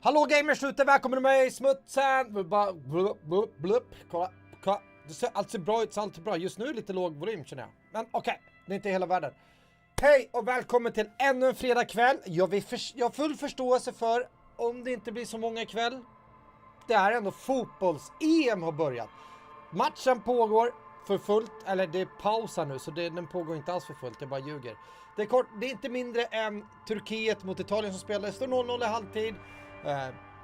Hallå gamers ute, välkommen till mig, smutsen. Kolla. Det ser alltid bra ut, alltid bra. Just nu är det lite låg volym känner jag. Men okej, det är inte hela världen. Hej och välkommen till ännu en fredagkväll. Jag har full förståelse för om det inte blir så många ikväll. Det är ändå fotbolls-EM har börjat. Matchen pågår för fullt, eller det är pausa nu så den pågår inte alls för fullt, jag bara ljuger. Det är kort, det är inte mindre än Turkiet mot Italien som spelar. Det står 0-0 i halvtid.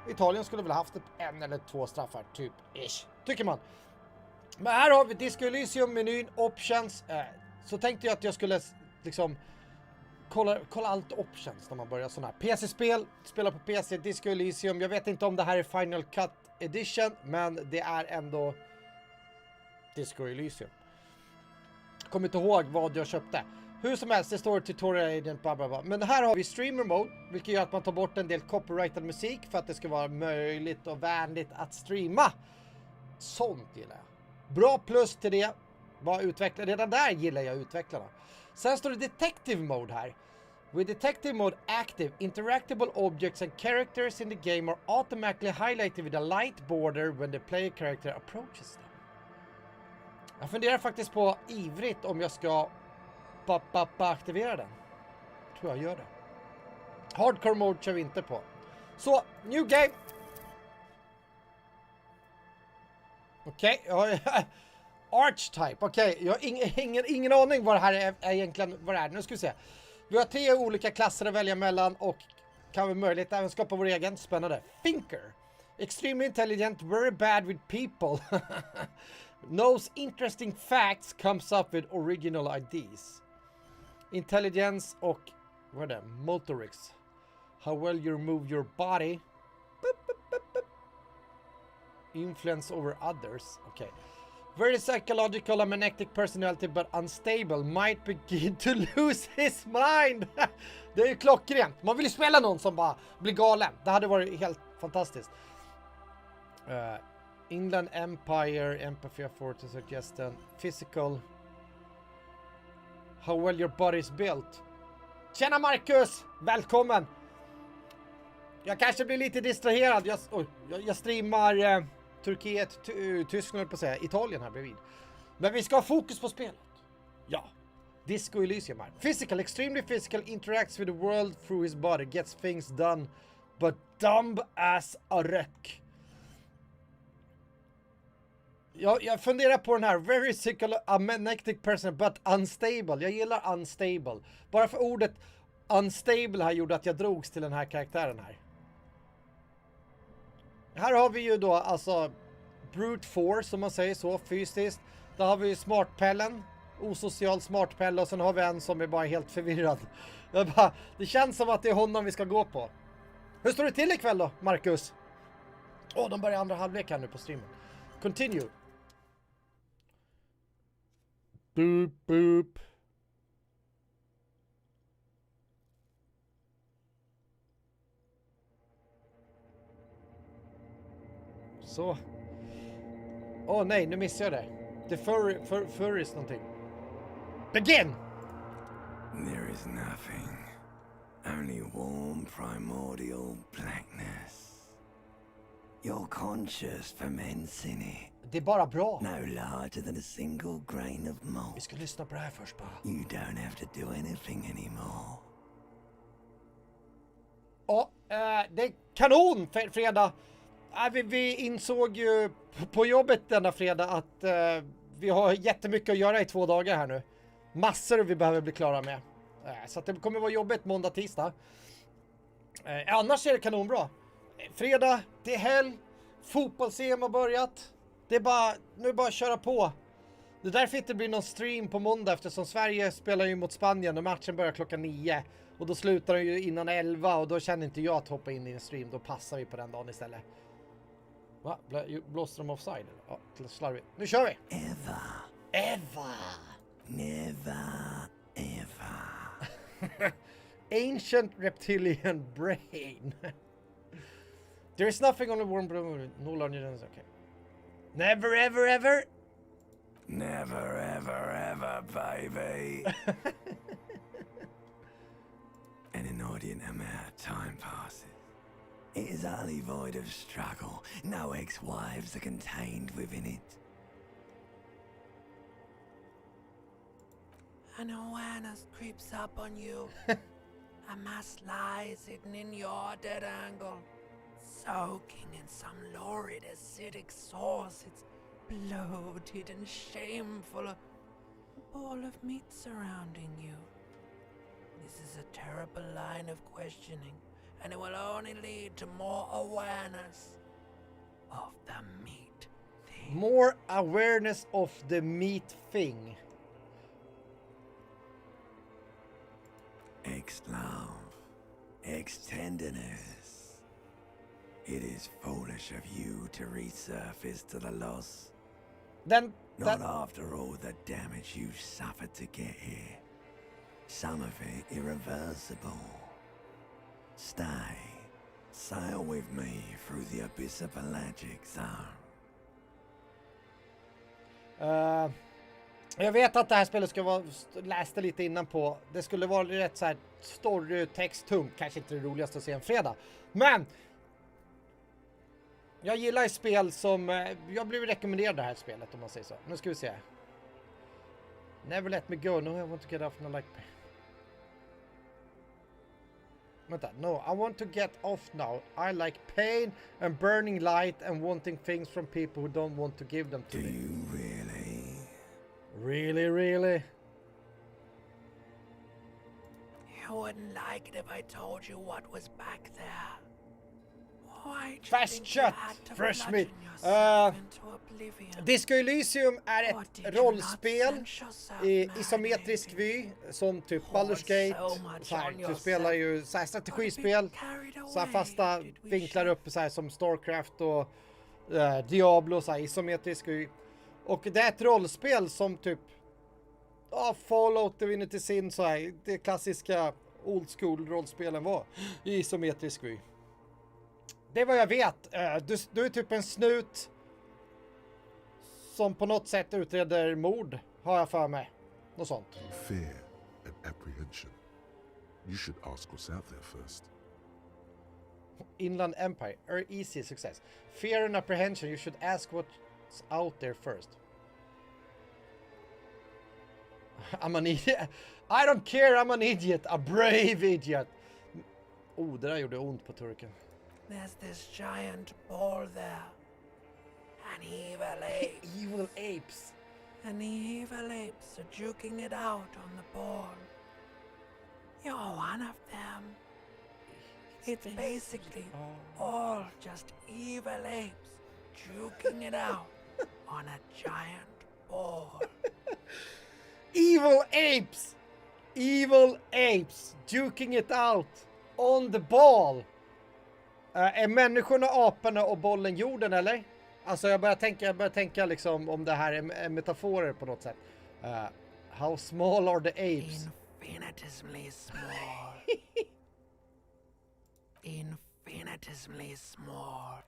Italien skulle väl haft en eller två straffar, typ ish, tycker man. Men här har vi Disco Elysium, menyn, options. Så tänkte jag att jag skulle liksom kolla allt options när man börjar sådana här. PC-spel, spela på PC, Disco Elysium. Jag vet inte om det här är Final Cut Edition, men det är ändå Disco Elysium. Kommer inte ihåg vad jag köpte. Hur som helst, det står tutorial agent, bla bla bla. Men här har vi streamer mode, vilket gör att man tar bort en del copyrightad musik för att det ska vara möjligt och vänligt att streama. Sånt gillar jag. Bra plus till det. Bara utveckla. Redan där gillar jag utvecklarna. Sen står det detective mode här. With detective mode active, interactable objects and characters in the game are automatically highlighted with a light border when the player character approaches them. Jag funderar faktiskt på ivrigt om jag ska aktivera den. Tror jag gör det. Hardcore mode kör vi inte på. Så, new game. Okej, archetype. Okej, jag har ingen aning vad det här är egentligen vad det är. Nu ska vi se. Vi har 3 olika klasser att välja mellan och kan vi möjligt även skapa vår egen. Spännande. Thinker. Extremely intelligent, very bad with people. Knows interesting facts, comes up with original ideas. Intelligence och vad är det? Motorics. How well you move your body. Influence over others. Okay. Very psychological and magnetic personality but unstable. Might begin to lose his mind. Det är ju klockrent. Man vill ju spela någon som bara blir galen. Det hade varit helt fantastiskt. Inland Empire, Empathy Fortress Suggestion, Physical. How well your body is built. Tjena Marcus! Välkommen! Jag kanske blir lite distraherad. Jag streamar Turkiet, Tyskland på att säga, Italien här bredvid. Men vi ska ha fokus på spelet. Ja. Disco Elysium här. Physical, extremely physical, interacts with the world through his body, gets things done, but dumb as a röck. Jag funderar på den här. Very physical, a magnetic person, but unstable. Jag gillar unstable. Bara för ordet unstable här gjorde att jag drogs till den här karaktären här. Här har vi ju då alltså brute force som man säger så, fysiskt. Då har vi smartpellen, osocial smartpelle och sen har vi en som är bara helt förvirrad. Det känns som att det är honom vi ska gå på. Hur står det till ikväll då, Marcus? De börjar andra halvlek här nu på streamen. Continue. Boop, boop. Så. Nej, nu missade jag det. Det furries någonting. Begin! There is nothing. Only warm primordial blackness. Your conscious ferments in it. Det är bara bra. No larger than a single grain of malt. Vi ska lyssna på det här först bara. You don't have to do anything anymore. Det är kanon fredag. Vi insåg ju på jobbet denna fredag att vi har jättemycket att göra i 2 dagar här nu. Massor vi behöver bli klara med. Så att det kommer vara jobbigt måndag, tisdag. Annars är det kanonbra. Fredag, det är helg. Fotbolls-EM har börjat. Det är bara att köra på. Det är därför inte blir någon stream på måndag eftersom Sverige spelar ju mot Spanien och matchen börjar klockan 9. Och då slutar den ju innan 11 och då känner inte jag att hoppa in i en stream. Då passar vi på den dagen istället. Va? Blåser de offside? Ja, slarvigt. Nu kör vi! Eva! Never, ever. Ancient reptilian brain. There is nothing on the warm blue. No longer than okay. Never, ever, ever. Never, ever, ever, baby. An inordinate amount of time passes. It is utterly void of struggle. No ex-wives are contained within it. An awareness creeps up on you. A mass lies hidden in your dead angle, soaking in some lurid acidic sauce. It's bloated and shameful. A ball of meat surrounding you. This is a terrible line of questioning, and it will only lead to more awareness of the meat thing. More awareness of the meat thing. Ex-love, ex-tenderness. It is foolish of you to resurface to the loss. Not after all the damage you've suffered to get here. Some of it irreversible. Stay. Sail with me through the abyss of pelagic zone. Jag vet att det här spelet ska vara, läste lite innan på, det skulle vara rätt så här storytext tungt, kanske inte det roligaste att se en fredag. Men jag gillar ju spel som, jag blev rekommenderad det här spelet om man säger så. Nu ska vi se. Never let me go, no I want to get off, no like... Vänta, no I want to get off now. I like pain and burning light and wanting things from people who don't want to give them to me. Do you really? Really? You wouldn't like it if I told you what was back there. Fast kött, fresh meat. Disco Elysium är ett rollspel i isometrisk vy som typ Baldurs Gate. Så här, du spelar ju så här strategispel, så här fasta vinklar upp så här som Starcraft och Diablo, så här isometrisk vy. Och det är ett rollspel som typ Fallout vinner till sin så här, det klassiska old school rollspelen var i isometrisk vy. Det är vad jag vet. Du är typ en snut som på något sätt utreder mord, har jag för mig. Något sånt. Fear and apprehension. You should ask what's out there first. Inland Empire, easy success. Fear and apprehension, you should ask what's out there first. I'm an idiot. I don't care, I'm an idiot. A brave idiot. Oh, det där gjorde ont på turken. There's this giant ball there. And evil apes. Evil apes. And the evil apes are juking it out on the ball. You're one of them. It's basically all just evil apes juking it out on a giant ball. Evil apes! Evil apes juking it out on the ball. Är människorna, aporna och bollen jorden, eller? Alltså jag börjar tänka liksom om det här är metaforer på något sätt. How small are the apes? Infinitesimally small. Infinitesimally small.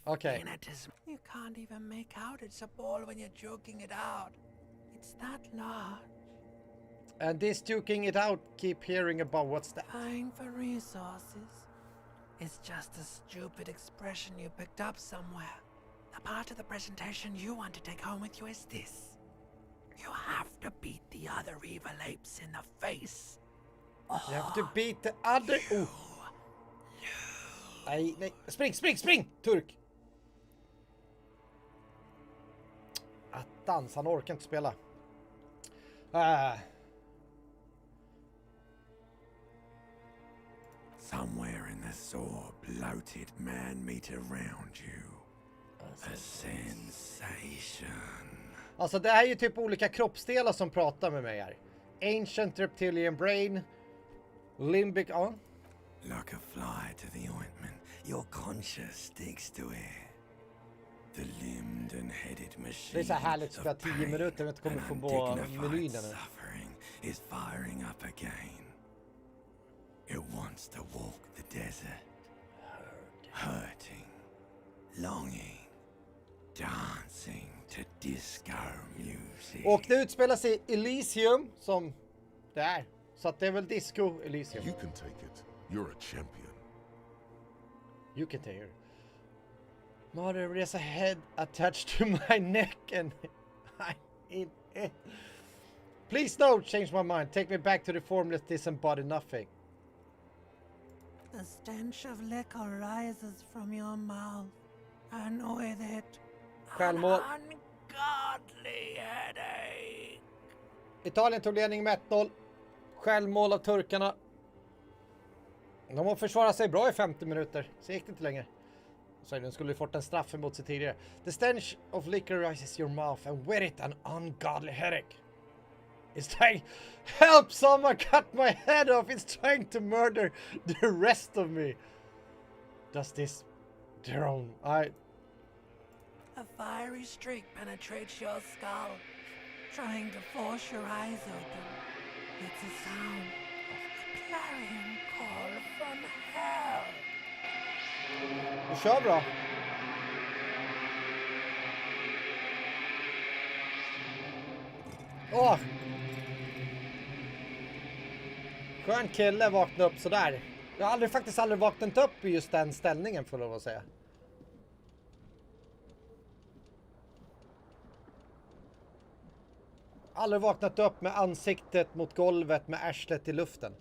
Okay. You can't even make out it's a ball when you're joking it out. It's that large. And this juking it out, keep hearing about what's that? Vying for resources. It's just a stupid expression you picked up somewhere. The part of the presentation you want to take home with you is this. You have to beat the other evil apes in the face. You have to beat the other... Oh. Nej. Spring! Turk! Attans, han orkar inte spela. Somewhere in the sore, bloated man meat around you. A sensation. Alltså det här är ju typ olika kroppsdelar som pratar med mig här. Ancient reptilian brain. Limbic... Ja. Like a fly to the ointment, your conscience sticks to it. The limbed and headed machine. Det är så här härligt att spela 10 minuter, men inte kommer få på menyn nu. Suffering is firing up again. It wants to walk the desert. Hurting. Longing. Dancing to disco music. Och det utspelar sig i Elysium, som det är Så att det är väl disco Elysium. You can take it. You're a champion. You can take it. Mother, there's a head attached to my neck and I'm in it. Please don't change my mind. Take me back to the formless disembodied nothing. The stench of liquor rises from your mouth, and with it, an Självmål. ungodly headache. Italien tog ledning med 1-0. Självmål av turkarna. De har försvarat sig bra i 50 minuter. Så gick det inte längre. Så den skulle ju fått en straff emot sig tidigare. The stench of liquor rises your mouth and with it an ungodly headache. It's like, help, someone cut my head off. It's trying to murder the rest of me. Does this drone? A fiery streak penetrates your skull, trying to force your eyes open. It's a sound of a clarion call from hell. Vi kör bra. Åh! Skön kille vaknade upp sådär. Jag har faktiskt aldrig vaknat upp i just den ställningen, får jag säga. Aldrig vaknat upp med ansiktet mot golvet med arslet i luften.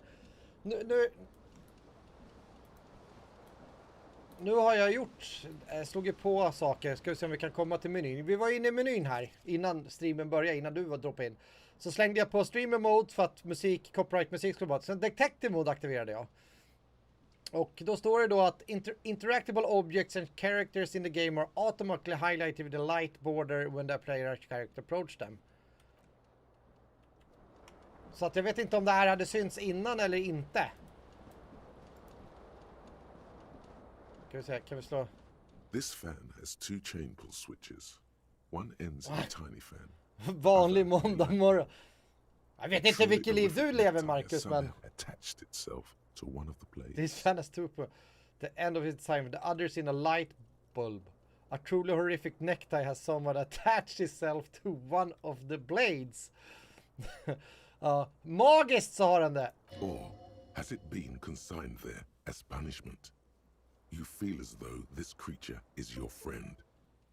Nu har jag slagit på saker. Ska vi se om vi kan komma till menyn. Vi var inne i menyn här innan streamen började, innan du var droppad in. Så slängde jag på streamer mode för att copyright musik skulle vara. Sen detective mode aktiverade jag. Och då står det då att interactable objects and characters in the game are automatically highlighted with the light border when the player character approach them. Så att jag vet inte om det här hade synts innan eller inte. Kan vi slå? This fan has 2 chain pull switches. One ends in a tiny fan. Vanlig måndag morgon. Jag vet inte vilket liv du lever, Marcus, men attached itself to one of the blades. this fan has 2 the end of its time, the others in a light bulb. A truly horrific necktie has someone attached itself to one of the blades. Magiskt så har den det. Or has it been consigned there as punishment? You feel as though this creature is your friend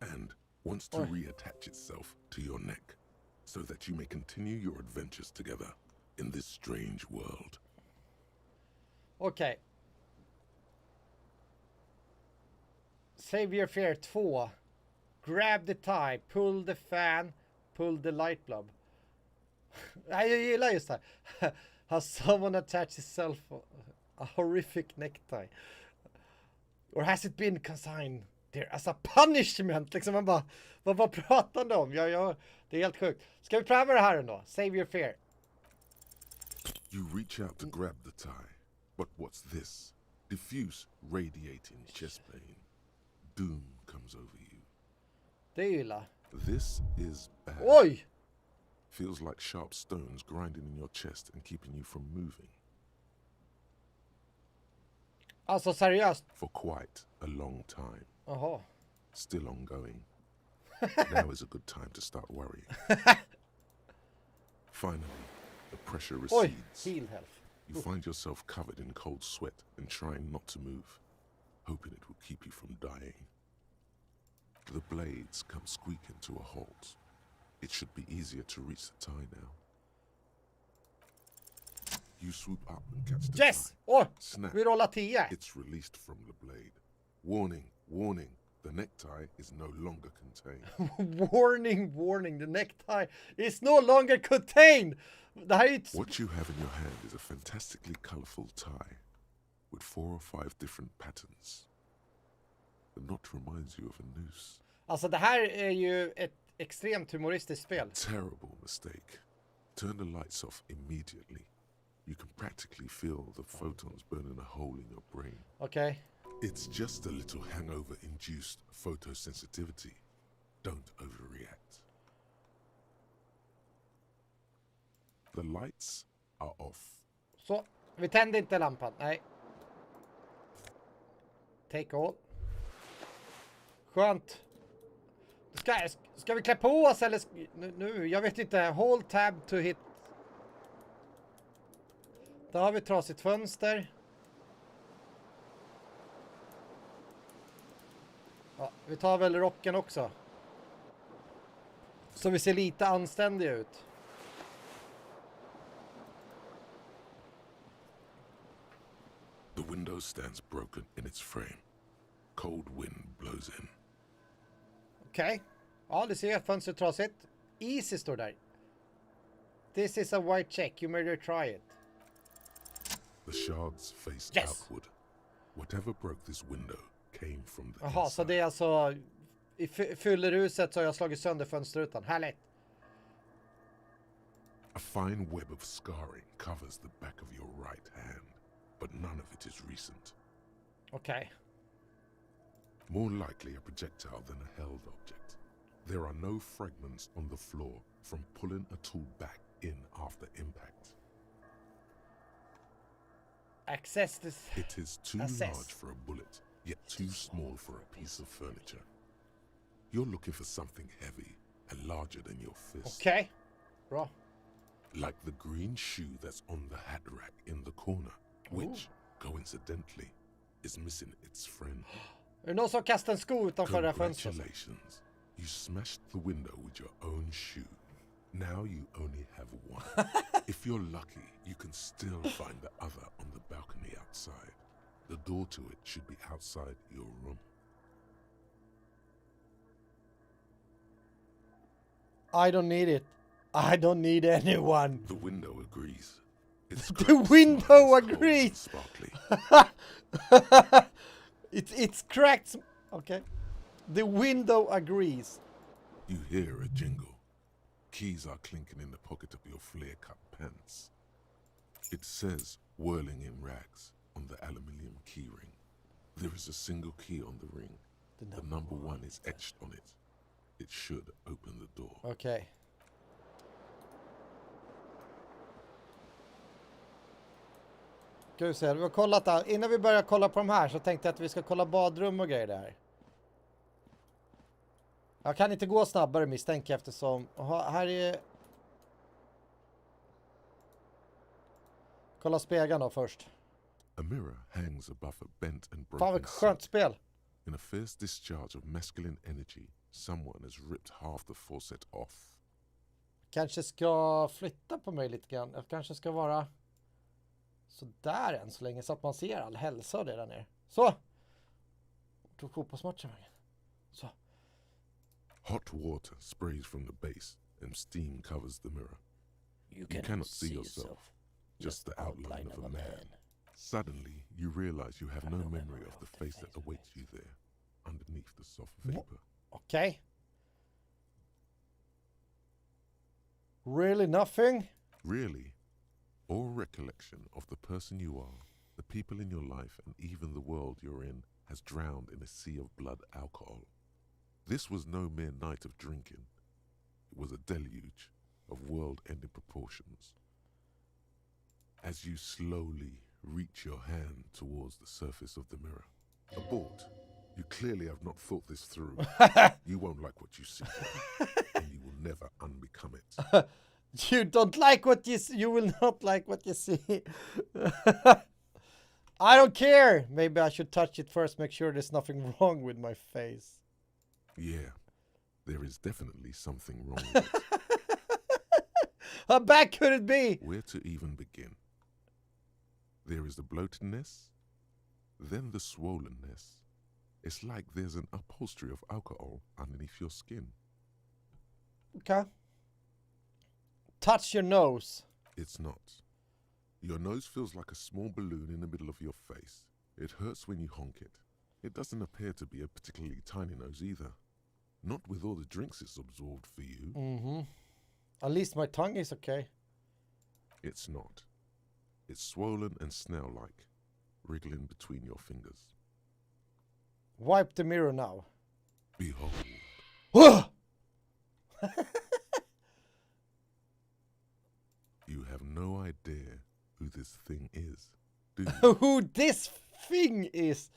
and wants to reattach itself to your neck so that you may continue your adventures together in this strange world. Okej. Save your fear 2. Grab the tie, pull the fan, pull the light bulb. Nej, jag gillar just det här. Has someone attached itself a horrific necktie? Or has it been consigned there as a punishment? Liksom man bara, vad pratar de om? Ja, det är helt sjukt. Ska vi pröva det här ändå? Save your fear. You reach out to grab the tie, but what's this? Diffuse, radiating chest pain. Doom comes over you. Det är illa. This is bad. Oj! Feels like sharp stones grinding in your chest and keeping you from moving. Alltså seriöst. For quite a long time. Jaha. Still ongoing. Now is a good time to start worrying. Finally, the pressure Oj, recedes. heal health. You find yourself covered in cold sweat and trying not to move, hoping it will keep you from dying. The blades come squeaking to a halt. It should be easier to reach the tie now. You swoop up and catch the Yes! tie. Åh! Snap. Vi rollar 10. It's released from the blade. Warning, warning. The necktie is no longer contained. Warning, warning. The necktie is no longer contained. Det här är ju... What you have in your hand is a fantastically colorful tie with 4 or 5 different patterns. The knot reminds you of a noose. Alltså det här är ju ett extremt humoristiskt spel. Terrible mistake. Turn the lights off immediately. You can practically feel the photons burning a hole in your brain. Okej. It's just a little hangover-induced photosensitivity. Don't overreact. The lights are off. Så, vi tänder inte lampan. Nej. Take all. Skönt. Ska vi klä på oss eller... Nu, jag vet inte. Hold tab to hit. Då har vi trasigt fönster. Ja, vi tar väl rocken också. Så vi ser lite anständiga ut. The window stands broken in its frame. Cold wind blows in. Okej. Ja, det ser jag. Fönstret trasigt. Easy står där. This is a white check. You may try it. The shards face Yes! outward. Whatever broke this window came from the Jaha, så inside. det är alltså... I fyllerhuset så har jag slagit sönder fönsterrutan. Härligt. A fine web of scarring covers the back of your right hand, but none of it is recent. Okej. More likely a projectile than a held object. There are no fragments on the floor from pulling a tool back in after impact. Access this... It is too Assess. large for a bullet, yet too small for a piece of furniture. You're looking for something heavy and larger than your fist. Okej. Bra. Like the green shoe that's on the hat rack in the corner, which, coincidentally, is missing its friend. Är det någon som kastar en sko utanför det här fönstret? Congratulations. You smashed the window with your own shoe. Now you only have one. If you're lucky, you can still find the other on the balcony outside. The door to it should be outside your room. I don't need it. I don't need anyone. The window agrees. It's The cracked, window small, it's cold, agrees. Sparkly. It's cracked. Okay. The window agrees. You hear a jingle. Keys are clinking in the pocket of your flare-cut pants. It says, whirling in rags, on the aluminium key ring. There is a single key on the ring. The number one is etched on it. It should open the door. Okej. Ska vi se, vi har kollat allt. Innan vi börjar kolla på de här så tänkte jag att vi ska kolla badrum och grejer där. Jag kan inte gå snabbare misstänker jag eftersom... Här är... Kolla spegeln då först. A mirror hangs above a bent and Fan broken vad skönt spel. In a fierce discharge of masculine energy, someone has ripped half the faucet off. Kanske ska flytta på mig lite grann. Jag kanske ska vara så där än så länge så att man ser all hälsa och det där nere. Så! Jag tog fotbollsmatchen. Så. Hot water sprays from the base and steam covers the mirror. You cannot see yourself, just the outline of a man. Suddenly, you realize you have no memory of the face that awaits you there, underneath the soft vapor. Okej. Really nothing? Really, all recollection of the person you are, the people in your life, and even the world you're in has drowned in a sea of blood alcohol. This was no mere night of drinking. It was a deluge of world-ending proportions. As you slowly reach your hand towards the surface of the mirror. Abort. You clearly have not thought this through. You won't like what you see there, and you will never unbecome it. You don't like what you see. You will not like what you see. I don't care. Maybe I should touch it first, make sure there's nothing wrong with my face. Yeah, there is definitely something wrong with it. How bad could it be? Where to even begin? There is the bloatedness, then the swollenness. It's like there's an upholstery of alcohol underneath your skin. Okay. Touch your nose. It's not. Your nose feels like a small balloon in the middle of your face. It hurts when you honk it. It doesn't appear to be a particularly tiny nose either. Not with all the drinks it's absorbed for you. Mm-hmm. At least my tongue is okay. It's not. It's swollen and snail-like, wriggling between your fingers. Wipe the mirror now. Behold. You have no idea who this thing is, do you? Who this thing is?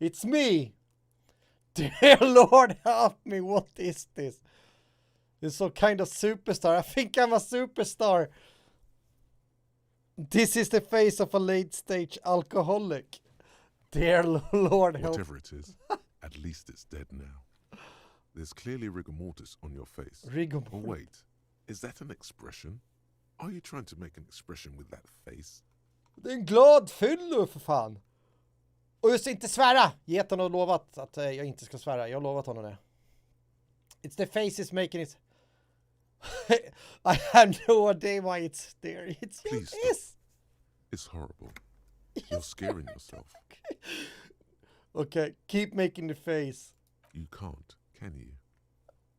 It's me. Dear Lord, help me. What is this? It's some kind of superstar. I think I'm a superstar. This is the face of a late stage alcoholic. Dear Lord help. Whatever it is, at least it's dead now. There's clearly rigor mortis on your face. Rigor Oh mortis. wait, is that an expression? Are you trying to make an expression with that face? Det är en glad fyllo för fan. Och just inte svära. Geten har lovat att jag inte ska svära. Jag har lovat honom det. It's the face is making it. I have no idea why it's there. It's your Please face. It's horrible. You're scaring yourself. Okay, keep making the face. You can't, can you?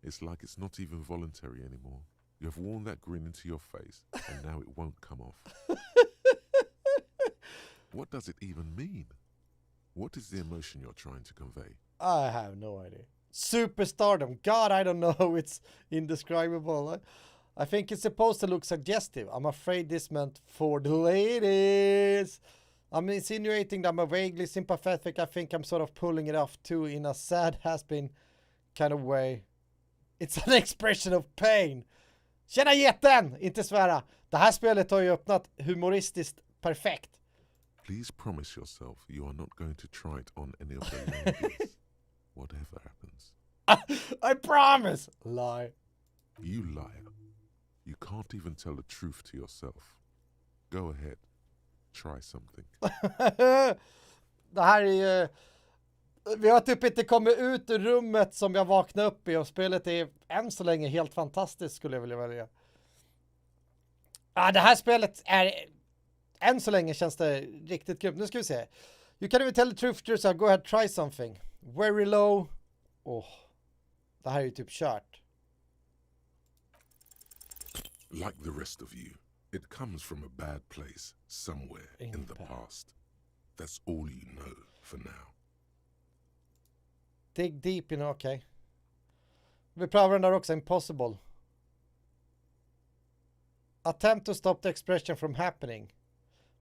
It's like it's not even voluntary anymore. You have worn that grin into your face, and now it won't come off. What does it even mean? What is the emotion you're trying to convey? I have no idea. Superstardom. God, I don't know. It's indescribable. I think it's supposed to look suggestive. I'm afraid this meant for the ladies. I'm insinuating that I'm vaguely sympathetic. I think I'm sort of pulling it off too in a sad has-been kind of way. It's an expression of pain. Tjena geten! Inte svära. Det här spelet har ju öppnat humoristiskt perfekt. Please promise yourself you are not going to try it on any of the ladies. Whatever happens. I promise! Lie. You liar. You can't even tell the truth to yourself. Go ahead. Try something. Det här är ju... Vi har typ inte kommit ut ur rummet som jag vaknade upp i och spelet är än så länge helt fantastiskt skulle jag vilja välja. Det här spelet är... Än så länge känns det riktigt grymt. Nu ska vi se. You can even tell the truth to yourself. Go ahead, try something. Very low. Det här är ju typ kört. Like the rest of you, it comes from a bad place somewhere in the past. That's all you know for now. Dig deep in, okay. Vi prövar den där också, impossible. Attempt to stop the expression from happening.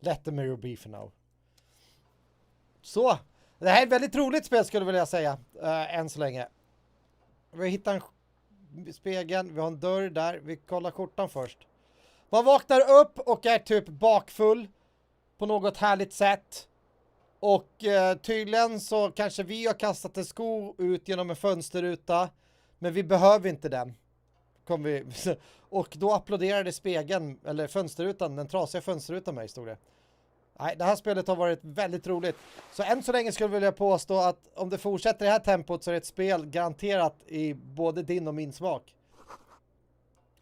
Let the mirror be for now. Så, det här är ett väldigt roligt spel skulle jag vilja säga, än så länge. Vi hittar en spegeln, vi har en dörr där, vi kollar kortan först. Man vaknar upp och är typ bakfull på något härligt sätt. Och tydligen så kanske vi har kastat en sko ut genom en fönsterruta. Men vi behöver inte den. Och då applåderade spegeln, eller fönsterrutan, den trasiga fönsterrutan mig, stod det. Nej, det här spelet har varit väldigt roligt. Så än så länge skulle jag vilja påstå att om det fortsätter i det här tempot så är det ett spel garanterat i både din och min smak.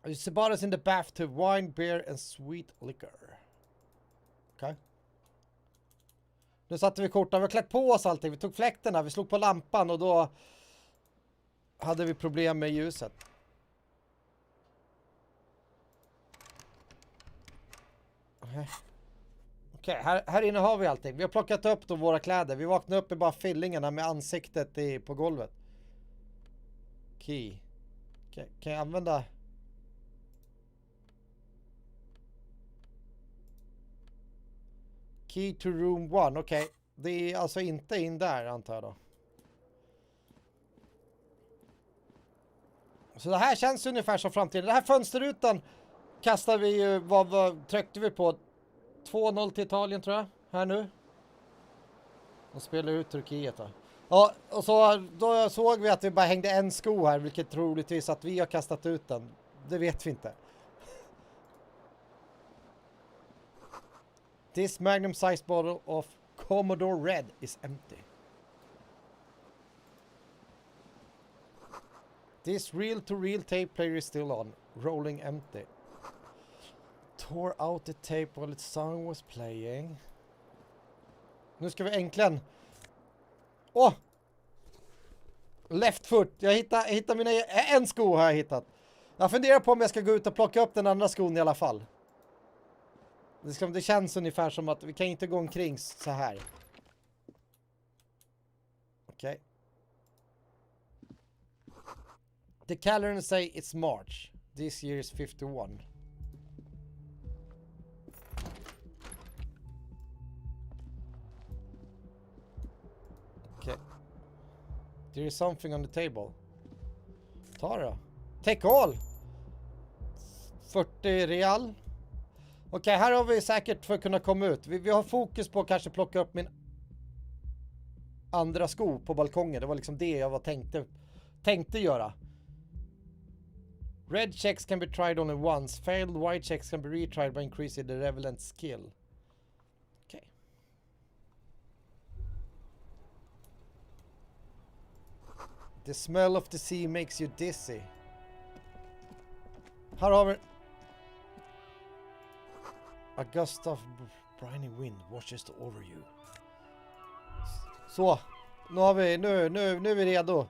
It's about us in the bathtub, wine, beer and sweet liquor. Okej. Nu satte vi korten, vi har klätt på oss allting. Vi tog fläkterna, vi slog på lampan och då hade vi problem med ljuset. Okej, här inne har vi allting. Vi har plockat upp då våra kläder. Vi vaknar upp i bara fillingarna med ansiktet på golvet. Key. Okej, kan jag använda... Key to room 1, okej. Det är alltså inte in där, antar jag då. Så det här känns ungefär som framtiden. Den här fönsterrutan kastar vi ju, vad tryckte vi på? 2-0 till Italien tror jag, här nu. De spelar ut Turkiet va? Ja, och så då såg vi att vi bara hängde en sko här, vilket troligtvis att vi har kastat ut den. Det vet vi inte. This magnum-sized bottle of Commodore Red is empty. This reel-to-reel tape player is still on, rolling empty. Tore out the tape while its song was playing. Nu ska vi äntligen... Left foot. Jag hittar mina... En sko har jag hittat. Jag funderar på om jag ska gå ut och plocka upp den andra skon i alla fall. Det känns ungefär som att vi kan inte gå omkring så här. Okej. The calendar say it's March. This year is 51. Okay. There is something on the table. Ta det då. Take all. 40 real. Okej, här har vi säkert för att kunna komma ut. Vi har fokus på att kanske plocka upp min andra sko på balkongen. Det var liksom det jag tänkte göra. Red checks can be tried only once. Failed white checks can be retried by increasing the relevant skill. Okej. The smell of the sea makes you dizzy. Här har vi... A gust of briny wind washes over you. Så, nu har vi, nu är vi redo.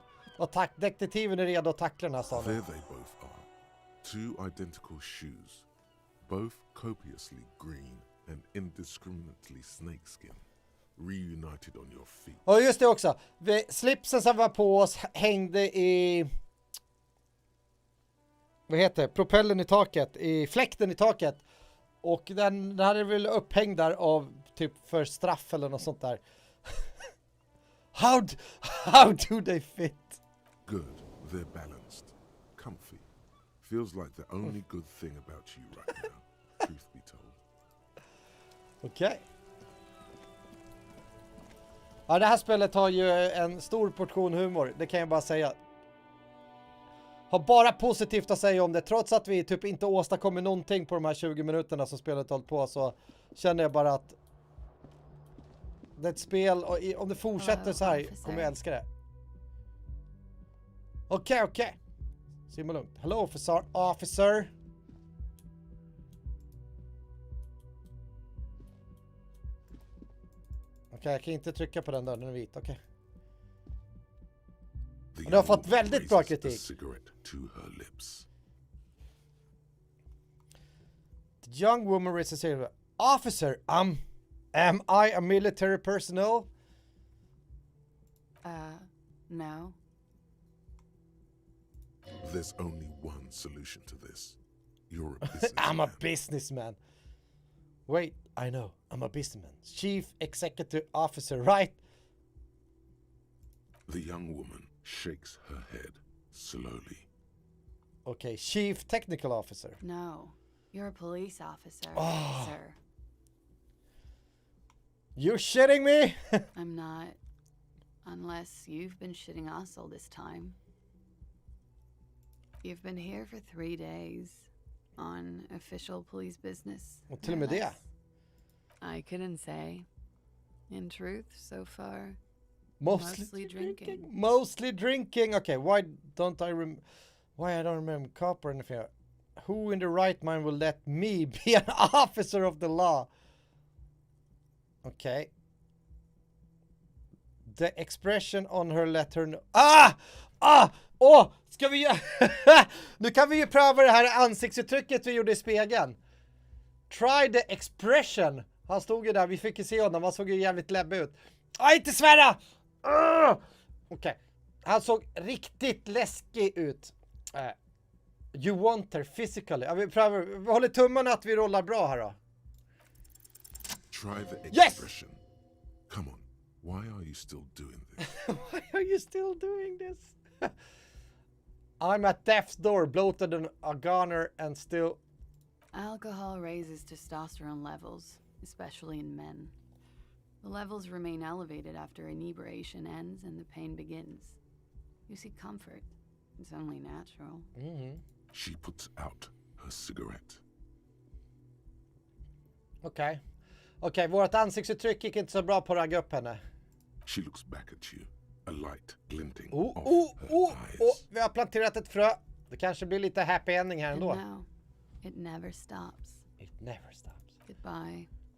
Detektiven är redo att tackla den här staden. There they both are. Two identical shoes. Both copiously green and indiscriminately snakeskin. Reunited on your feet. Och just det också. Slipsen som var på oss hängde i... Vad heter det? Propellen i taket. I fläkten i taket. Och den hade väl upphängd där av typ för straff eller något sånt där. How do they fit? Good. They're balanced. Comfy. Feels like the only good thing about you right now. Truth be told. Okej. Ja, det här spelet har ju en stor portion humor. Det kan jag bara säga. Har bara positivt att säga om det. Trots att vi typ inte åstadkommer någonting på de här 20 minuterna som spelet hållit på, så känner jag bara att det är ett spel, och om det fortsätter så här kommer jag älska det. Okej. Simma lugnt. Hello officer. Okej, jag kan inte trycka på den där, den är vit. Okej. Det har fått väldigt bra kritik. The young woman raises her officer, am I a military personnel? No. There's only one solution to this. You're a businessman. I'm a businessman. Wait, I know. I'm a businessman. Chief executive officer, right? The young woman shakes her head slowly. Okay, chief technical officer. No. You're a police officer, sir. You shitting me? I'm not. Unless you've been shitting us all this time. You've been here for 3 days on official police business. Och till och med det. I couldn't say. In truth, so far, Mostly drinking. Mostly drinking. Okay, why I don't remember cop or anything? Who in the right mind will let me be an officer of the law? Okay. The expression on her let her know. Ska vi nu kan vi ju pröva det här ansiktsuttrycket vi gjorde i spegeln. Try the expression. Han stod ju där, vi fick ju se honom, han såg ju jävligt läbbig ut. Inte svära! Okej. Han såg riktigt läskig ut. You want her physically. Ja, vi håller tummarna att vi rollar bra här då. Try the expression. Yes! Come on. Why are you still doing this? Why are you still doing this? I'm at death's door, bloated and a goner and still... Alcohol raises testosterone levels, especially in men. The levels remain elevated after inebriation ends and the pain begins. You see comfort. It's only natural. Mm-hmm. She puts out her cigarette. Okej, vårt ansiktsuttryck gick inte så bra på att ragga upp henne. She looks back at you, a light glinting off her eyes. Vi har planterat ett frö. Det kanske blir lite happy ending här ändå. And now, it never stops. It never stops.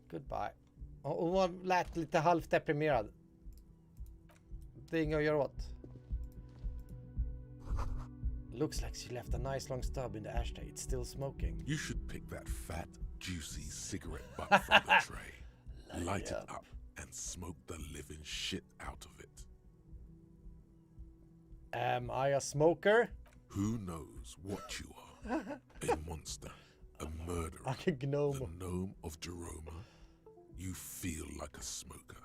Goodbye. Och hon lät lite halvt deprimerad. Det är inget att göra åt. Looks like she left a nice long stub in the ashtray. It's still smoking. You should pick that fat, juicy cigarette butt from the tray. Light it up and smoke the living shit out of it. Am I a smoker? Who knows what you are? A monster, a murderer, Like a gnome. the gnome of Jeroma. You feel like a smoker,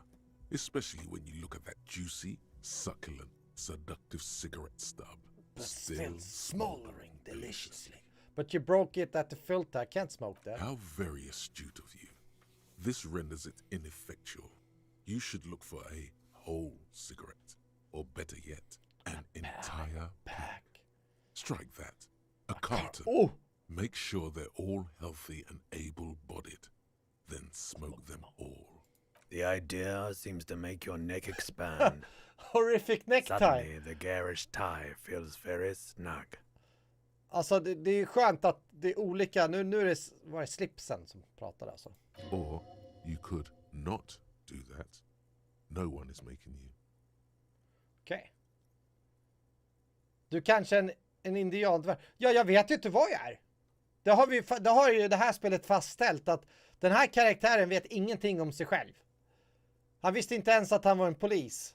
especially when you look at that juicy, succulent, seductive cigarette stub. But still smoldering deliciously. But you broke it at the filter. I can't smoke that. How very astute of you. This renders it ineffectual. You should look for a whole cigarette, or better yet, an entire pack. Strike that. A carton. Oh! Make sure they're all healthy and able-bodied. Then smoke them all. The idea seems to make your neck expand. Horrific necktie. Suddenly the garish tie feels very snug. Alltså det är ju skönt att det är olika. Nu är det, var det slipsen som pratar alltså. Or you could not do that. No one is making you. Okej. Du kanske en indiandvärld. Ja, jag vet ju inte vad jag är. Det har ju det här spelet fastställt att den här karaktären vet ingenting om sig själv. Han visste inte ens att han var en polis.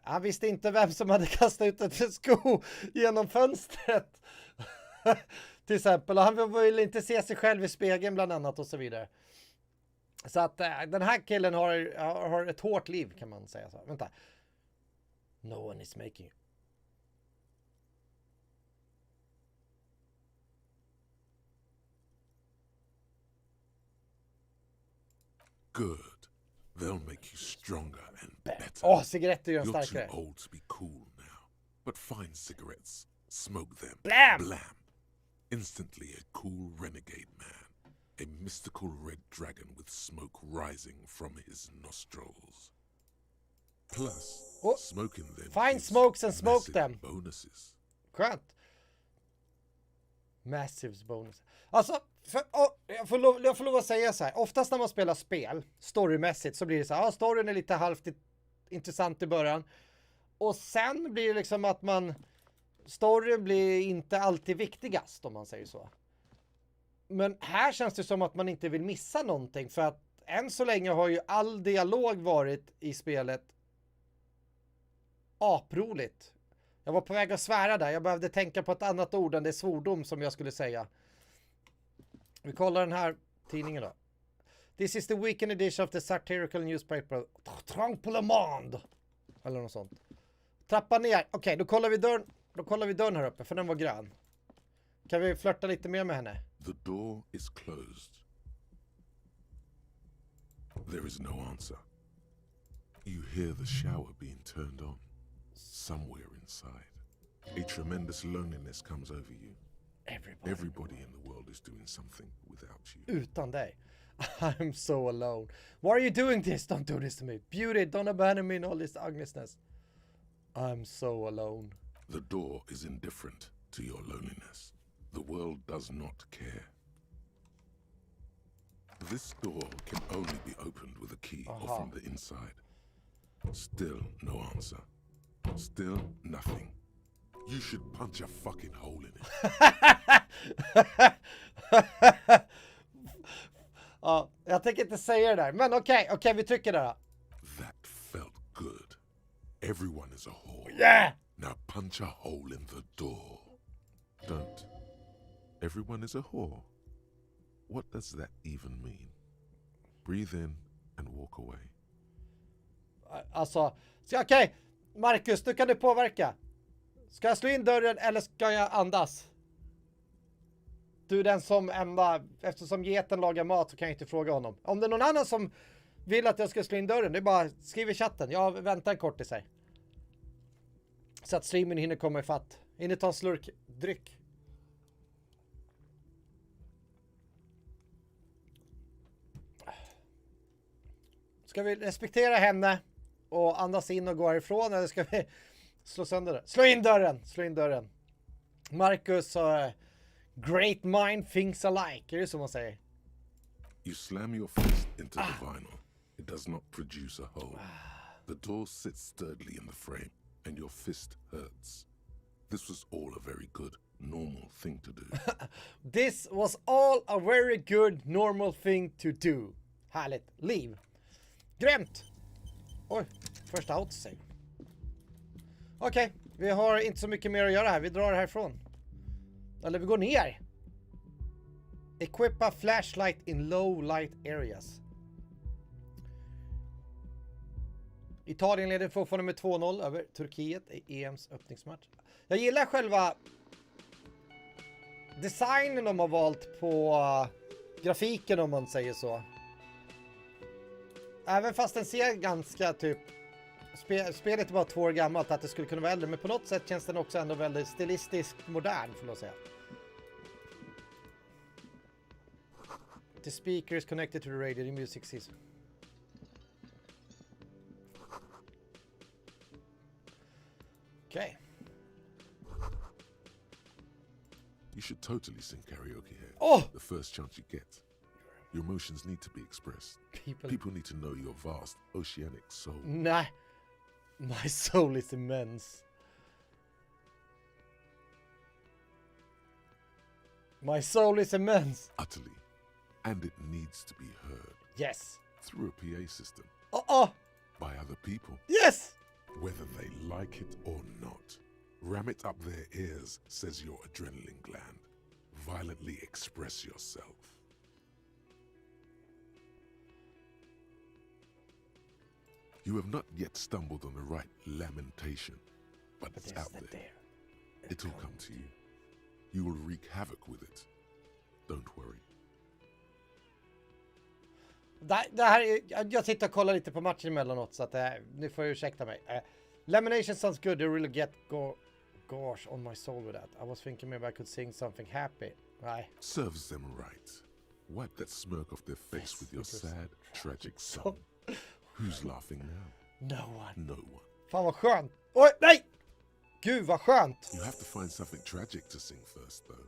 Han visste inte vem som hade kastat ut ett sko genom fönstret. Till exempel. Och han ville inte se sig själv i spegeln bland annat och så vidare. Så att den här killen har ett hårt liv kan man säga så. Vänta. No one is making. Good. They'll make you stronger and better. Åh, cigaretter gör en You're starkare. too old to be cool now. But find cigarettes, smoke them. Blam! Blam! Instantly a cool renegade man. A mystical red dragon with smoke rising from his nostrils. Plus, Oh, smoking them find gives smokes and smoke massive them. bonuses. Skönt. Massive bonus. Alltså, jag får lov att säga så här. Oftast när man spelar spel, storymässigt, så blir det så här. Ja, storyn är lite halvt intressant i början. Och sen blir det liksom att storyn blir inte alltid viktigast, om man säger så. Men här känns det som att man inte vill missa någonting. För att än så länge har ju all dialog varit i spelet aproligt. Jag var på väg att svära där. Jag behövde tänka på ett annat ord än det svordom som jag skulle säga. Vi kollar den här tidningen då. This is the weekend edition of the satirical newspaper Tronc pour le monde. Eller något sånt. Trappa ner. Okej, då kollar vi dörren. Då kollar vi dörren här uppe, för den var grön. Kan vi flirta lite mer med henne? The door is closed. There is no answer. You hear the shower being turned on. Somewhere inside. A tremendous loneliness comes over you. Everybody in the world is doing something without you. Utan dig. I'm so alone. Why are you doing this? Don't do this to me. Beauty, don't abandon me in all this ugliness. I'm so alone. The door is indifferent to your loneliness. The world does not care. This door can only be opened with a key or from the inside. Still no answer. Still nothing. You should punch a fucking hole in it. Ja, jag tänker inte säga det där. Men okej, vi trycker där då. That felt good. Everyone is a whore. Yeah! Now punch a hole in the door. Don't. Everyone is a whore. What does that even mean? Breathe in and walk away. Alltså, okej. Marcus, du kan du påverka. Ska jag slå in dörren eller ska jag andas? Du är den som eftersom geten lagar mat så kan jag inte fråga honom. Om det är någon annan som vill att jag ska slå in dörren, det är bara skriv i chatten. Jag väntar en kort i sig. Så att streamen hinner komma i fatt. Hinner ta en slurk dryck. Ska vi respektera henne och andas in och gå härifrån, eller ska vi slå sönder det? Slå in dörren! Slå in dörren. Marcus great mind thinks alike. Är det som man säger? You slam your fist into the vinyl. It does not produce a hole. The door sits sturdily in the frame, and your fist hurts. This was all a very good, normal thing to do. This was all a very good, normal thing to do. Härligt. Liv. Grymt! Oj, första autosave. Okej, vi har inte så mycket mer att göra här. Vi drar härifrån. Eller vi går ner. Equip a flashlight in low light areas. Italien leder fortfarande med 2-0 över Turkiet i EMs öppningsmatch. Jag gillar själva designen de har valt på grafiken, om man säger så. Även fast den ser ganska typ... Spelet är bara 2 år gammalt, att det skulle kunna vara äldre. Men på något sätt känns den också ändå väldigt stilistiskt modern, får jag säga. The speaker is connected to the radio, the music system. Okay. You should totally sing karaoke here. Oh! The first chance you get. Your emotions need to be expressed. People need to know your vast, oceanic soul. Nah. My soul is immense. My soul is immense. Utterly. And it needs to be heard. Yes. Through a PA system. By other people. Yes! Whether they like it or not. Ram it up their ears, says your adrenaline gland. Violently express yourself. You have not yet stumbled on the right lamentation, but it's out there. It'll come to you. You will wreak havoc with it. Don't worry. Det här är, jag sitter och kollar lite på matchen emellanåt, så att nu får jag ursäkta mig. Lamination sounds good. You really get gosh on my soul with that. I was thinking maybe I could sing something happy. Nej. Serves them right. Wipe that smirk off their face with your sad, tragic song. Who's laughing now? No one. No one. Fan vad skönt. Oj, nej! Gud vad skönt. You have to find something tragic to sing first, though.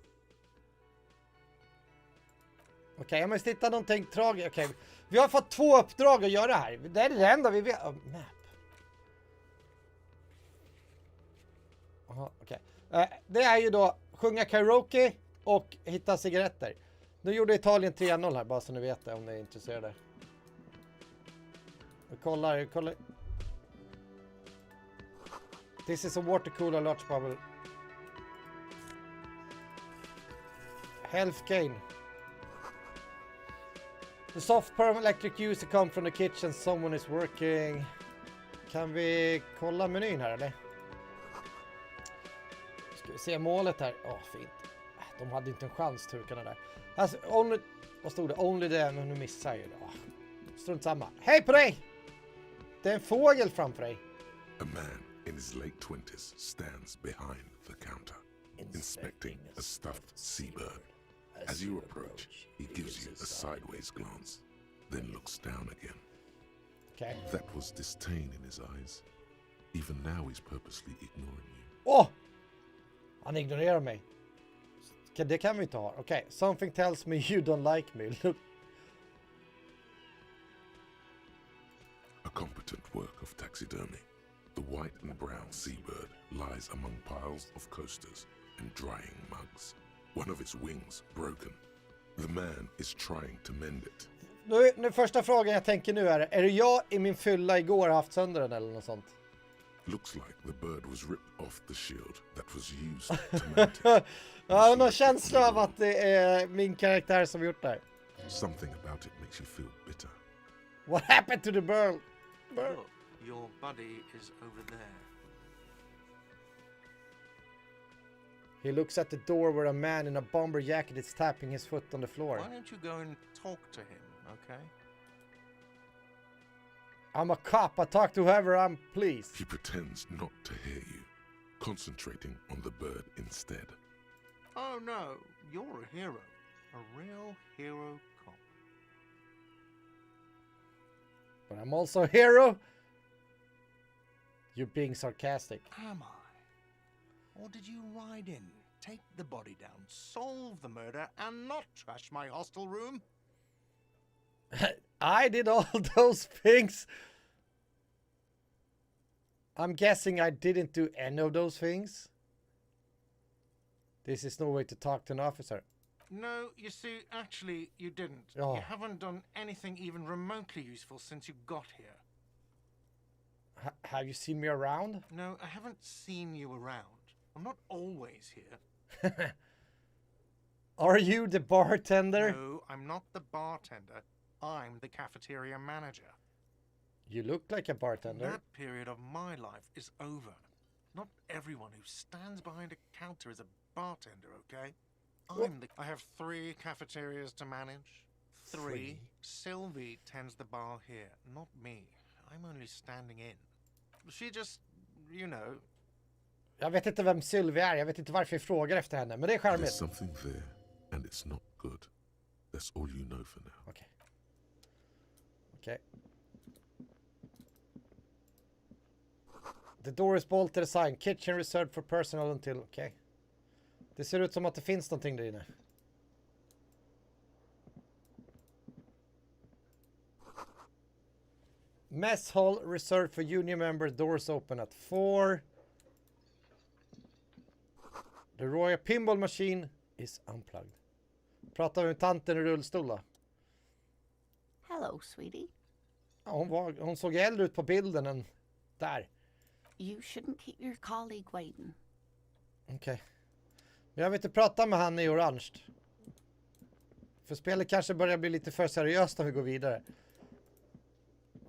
Okej, jag måste hitta någonting tragiskt. Okej, vi har fått 2 uppdrag att göra här. Det är det enda vi vet. Map. Aha, okej. Det är ju då sjunga karaoke och hitta cigaretter. Nu gjorde Italien 3-0 här, bara så ni vet det, om ni är intresserade. Vi kollar. This is a water cooler large bubble. Health gain. The soft perm electric user come from the kitchen. Someone is working. Kan vi kolla menyn här eller? Ska vi se målet här. Fint. De hade inte en chans, turkarna där. Alltså, vad stod det? Only the... Men nu missar jag ju det. Strunt samma. Hej på dig! Det är en fågel framför dig. A man in his late 20s stands behind the counter, inspecting a stuffed seabird. As you approach, he gives you a sideways glance, then looks down again. Okay. That was disdain in his eyes. Even now he's purposely ignoring you. Han ignorerar mig. Det kan vi inte ha. Okej. Something tells me you don't like me. Look. A competent work of taxidermy. The white and brown seabird lies among piles of coasters and drying mugs. One of its wings broken. The man is trying to mend it. Nu första frågan jag tänker nu är det jag i min fylla igår haft sönder den eller något sånt? Looks like the bird was ripped off the shield that was used to mount it. Jag har någon känsla av att det är min karaktär som gjort det här. Something about it makes you feel bitter. What happened to the bird? Look, your buddy is over there. He looks at the door where a man in a bomber jacket is tapping his foot on the floor. Why don't you go and talk to him, okay? I'm a cop. I talk to whoever I'm pleased. He pretends not to hear you, concentrating on the bird instead. Oh no, you're a hero. A real hero cop. But I'm also a hero. You're being sarcastic. Am I? Or did you ride in, take the body down, solve the murder, and not trash my hostel room? I did all those things. I'm guessing I didn't do any of those things. This is no way to talk to an officer. No, you see, actually, you didn't. Oh. You haven't done anything even remotely useful since you got here. Have you seen me around? No, I haven't seen you around. I'm not always here. Are you the bartender? No, I'm not the bartender. I'm the cafeteria manager. You look like a bartender. That period of my life is over. Not everyone who stands behind a counter is a bartender, okay? I have 3 cafeterias to manage. 3. Sylvie tends the bar here, not me. I'm only standing in. She just, you know. Jag vet inte vem Sylvie är. Jag vet inte varför jag frågar efter henne. Men det är There's charmigt. something there, and it's not good. That's all you know for now. Okej. Okej. The door is bolted aside. Kitchen reserved for personal until... Okej. Det ser ut som att det finns någonting där inne. Mess hall reserved for union members. Doors open at 4. The Royal Pinball Machine is unplugged. Pratar vi med tanten i rullstol då? Hello, sweetie. Ja, hon såg äldre ut på bilden än där. You shouldn't keep your colleague waiting. Okej. Men jag vill inte prata med han i orange. För spelet kanske börjar bli lite för seriöst om vi går vidare.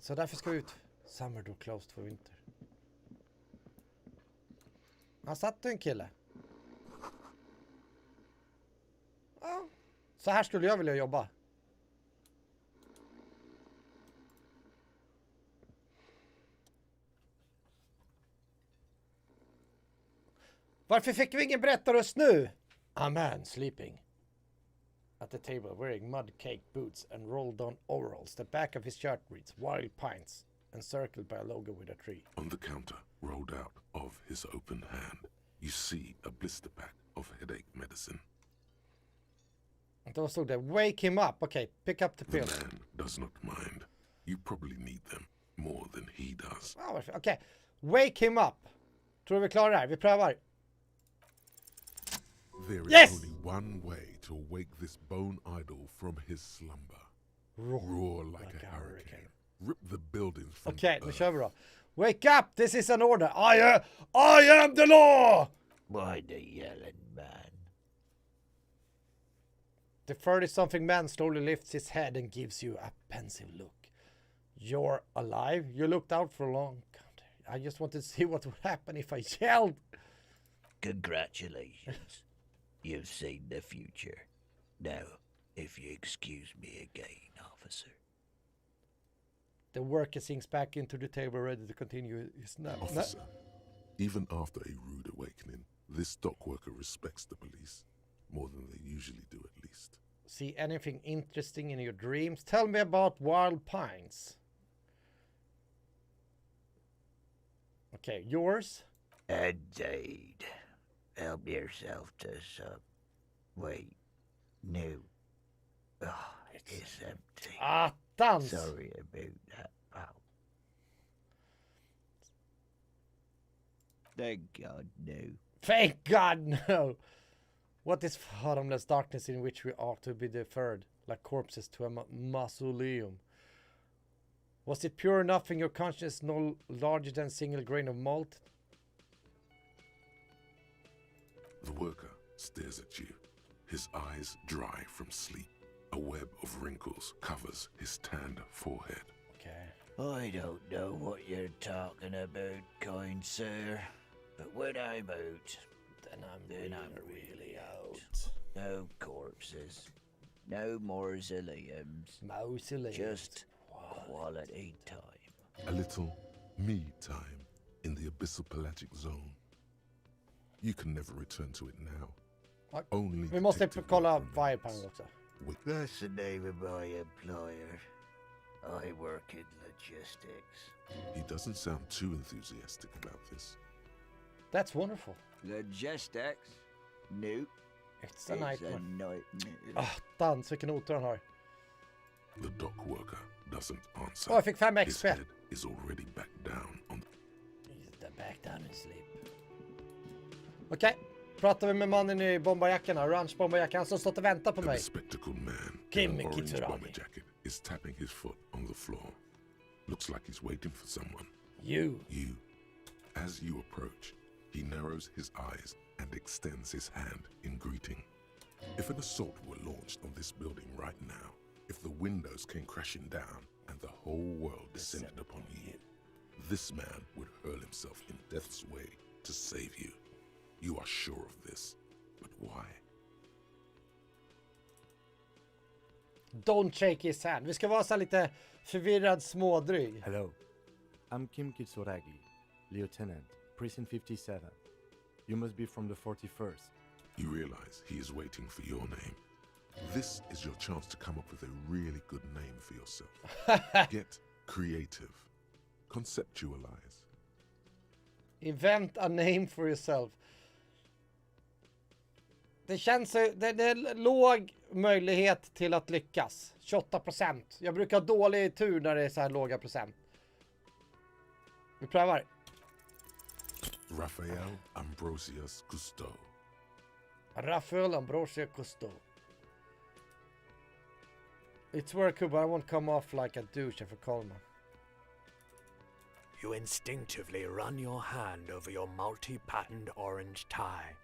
Så därför ska vi ut. Summer door closed for winter. Han satt en kille. Ja. Så här skulle jag vilja jobba. Varför fick vi ingen berättarröst nu? A man sleeping at the table wearing mud cake boots and rolled on overalls. The back of his shirt reads Wild Pines encircled by a logo with a tree. On the counter, rolled out of his open hand, you see a blister pack of headache medicine. Då stod det Wake him up. Okej, pick up the The pill. man does not mind. You probably need them more than he does. Ja, varför? Okej, wake him up. Tror vi klarar det här. Vi prövar. There is Yes! only one way to wake this bone idol from his slumber. Roar Roar like a hurricane. Rip the buildings from Okej, the nu earth. kör vi då. Wake up, this is an order. I am the law! Why the yelling man? The 30-something man slowly lifts his head and gives you a pensive look. You're alive? You looked out for a long time. I just wanted to see what would happen if I yelled. Congratulations. You've seen the future. Now, if you excuse me again, officer. The worker sinks back into the table ready to continue his nap. Officer, even after a rude awakening, this dock worker respects the police. More than they usually do, at least. See anything interesting in your dreams? Tell me about Wild Pines. Okay, yours? Indeed. Help yourself to some. Wait. No. Oh, it's empty. Attans! Sorry about that, pal. Thank God, no. Thank God, no! What is fathomless darkness in which we are to be deferred, like corpses to a mausoleum? Was it pure enough in your conscience, no larger than a single grain of malt? The worker stares at you, his eyes dry from sleep. A web of wrinkles covers his tanned forehead. Okay. I don't know what you're talking about, kind sir. But when I'm out, then I'm really out. No corpses. No mausoleums. Mausoleum. Just quality time. A little me time in the abyssal pelagic zone. You can never return to it now. Only Vi måste detective kolla work Wild remains. Pines också. That's the name of my employer. I work in logistics. He doesn't sound too enthusiastic about this. That's wonderful. Logistics? Nope. It's a nightmare. nightmare. Dans, vilken otur han har. The dock worker doesn't answer. Åh, jag fick 5 His XP. head is already back down on Back down and sleep. Okej, pratar vi med mannen i bombarjackan, orange bombarjackan som stått och väntat på A mig. bespectacled man Give in me an orange Kitsuragi. bomber jacket is tapping his foot on the floor. Looks like he's waiting for someone. You. You. As you approach, he narrows his eyes and extends his hand in greeting. If an assault were launched on this building right now, if the windows came crashing down and the whole world descended upon you, this man would hurl himself in death's way to save you. You are sure of this, but why? Don't shake his hand. Vi ska vara så här lite förvirrad smådryg. Hello, I'm Kim Kitsuragi, Lieutenant, Precinct 57. You must be from the 41st. You realize he is waiting for your name. This is your chance to come up with a really good name for yourself. Get creative. Conceptualize. Invent a name for yourself. Det känns... Det är låg möjlighet till att lyckas. 28%. Jag brukar ha dålig tur när det är så här låga procent. Vi prövar. Raphael Ambrosius Cousteau. Raphael Ambrosius Cousteau. It's very cool, but I won't come off like a douche for Colman. You instinctively run your hand over your multi-patterned orange tie.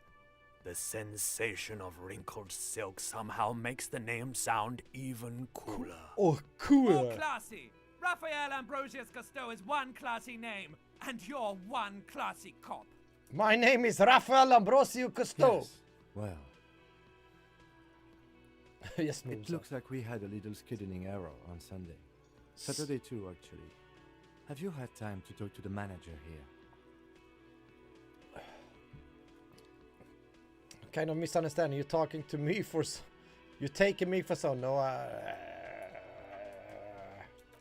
The sensation of wrinkled silk somehow makes the name sound even cooler. Oh, cool! More classy! Raphael Ambrosius Cousteau is one classy name, and you're one classy cop. My name is Raphael Ambrosius Cousteau. Yes. Well, Yes, it looks like we had a little scheduling error on Sunday. Saturday too, actually. Have you had time to talk to the manager here? Kind of misunderstanding. You're talking to me for... You're taking me for so... No,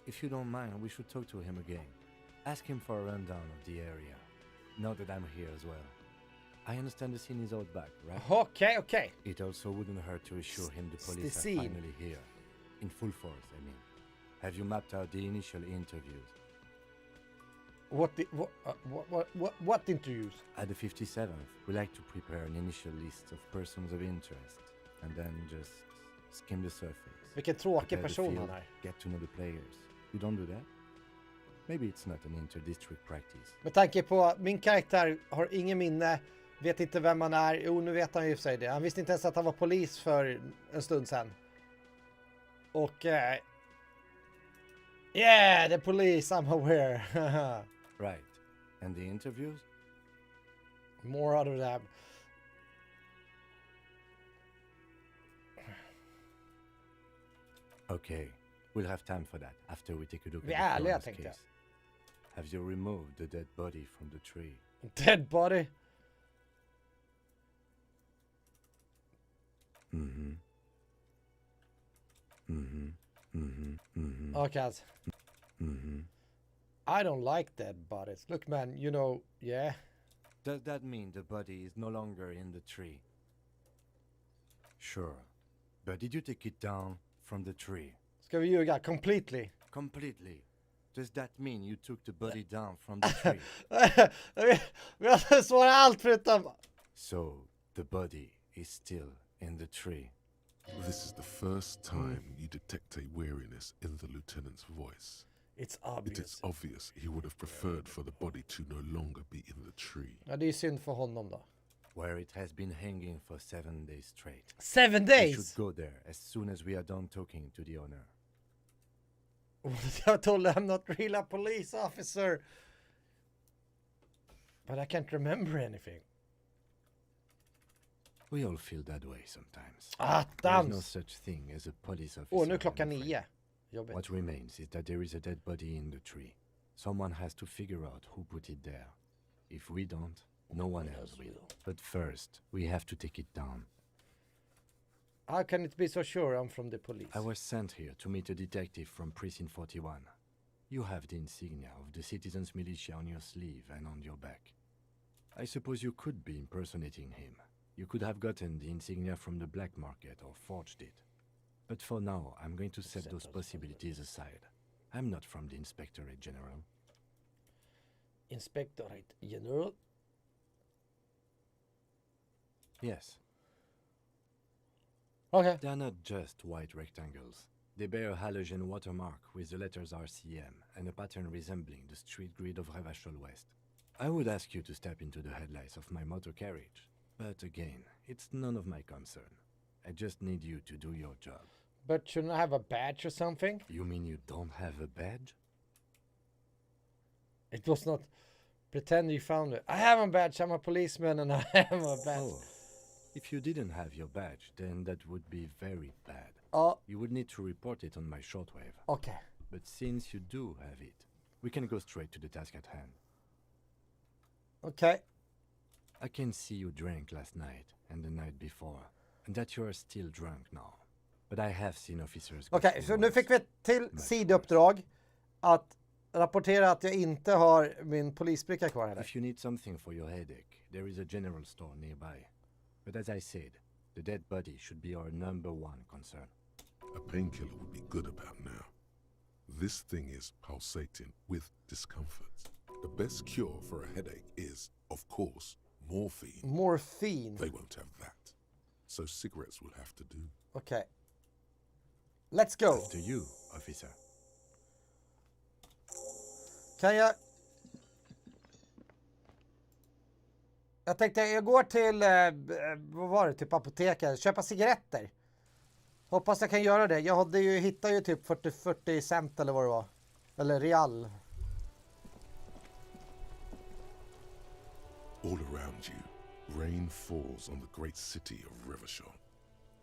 If you don't mind, we should talk to him again. Ask him for a rundown of the area. Now that I'm here as well. I understand the scene is out back, right? Okay. It also wouldn't hurt to assure him the police are scene. finally here. In full force, I mean. Have you mapped out the initial interviews? What interviews? At the 57th, we like to prepare an initial list of persons of interest. And then just skim the surface. Vilken tråkig Prepare the person han field, är. get to know the players. You don't do that? Maybe it's not an inter-district practice. Med tanke på min karaktär har ingen minne, vet inte vem han är. Jo, nu vet han ju för sig det. Han visste inte ens att han var polis för en stund sedan. Och... yeah, the police, I'm aware. Right. And the interviews? More out of them. Okay. We'll have time for that after we take a look at Vi är the ärliga, coroner's tänkte jag. case. Have you removed the dead body from the tree? Dead body? Okay. Alltså. I don't like dead bodies. Look, man, you know, yeah. Does that mean the body is no longer in the tree? Sure. But did you take it down from the tree? Ska vi ljuga? Completely. Completely. Does that mean you took the body down from the tree? Vi har svarat allt förutom... So, the body is still in the tree. This is the first time you detect a weariness in the lieutenant's voice. It's It obvious. is obvious he would have preferred for the body to no longer be in the tree. Ja, det är synd för honom då. Where it has been hanging for 7 days straight. 7 We days! should go there as soon as we are done talking to the owner. I told him I'm not really a police officer. But I can't remember anything. We all feel that way sometimes. Ah, There is no dans! such thing as a police officer. Nu är I'm klockan afraid. 9. Jobbigt. What remains is that there is a dead body in the tree. Someone has to figure out who put it there. If we don't, no one else will. But first, we have to take it down. How can it be so sure I'm from the police? I was sent here to meet a detective from Precinct 41. You have the insignia of the citizens' militia on your sleeve and on your back. I suppose you could be impersonating him. You could have gotten the insignia from the black market or forged it. But for now, I'm going to set those possibilities aside. I'm not from the Inspectorate General. Inspectorate General? Yes, Okay. they are not just white rectangles. They bear a halogen watermark with the letters RCM and a pattern resembling the street grid of Revachol West. I would ask you to step into the headlights of my motor carriage, but again, it's none of my concern. I just need you to do your job. But shouldn't I have a badge or something? You mean you don't have a badge? It was not... Pretend you found it. I have a badge. I'm a policeman and I have a badge. Oh, if you didn't have your badge, then that would be very bad. Ja, You would need to report it on my shortwave. okej. But since you do have it, we can go straight to the task at hand. Okej. I can see you drank last night and the night before, and that you are still drunk now. But I have seen officers go Okej, through så nu worse. fick vi ett till sidouppdrag. Att rapportera att jag inte har min polisbricka kvar här. If you need something for your headache, there is a general store nearby. But as I said, the dead body should be our #1 concern. A painkiller would be good about now. This thing is pulsating with discomfort. The best cure for a headache is, of course, morphine. Morfin. They won't have that. So cigarettes will have to do. Okej. Let's go. To you, officer. Kan jag... Jag tänkte jag går till, vad var det, typ apoteket, köpa cigaretter. Hoppas jag kan göra det. Jag hade ju, hittade ju typ 40 cent eller vad det var. Eller real. All around you, rain falls on the great city of Revachol.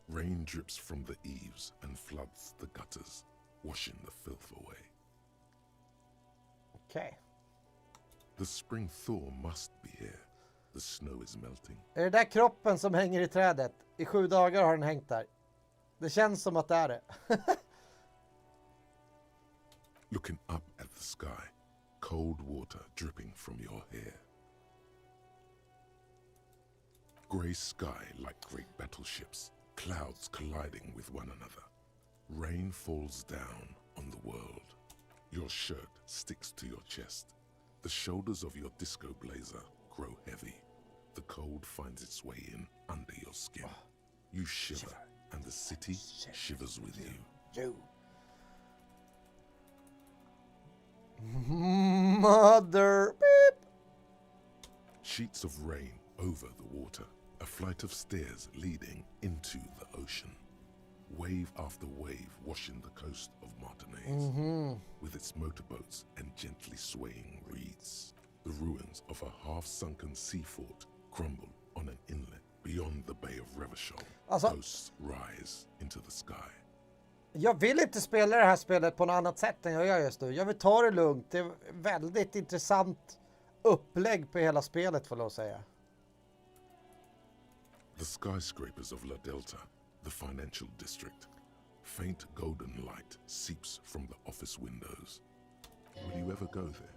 Rain drips from the eaves and floods the gutters, washing the filth away. Okej. The spring thaw must be here. The snow is melting. Är det där kroppen som hänger i trädet? I 7 dagar har den hängt där. Det känns som att det är det. Looking up at the sky, cold water dripping from your hair. Grey sky like great battleships, clouds colliding with one another. Rain falls down on the world. Your shirt sticks to your chest. The shoulders of your disco blazer grow heavy. The cold finds its way in under your skin. You shiver, and the city shivers with you. Mother beep. Sheets of rain over the water, a flight of stairs leading into the ocean. Wave after wave washing the coast of Martinaise, with its motorboats and gently swaying reeds. The ruins of a half-sunken sea fort crumble on an inlet beyond the Bay of Revachol. Alltså- Ghosts rise into the sky. Jag vill inte spela det här spelet på något annat sätt än jag gör just nu. Jag vill ta det lugnt. Det är väldigt intressant upplägg på hela spelet, får jag lov att säga. The skyscrapers of La Delta, the financial district. Faint golden light seeps from the office windows. Will you ever go there?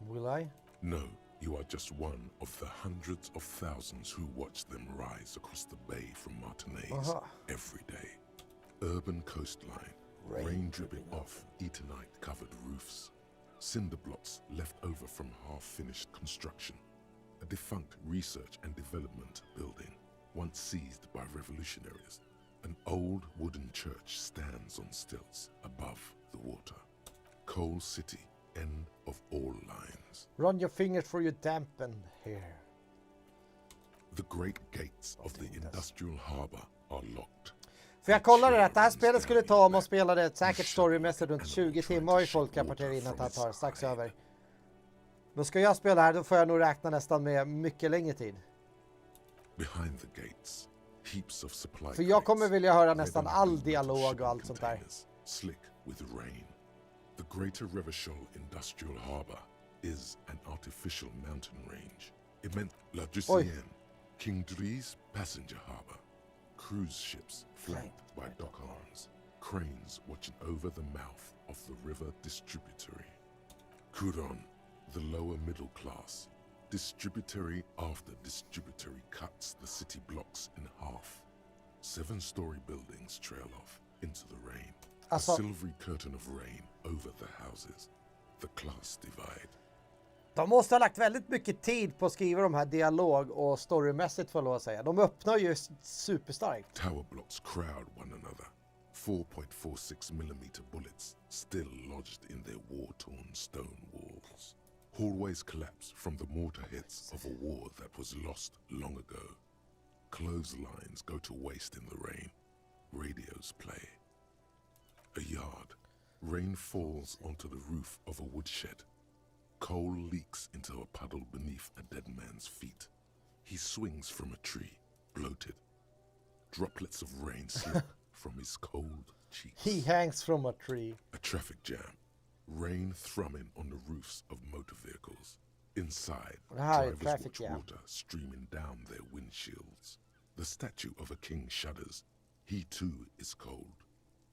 Will I? No, you are just one of the hundreds of thousands who watch them rise across the bay from Martinaise every day. Urban coastline, rain dripping off Eternite-covered roofs. Cinder blocks left over from half-finished construction. A defunct research and development building, once seized by revolutionaries. An old wooden church stands on stilts above the water. Coal City, end of all lines. Run your fingers through your dampened hair. The great gates of the industrial harbour are locked. För jag kollade att det här spelet skulle ta om man spelade ett säkert storymässigt runt 20 timmar i folk rapporterar in att det tar strax över. Men ska jag spela här då får jag nog räkna nästan med mycket längre tid. Behind the gates, heaps of supply För jag kommer vilja höra crates, nästan red all and blue dialog shipping och allt sånt där. containers, Slick with rain. The Greater Revachol Industrial Harbour is an artificial mountain range. It meant La Drusienne, King Dries passenger harbour. Cruise ships flanked by dock arms. Cranes watching over the mouth of the river distributary. Couronne, the lower middle class. Distributary after distributary cuts the city blocks in half. 7-story buildings trail off into the rain. A silvery curtain of rain over the houses. The class divide. De måste ha lagt väldigt mycket tid på att skriva de här dialog och storymässigt får jag lov att säga. De öppnar ju superstarkt. Tower blocks crowd one another. 4.46mm bullets still lodged in their war-torn stone walls. Hallways collapse from the mortar hits of a war that was lost long ago. Clotheslines go to waste in the rain. Radios play. A yard. Rain falls onto the roof of a woodshed. Coal leaks into a puddle beneath a dead man's feet. He swings from a tree, bloated. Droplets of rain slip from his cold cheeks. He hangs from a tree. A traffic jam. Rain thrumming on the roofs of motor vehicles. Inside, Hi, drivers traffic watch jam. water streaming down their windshields. The statue of a king shudders. He too is cold.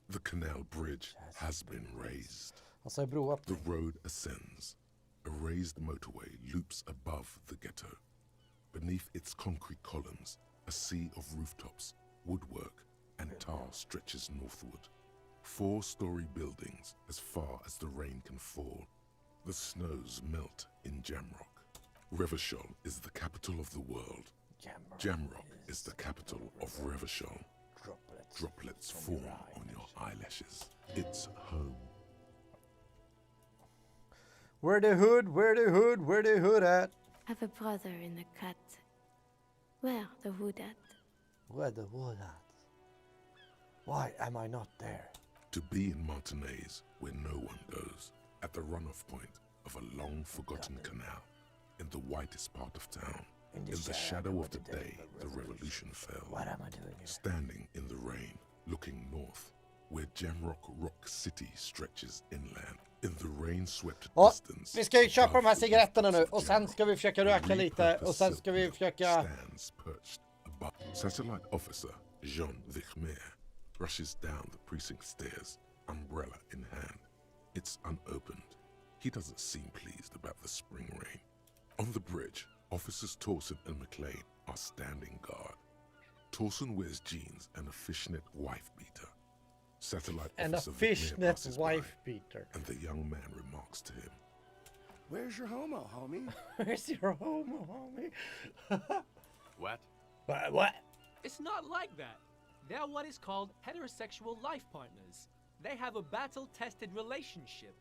The canal bridge has been raised. Alltså broöppning. The road ascends. A raised motorway loops above the ghetto. Beneath its concrete columns, a sea of rooftops, woodwork, and tar stretches northward. 4-story buildings as far as the rain can fall. The snows melt in Jamrock. Revachol is the capital of the world. Jamrock is the capital of Revachol. Droplets form on your eyelashes. It's home. Where the hood, where the hood, where the hood at? Have a brother in the cut. Where the hood at? Where the hood at? Why am I not there? To be in Martinez where no one goes, at the runoff point of a long forgotten canal, in the whitest part of town, in the shadow of the day the revolution fell. What am I doing here? Standing in the rain, looking north, where Jamrock Rock City stretches inland, in the rain-swept Ja, distance. vi ska ju köpa de här above the cigaretterna nu roof och of sen ska vi försöka Jamrock, röka a lite och sen ska vi repurposed försöka... stands perched above. Satellite officer Jean Vichmer rushes down the precinct stairs, umbrella in hand. It's unopened. He doesn't seem pleased about the spring rain. On the bridge, officers Torson and McLean are standing guard. Torson wears jeans and a fishnet wife beater. Satellite And a officer Vichmer fishnet passes wife by, beater. and the young man remarks to him, Where's your homo, homie? Where's your home, homie? What? What? It's not like that. They're what is called heterosexual life partners. They have a battle-tested relationship.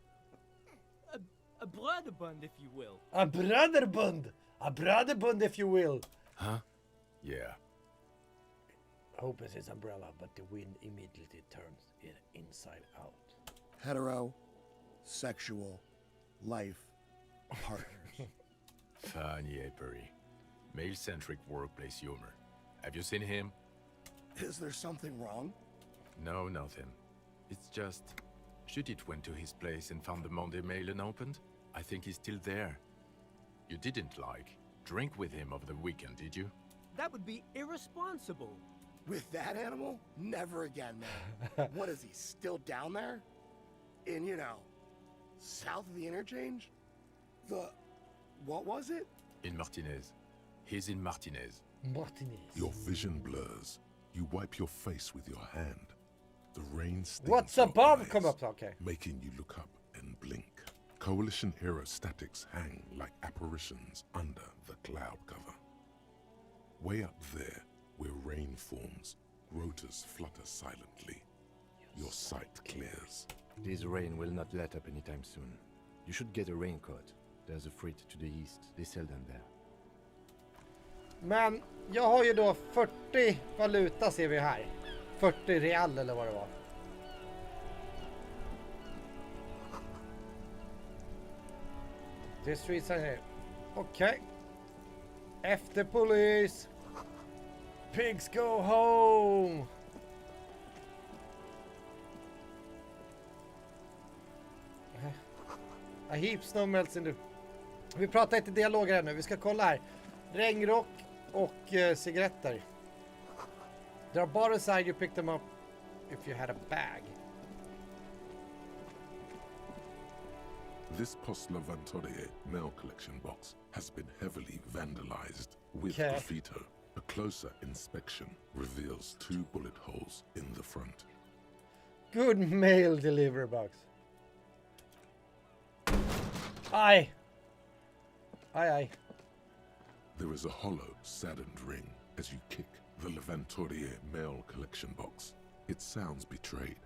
A bröderbund, if you will. A bröderbund! A bröderbund, if you will. Huh? Yeah. Opens his umbrella, but the wind immediately turns it inside out. Sexual life partners. Funny apery. Male-centric workplace humor. Have you seen him? Is there something wrong? No, nothing. It's just... Judith went to his place and found the Monday mail unopened. I think he's still there. You didn't, drink with him over the weekend, did you? That would be irresponsible. With that animal? Never again, man. What is he, still down there? In, south of the interchange? What was it? In Martinez. He's in Martinez. Martinez. your vision blurs. You wipe your face with your hand. The rain stings What's your above? eyes, Come up, okay. making you look up and blink. Coalition era statics hang like apparitions under the cloud cover. Way up there, where rain forms, rotors flutter silently. Your sight clears. This rain will not let up anytime soon. You should get a raincoat. There's a freight to the east. They sell them there. Men jag har ju då 40 valuta ser vi här. 40 real eller vad det var. Det är streets här. Okej. Efter polis. Pigs go home. A heap snow melts in the... Vi pratar inte dialoger ännu. Vi ska kolla här. Regnrock och cigaretter. There are bottles inside. You pick them up if you had a bag. This Postlavantorie mail collection box has been heavily vandalized with graffito. A closer inspection reveals 2 bullet holes in the front. Good mail delivery box. Aye. Aye, aye. There is a hollow, saddened ring as you kick the Levantorie mail collection box. It sounds betrayed,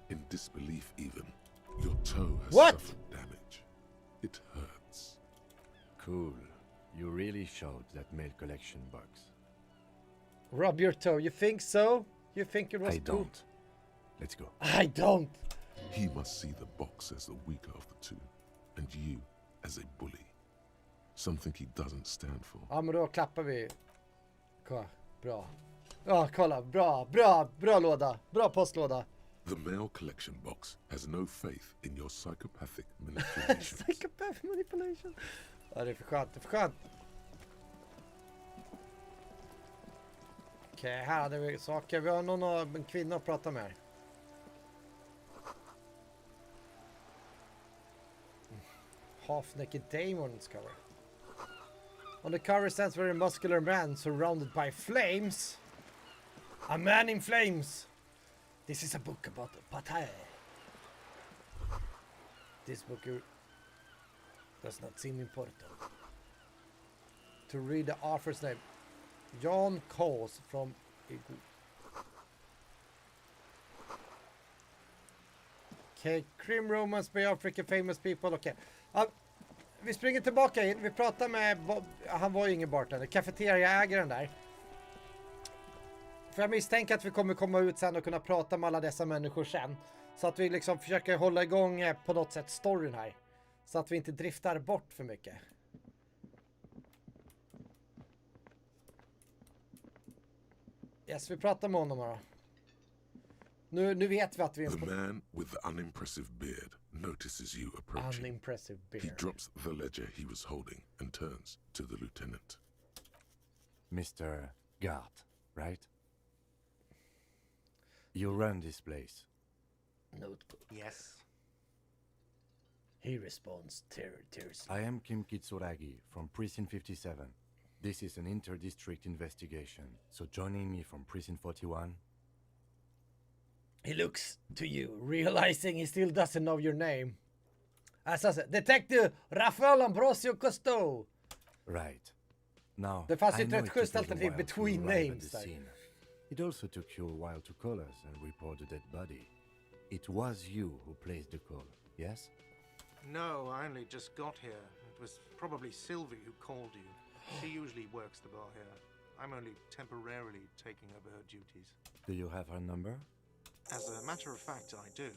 in disbelief even. Your toe has suffered damage. It hurts. Cool. You really showed that mail collection box. Rub your toe. You think so? You think it was I cool? don't. Let's go. I don't. He must see the box as the weaker of the two, and you as a bully. Something he doesn't stand for. Ja, men då klappar vi. Bra. Ja, kolla. Bra låda. Bra postlåda. The mail collection box has no faith in your psychopathic manipulations. Psychopathic manipulation. Ja, det är för skönt. Okej, här hade vi saker. Vi har en kvinna att prata med här. Half-naked Damon's cover. On the cover stands very muscular man surrounded by flames. A man in flames. This is a book about Patai. This book does not seem important. To read the author's name. Jan Kås from Okay, Crim Romance by African famous people. Okay. Vi springer tillbaka in. Vi pratar med han var ju ingen bartender, kafeteriaägaren där. För jag misstänker att vi kommer komma ut sen och kunna prata med alla dessa människor sen. Så att vi liksom försöker hålla igång på något sätt storyn här. Så att vi inte driftar bort för mycket. Yes, vi pratar med honom då. Nu vet vi att vi är... The man with the unimpressive beard notices you approaching. Unimpressive beard. He drops the ledger he was holding and turns to the lieutenant. Mr. Gart, right? You run this place. Notebook. Yes. He responds tears. I am Kim Kitsuragi from Precinct 57. This is an inter-district investigation, so joining me from Precinct 41... He looks to you, realizing he still doesn't know your name. As I said, Detective Rafael Ambrosio Cousteau. Right. Now, Det fanns ju I ett know rätt it schysst took you a alternativ while to between arrive at names the där. scene. It also took you a while to call us and report the dead body. It was you who placed the call, yes? No, I only just got here. It was probably Sylvie who called you. She usually works the bar here. I'm only temporarily taking over her duties. Do you have her number? As a matter of fact, I do.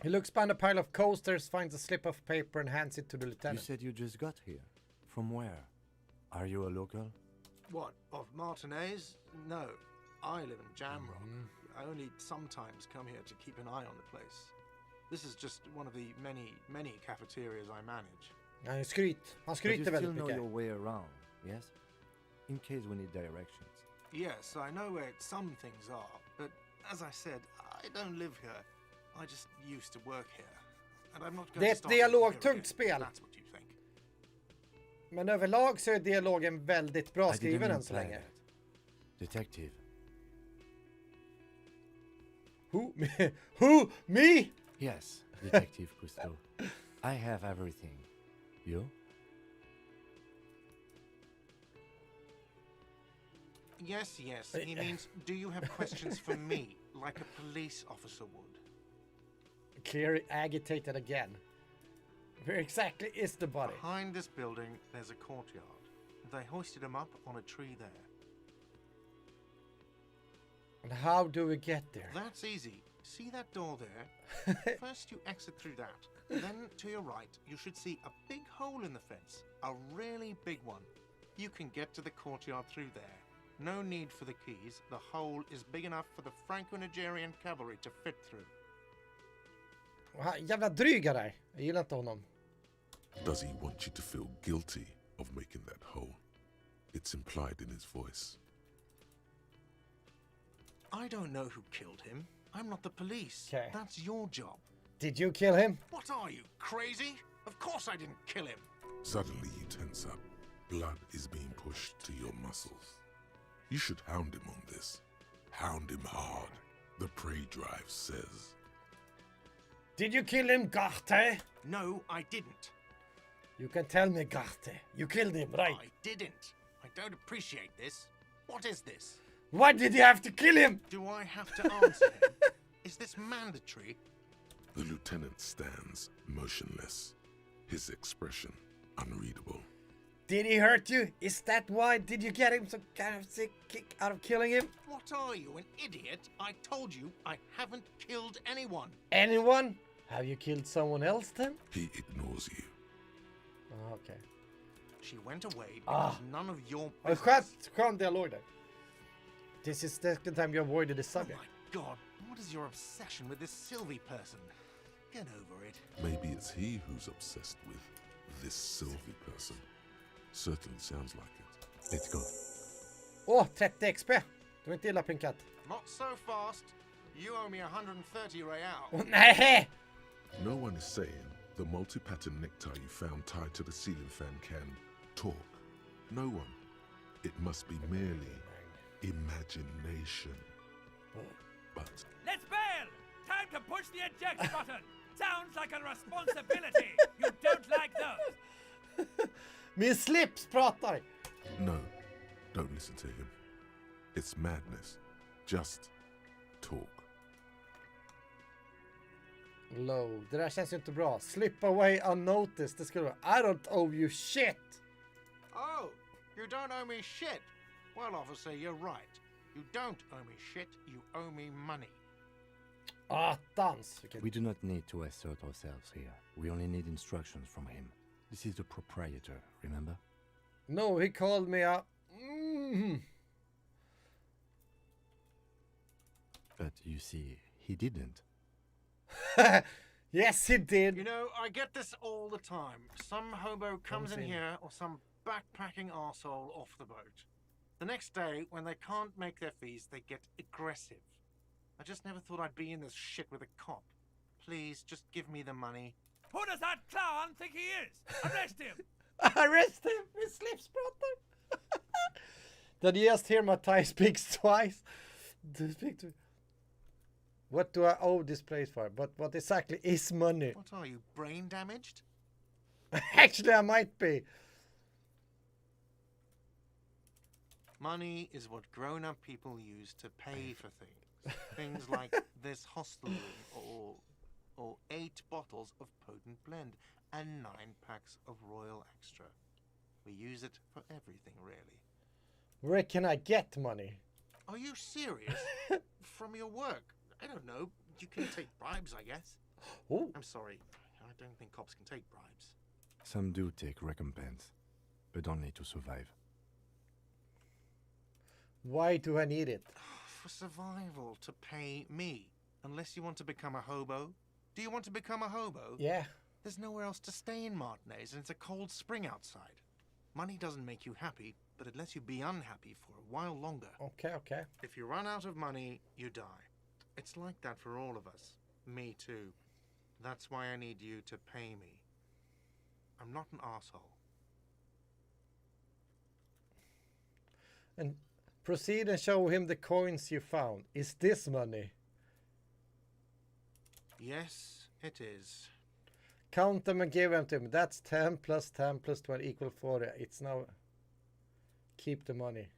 He looks behind a pile of coasters, finds a slip of paper and hands it to the You lieutenant. said you just got here. From where? Are you a local? What, of Martinez? No, I live in Jamrock. I only sometimes come here to keep an eye on the place. This is just one of the many cafeterias I manage. Han But skryter you still väldigt know mycket. your way around, yes? In case we need directions. Yes, I know where some things are, but as I said, I don't live here. I just used to work here. And I'm not Det going är to ett start living here dialogtungt again, spel. That's what you think. Men överlag så är dialogen väldigt bra I skriven didn't än så imply länge. that. Detective. Who? Who? Me? Yes, Detective Cousteau. I have everything. You? Yes. He means, do you have questions for me, like a police officer would? Clearly agitated again. Where exactly is the body? Behind this building, there's a courtyard. They hoisted him up on a tree there. And how do we get there? That's easy. See that door there? First you exit through that. Then to your right, you should see a big hole in the fence. A really big one. You can get to the courtyard through there. No need for the keys. The hole is big enough for the Franco-Nigerian cavalry to fit through. Jävla dryga där. Jag gillar inte honom. Does he want you to feel guilty of making that hole? It's implied in his voice. I don't know who killed him. I'm not the police. Okay. That's your job. Did you kill him? What are you, crazy? Of course I didn't kill him. Suddenly you tense up. Blood is being pushed to your muscles. You should hound him on this. Hound him hard, the prey drive says. Did you kill him, Garte? No, I didn't. You can tell me, Garte. You killed him, right? I didn't. I don't appreciate this. What is this? Why did you have to kill him? Do I have to answer him? Is this mandatory? The lieutenant stands motionless, his expression unreadable. Did he hurt you? Is that why? Did you get him some kind of sick kick out of killing him? What are you, an idiot? I told you I haven't killed anyone. Anyone? Have you killed someone else then? He ignores you. Oh, okay. She went away because none of your Ja, business. skön dialog där. This is the second time you avoided the Oh subject. my god, what is your obsession with this Sylvie person? Get over it. Maybe it's he who's obsessed with this Sylvie person. Certainly sounds like it. Let's go. Åh, 30 XP! Det var inte illa pinkat. Not so fast. You owe me 130 real. Åh, nej! No one is saying the multi-pattern necktie you found tied to the ceiling fan can talk. No one. It must be merely imagination. But Let's bail! Time to push the eject button! Sounds like a responsibility! You don't like those! Min slips pratar! no, don't listen to him. It's madness. Just talk. Low. Det där känns ju inte bra. Slip away unnoticed. Det skulle vara I don't owe you shit! Oh, you don't owe me shit. Well, officer, you're right. You don't owe me shit, you owe me money. Attans! We do not need to assert ourselves here. We only need instructions from him. This is the proprietor, remember? No, he called me a... But you see, he didn't. Yes, he did! You know, I get this all the time. Some hobo comes in here or some backpacking arsehole off the boat. The next day, when they can't make their fees, they get aggressive. I just never thought I'd be in this shit with a cop. Please, just give me the money. Who does that clown think he is? Arrest him! Arrest him! Min slips pratar! Did you just hear my Thai speaks twice? Do speak to... What do I owe this place for? But what exactly is money? What are you, brain damaged? Actually, I might be. Money is what grown-up people use to pay for things. Things like this hostelry or 8 bottles of potent blend and 9 packs of Royal Extra. We use it for everything, really. Where can I get money? Are you serious? From your work? I don't know. You can take bribes, I guess. Oh. I'm sorry. I don't think cops can take bribes. Some do take recompense, but only to survive. Why do I need it? For survival, to pay me. Unless you want to become a hobo. Do you want to become a hobo? Yeah. There's nowhere else to stay in Martinez, and it's a cold spring outside. Money doesn't make you happy, but it lets you be unhappy for a while longer. Okay, okay. If you run out of money, you die. It's like that for all of us. Me too. That's why I need you to pay me. I'm not an asshole. And proceed and show him the coins you found. Is this money? Yes, it is. Count them and give them to him. That's 10 plus 10 plus 20 equal 40. It's now... Keep the money.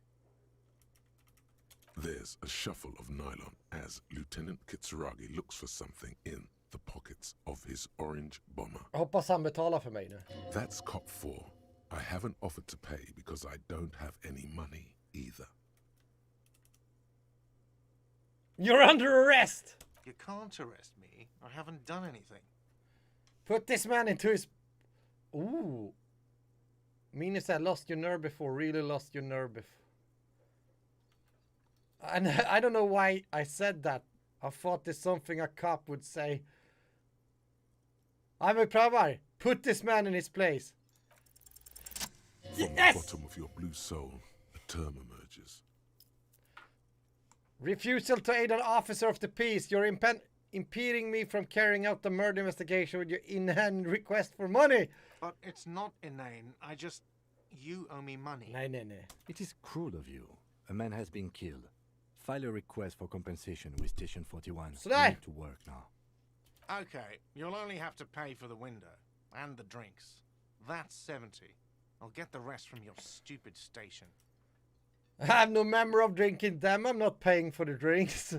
There's a shuffle of nylon as Lieutenant Kitsuragi looks for something in the pockets of his orange bomber. Jag hoppas han betalar för mig nu. That's cop 4. I haven't offered to pay because I don't have any money either. You're under arrest! You can't arrest me. I haven't done anything. Put this man into his... Ooh. Meaning I lost your nerve before. Really lost your nerve before. And I don't know why I said that. I thought it's something a cop would say. I'm a prövar. Put this man in his place. From the bottom of your blue soul, a term emerges. Refusal to aid an officer of the peace. You're impeding me from carrying out the murder investigation with your in-hand request for money. But it's not inane. You owe me money. Nej, nej, nej. It is cruel of you. A man has been killed. File a request for compensation with Station 41. So We there. need to work now. Okay, you'll only have to pay for the window and the drinks. That's 70. I'll get the rest from your stupid station. I have no memory of drinking them. I'm not paying for the drinks.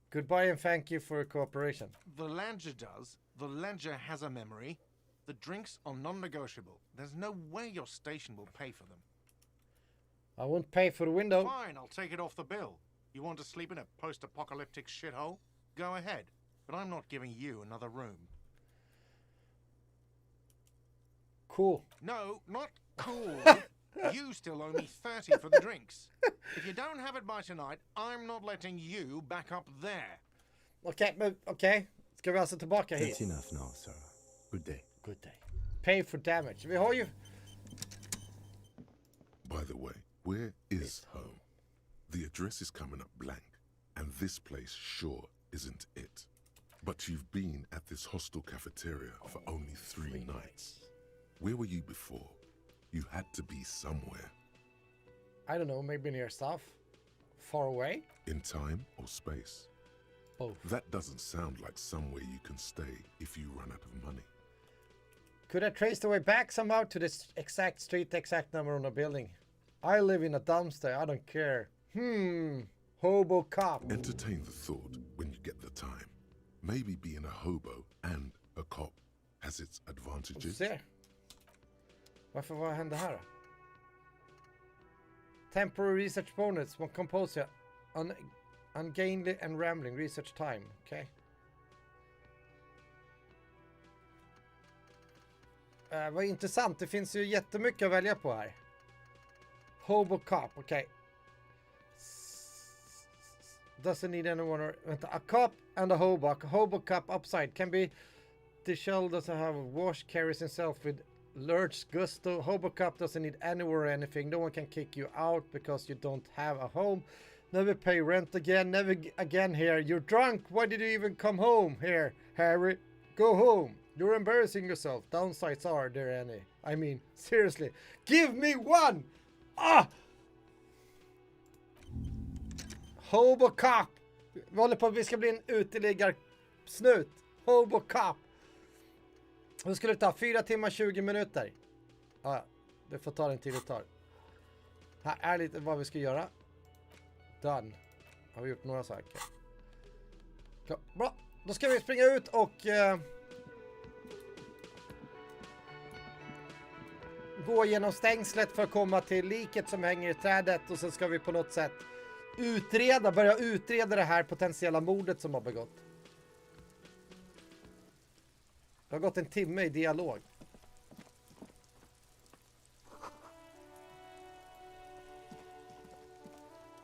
Goodbye and thank you for your cooperation. The ledger does. The ledger has a memory. The drinks are non-negotiable. There's no way your station will pay for them. I won't pay for the window. Fine, I'll take it off the bill. You want to sleep in a post-apocalyptic shithole? Go ahead. But I'm not giving you another room. Cool. No, not cool. You still owe me 30 for the drinks. If you don't have it by tonight, I'm not letting you back up there. Okej. Ska vi alltså tillbaka hit? That's enough now, sir. Good day. Good day. Pay for damage. Vi har ju... By the way, where is home? The address is coming up blank, and this place sure isn't it. But you've been at this hostel cafeteria for only 3 nights. Where were you before? You had to be somewhere. I don't know, maybe near south? Far away? In time or space? Both. That doesn't sound like somewhere you can stay if you run out of money. Could I trace the way back somehow to this exact street, exact number on the building? I live in a dumpster, I don't care. Hobo cop. Entertain the thought when you get the time. Maybe being a hobo and a cop has its advantages. Se. Vad hände här då? Temporary research bonus, one composer. Ungainly and rambling research time. Okej. Vad intressant, det finns ju jättemycket att välja på här. Hobo cop, okej. Doesn't need anyone. Vänta, a cop and a hobo. A hobo cop upside can be. The shell doesn't have a wash, carries himself with lurch gusto. Hobo cop doesn't need anywhere or anything. No one can kick you out because you don't have a home. Never pay rent again. Never again here. You're drunk. Why did you even come home here, Harry? Go home. You're embarrassing yourself. Downsides are there any? I mean, seriously. Give me one! Ah! Hobo cop! Vi håller på att vi ska bli en uteliggarsnut. Hobo cop! Det skulle ta 4 timmar 20 minuter. Ja, det får ta den tid det tar. Här är lite vad vi ska göra. Done. Har vi gjort några saker. Bra, då ska vi springa ut och gå genom stängslet för att komma till liket som hänger i trädet. Och sen ska vi på något sätt börja utreda det här potentiella mordet som har begått. Det har gått en timme i dialog.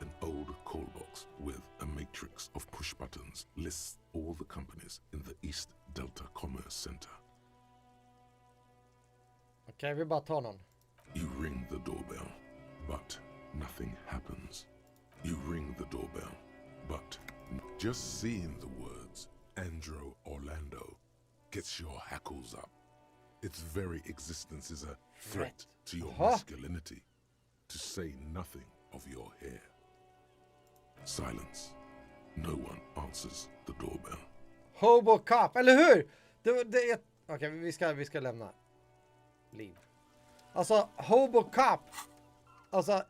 An old call box with a matrix of push buttons lists all the companies in the East Delta Commerce Center. Okej, vi bara tar någon. You ring the doorbell, but nothing happens. You ring the doorbell, but just seeing the words Andrew Orlando gets your hackles up. Its very existence is a threat to your masculinity, to say nothing of your hair. Silence. No one answers the doorbell. Hobo cop, eller hur? Det är... Okej, vi ska lämna liv. Alltså, hobo cop. Alltså,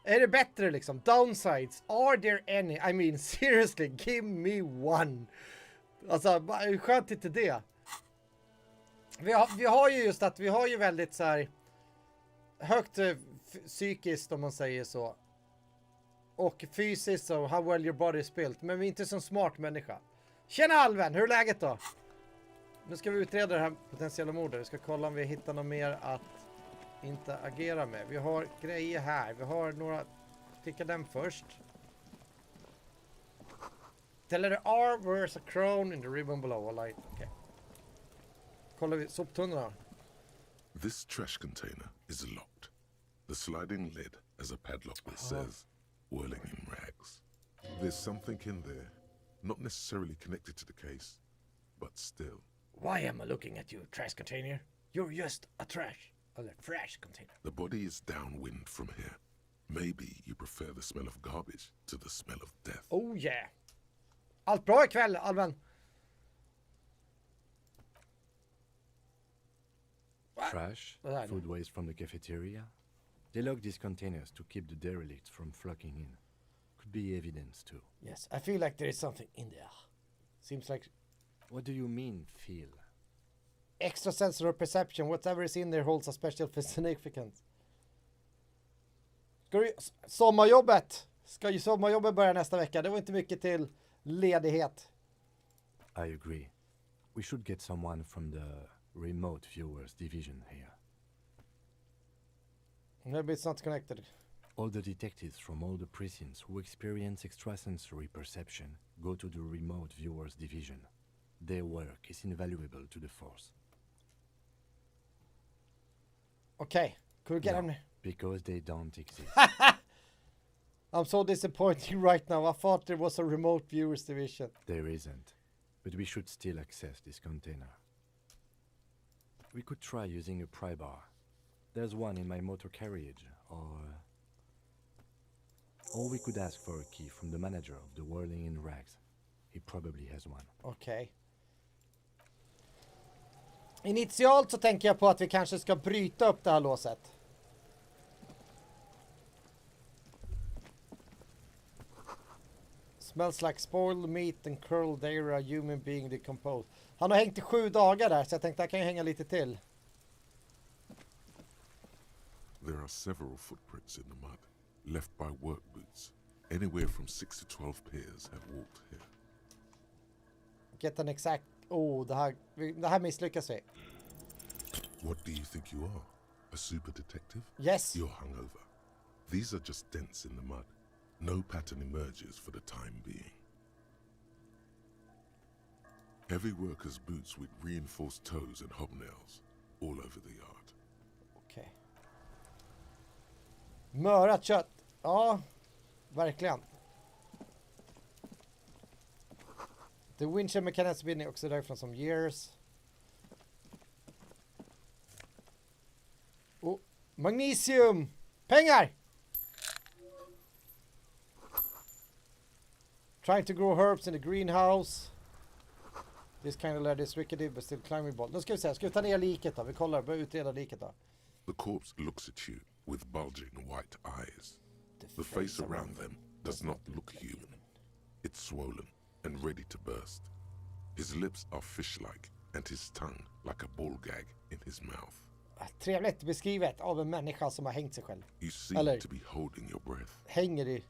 är det bättre liksom? Downsides, are there any? I mean, seriously, give me one. Alltså, skönt inte det. Vi har ju just att vi har ju väldigt så här högt psykiskt om man säger så. Och fysiskt så how well your body is built. Men vi är inte som smart människa. Tjena Alven, hur är läget då? Nu ska vi utreda det här potentiella mordet. Vi ska kolla om vi hittar något mer att inte agera med. Vi har grejer här. Vi har några... Klicka den först. The letter R wears a crown in the ribbon below. Like, okay. Kollar vi soptunnorna. This trash container is locked. The sliding lid has a padlock that says whirling in rags. There's something in there, not necessarily connected to the case, but still. Why am I looking at you, trash container? You're just a trash container. The body is downwind from here. Maybe you prefer the smell of garbage to the smell of death. Oh yeah. Allt bra ikväll, Alven. Trash, food waste from the cafeteria. They lock these containers to keep the derelicts from flocking in. Could be evidence too. Yes, I feel like there is something in there. Seems like... What do you mean, feel? Extrasensory perception. Whatever is in there holds a special significance. Sommarjobbet! Ska ju sommarjobbet börja nästa vecka? Det var inte mycket till ledighet. I agree. We should get someone from the remote viewers division here. Maybe it's not connected. All the detectives from all the precincts who experience extrasensory perception go to the remote viewers division. Their work is invaluable to the force. Okay, could we get him? Because they don't exist. I'm so disappointed right now. I thought there was a remote viewers division. There isn't, but we should still access this container. We could try using a pry bar. There's one in my motor carriage, or we could ask for a key from the manager of the Whirling in Rags. He probably has one. Okej. Initialt så tänker jag på att vi kanske ska bryta upp det här låset. Smells like spoiled meat and curled air, a human being decomposed. Han har hängt i 7 dagar där, så jag tänkte att jag kan hänga lite till. There are several footprints in the mud, left by work boots. Anywhere from 6 to 12 pairs have walked here. Get an exact... Oh, det här misslyckas vi. What do you think you are? A super detective? Yes. You're hungover. These are just dents in the mud. No pattern emerges for the time being. Heavy workers' boots with reinforced toes and hobnails all over the yard. Okej. Mörat kött. Ja, verkligen. The winch mechanism been också därifrån som years. Oh, magnesium! Pengar! Trying to grow herbs in the greenhouse. This kind of lad is wicked but still climbing ball. Nu ska vi se, ska vi ta ner liket då? Vi kollar, börjar utreda liket då. The corpse looks at you with bulging white eyes. The face around them does not look human. It's swollen and ready to burst. His lips are fish-like and his tongue like a ball gag in his mouth. Trevligt beskrivet av en människa som har hängt sig själv. You seem to be holding your breath. Hänger i.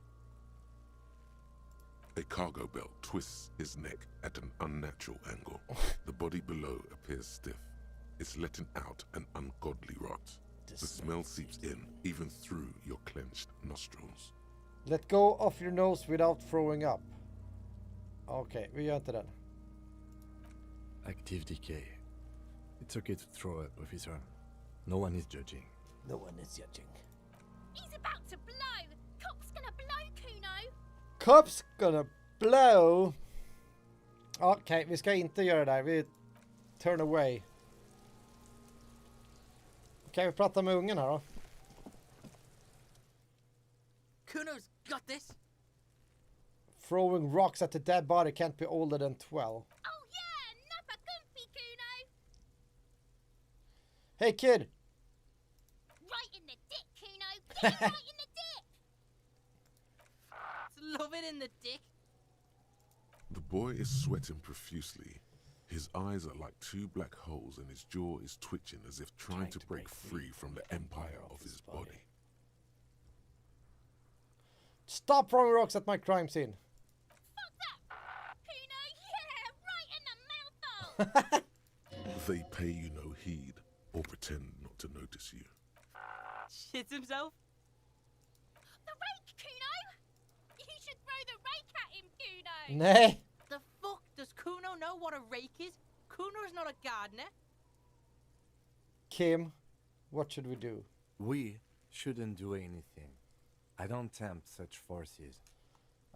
A cargo belt twists his neck at an unnatural angle. The body below appears stiff. It's letting out an ungodly rot. The smell seeps in even through your clenched nostrils. Let go of your nose without throwing up. Okej, vi gör inte den. Active decay. It's okay to throw up, officer. No one is judging. No one is judging. He's about to blow. Cop's gonna blow, Kuno. Cop's gonna blow. Okej, vi ska inte göra det där. Vi turn away. Okej, vi pratar med ungen här då. Kuno's got this. Throwing rocks at the dead body can't be older than 12. Oh yeah, nappa gumpy, Kuno. Hey kid. Right in the dick, Kuno. Get it right in the dick. Love it in the dick. The boy is sweating profusely. His eyes are like 2 black holes and his jaw is twitching as if trying to break free from the empire of his body. Stop throwing rocks at my crime scene. Fuck that. Kuno, yeah, right in the mouth. They pay you no heed or pretend not to notice you. Shits himself. The rake, Kuno. You should throw the rake at him, Kuno. Nej. The fuck does Kuno know what a rake is? Kuno's not a gardener. Kim, what should we do? We shouldn't do anything. I don't tempt such forces.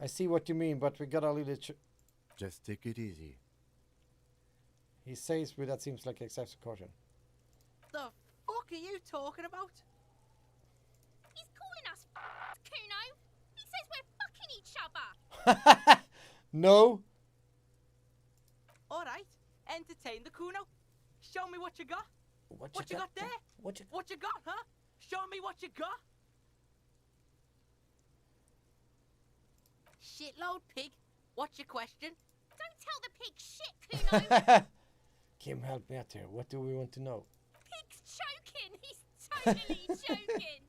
I see what you mean, but we gotta really... Just take it easy. He says with that seems like excessive caution. The fuck are you talking about? He's calling us Kuno. He says we're fucking each other. No. Alright, entertain the Kuno. Show me what you got. What you got there? What you got, huh? Show me what you got. Shitload pig. What's your question? Don't tell the pig shit, Kuno. Kim, help me out here. What do we want to know? Pig's choking. He's totally choking.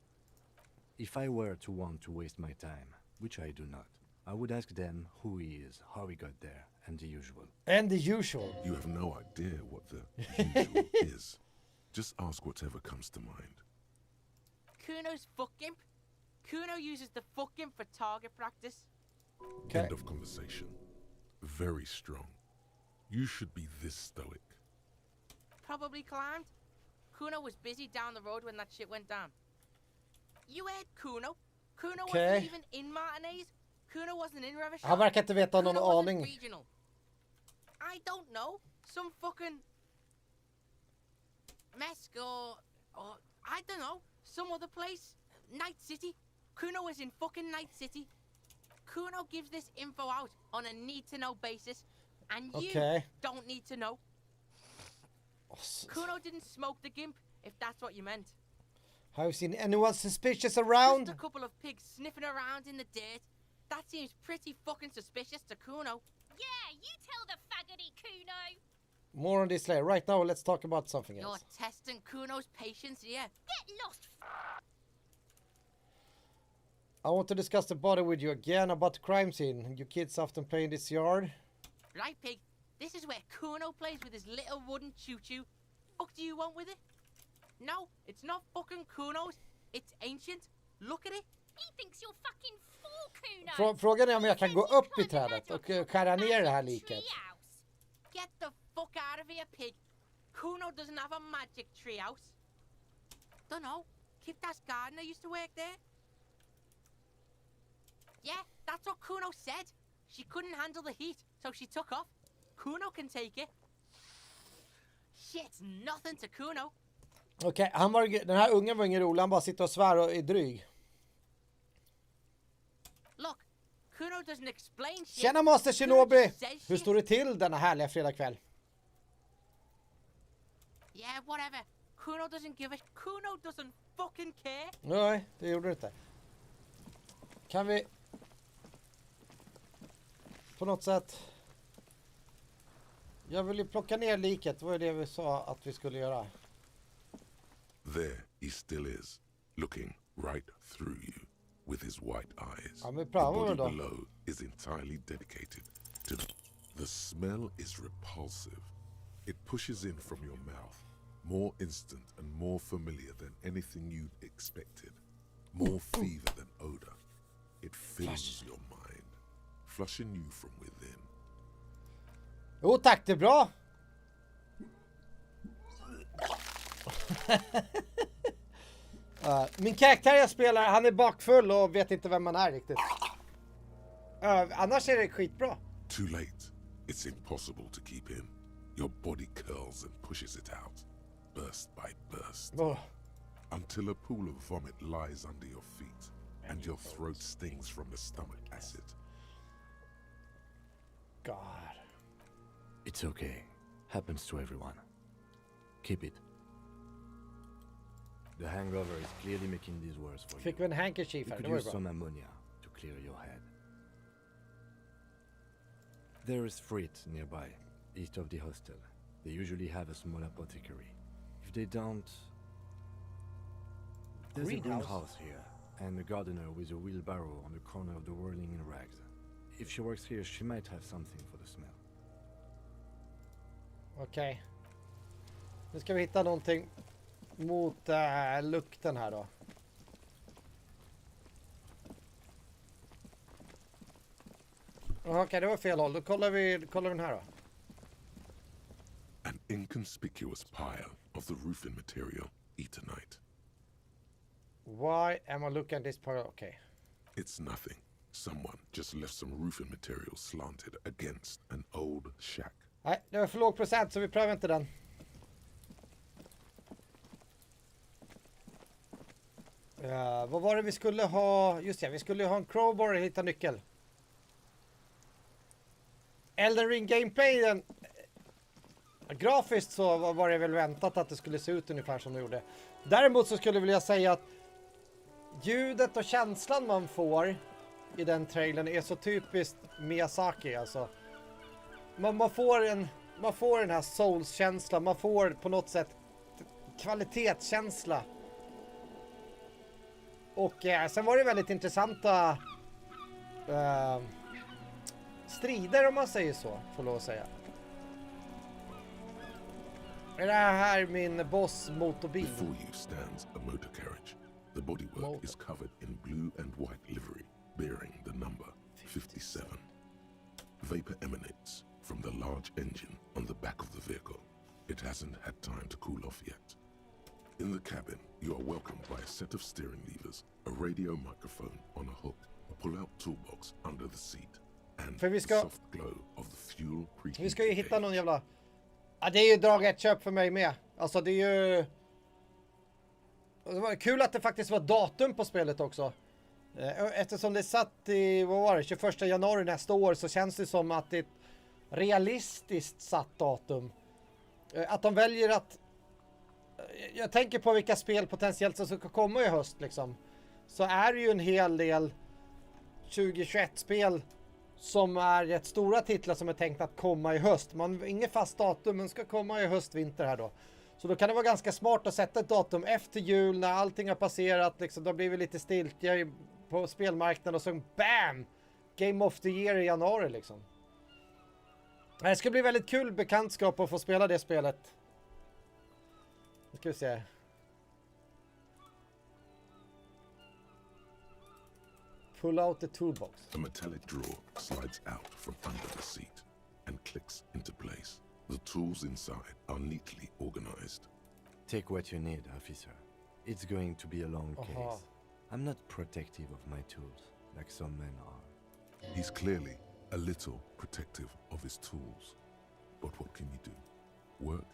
If I were to want to waste my time, which I do not, I would ask them who he is, how he got there, and the usual. And the usual. You have no idea what the usual is. Just ask whatever comes to mind. Kuno's fuck gimp. Kuno uses the fuck gimp for target practice. Okay. End of conversation. Very strong. You should be this stoic. Probably climbed. Kuno was busy down the road when that shit went down. You heard Kuno. Kuno wasn't even in Martinez. Kuno wasn't in Revachon. Han verkar inte veta någon aning. Regional. I don't know. Some fucking Mesk or I don't know. Some other place. Night City. Kuno was in fucking Night City. Kuno gives this info out on a need-to-know basis, and you don't need to know. Kuno didn't smoke the gimp, if that's what you meant. Have you seen anyone suspicious around? Just a couple of pigs sniffing around in the dirt. That seems pretty fucking suspicious to Kuno. Yeah, you tell the faggoty Kuno. More on this later. Right now, let's talk about something else. You're testing Kuno's patience here. Get lost. I want to discuss the body with you again about the crime scene. You kids often play in this yard. Right, pig. This is where Kuno plays with his little wooden choo-choo. Fuck do you want with it? No, it's not fucking Kuno's. It's ancient. Look at it. He thinks you're fucking fool, Kuno. Frågan är om jag kan gå upp i trädet och skära ner det här liket. Get the fuck out of here, pig. Kuno doesn't have a magic treehouse. Dunno. Kipta's gardener used to work there. Yeah, that's what Kuno said. She couldn't handle the heat, so she took off. Kuno can take it. Shit's nothing to Kuno. Okej, den här ungen var ingen rolig. Han bara sitter och svär och är dryg. Look, Kuno doesn't explain shit. Tjena Master Shinobi! Hur står det till denna härliga fredagkväll? Yeah, whatever. Kuno doesn't give a... Kuno doesn't fucking care. Nej, det gjorde det inte. Kan vi... på något sätt... Jag vill ju plocka ner liket. Det var ju det vi sa att vi skulle göra. There he still is, looking right through you with his white eyes. Ja, men The pröva body då. below is entirely dedicated to the smell is repulsive. It pushes in from your mouth, more instant and more familiar than anything you'd expected. More fever than odor. It fills your mind, flushing you from within. Jo tack, det är bra. Min karaktär jag spelar, han är bakfull och vet inte vem man är riktigt. Annars är det skitbra. Too late. It's impossible to keep in. Your body curls and pushes it out, burst by burst. Until a pool of vomit lies under your feet and your throat stings from the stomach acid. God. It's okay. Happens to everyone. Keep it. The hangover is clearly making these worse for you. Fick vi en handkerchief You här, could det var ju use bra. some ammonia to clear your head. There is Frit nearby, east of the hostel. They usually have a small apothecary. If they don't... There's a greenhouse here, and a gardener with a wheelbarrow on the corner of the whirling in rags. If she works here, she might have something for the smell. Okej. Nu ska vi hitta någonting mot lukten här då. Okej, det var fel håll. Då kollar vi den här då. An inconspicuous pile of the roofing material, eternite. Why am I looking at this part? Okay. It's nothing. Someone just left some roofing material slanted against an old shack. Nej, det var för låg procent så vi prövar inte den. Vad var det vi skulle ha? Just det, vi skulle ha en crowbar och hitta nyckel. Elden Ring gameplayen. Grafiskt så var det väl väntat att det skulle se ut ungefär som det gjorde. Däremot så skulle jag vilja säga att ljudet och känslan man får i den trailern är så typiskt Miyazaki alltså. Man får den här Souls-känslan, man får på något sätt kvalitetskänsla. Och sen var det väldigt intressanta strider om man säger så, får lov att säga. Är det här min boss motorbil? Before you stands a motor carriage, The bodywork is covered in blue and white livery, bearing the number 57. Vapor emanates from the large engine on the back of the vehicle. It hasn't had time to cool off yet. In the cabin, you are welcomed by a set of steering levers, a radio microphone on a hook, a pull-out toolbox under the seat, and the soft glow of the fuel preheating. Vi ska ju hitta någon jävla... Ja, det är ju drag ett köp för mig med. Alltså det är ju... Det var kul att det faktiskt var datum på spelet också. Eftersom det satt i, vad var det, 21 januari nästa år, så känns det som att det är ett realistiskt satt datum. Att de väljer att... Jag tänker på vilka spel potentiellt som ska komma i höst liksom. Så är det ju en hel del 2021-spel som är rätt stora titlar som är tänkt att komma i höst. Man inget fast datum, men ska komma i höst, vinter här då. Så då kan det vara ganska smart att sätta ett datum efter jul när allting har passerat liksom. Då blir vi lite stiltja på spelmarknaden och så BAM! Game of the Year i januari liksom. Det ska bli väldigt kul bekantskap att få spela det spelet. Nu ska vi se. Pull out the toolbox. A metallic drawer slides out from under the seat and clicks into place. The tools inside are neatly organized. Take what you need, officer. It's going to be a long case. I'm not protective of my tools, like some men are. He's clearly a little protective of his tools. But what can you do? Work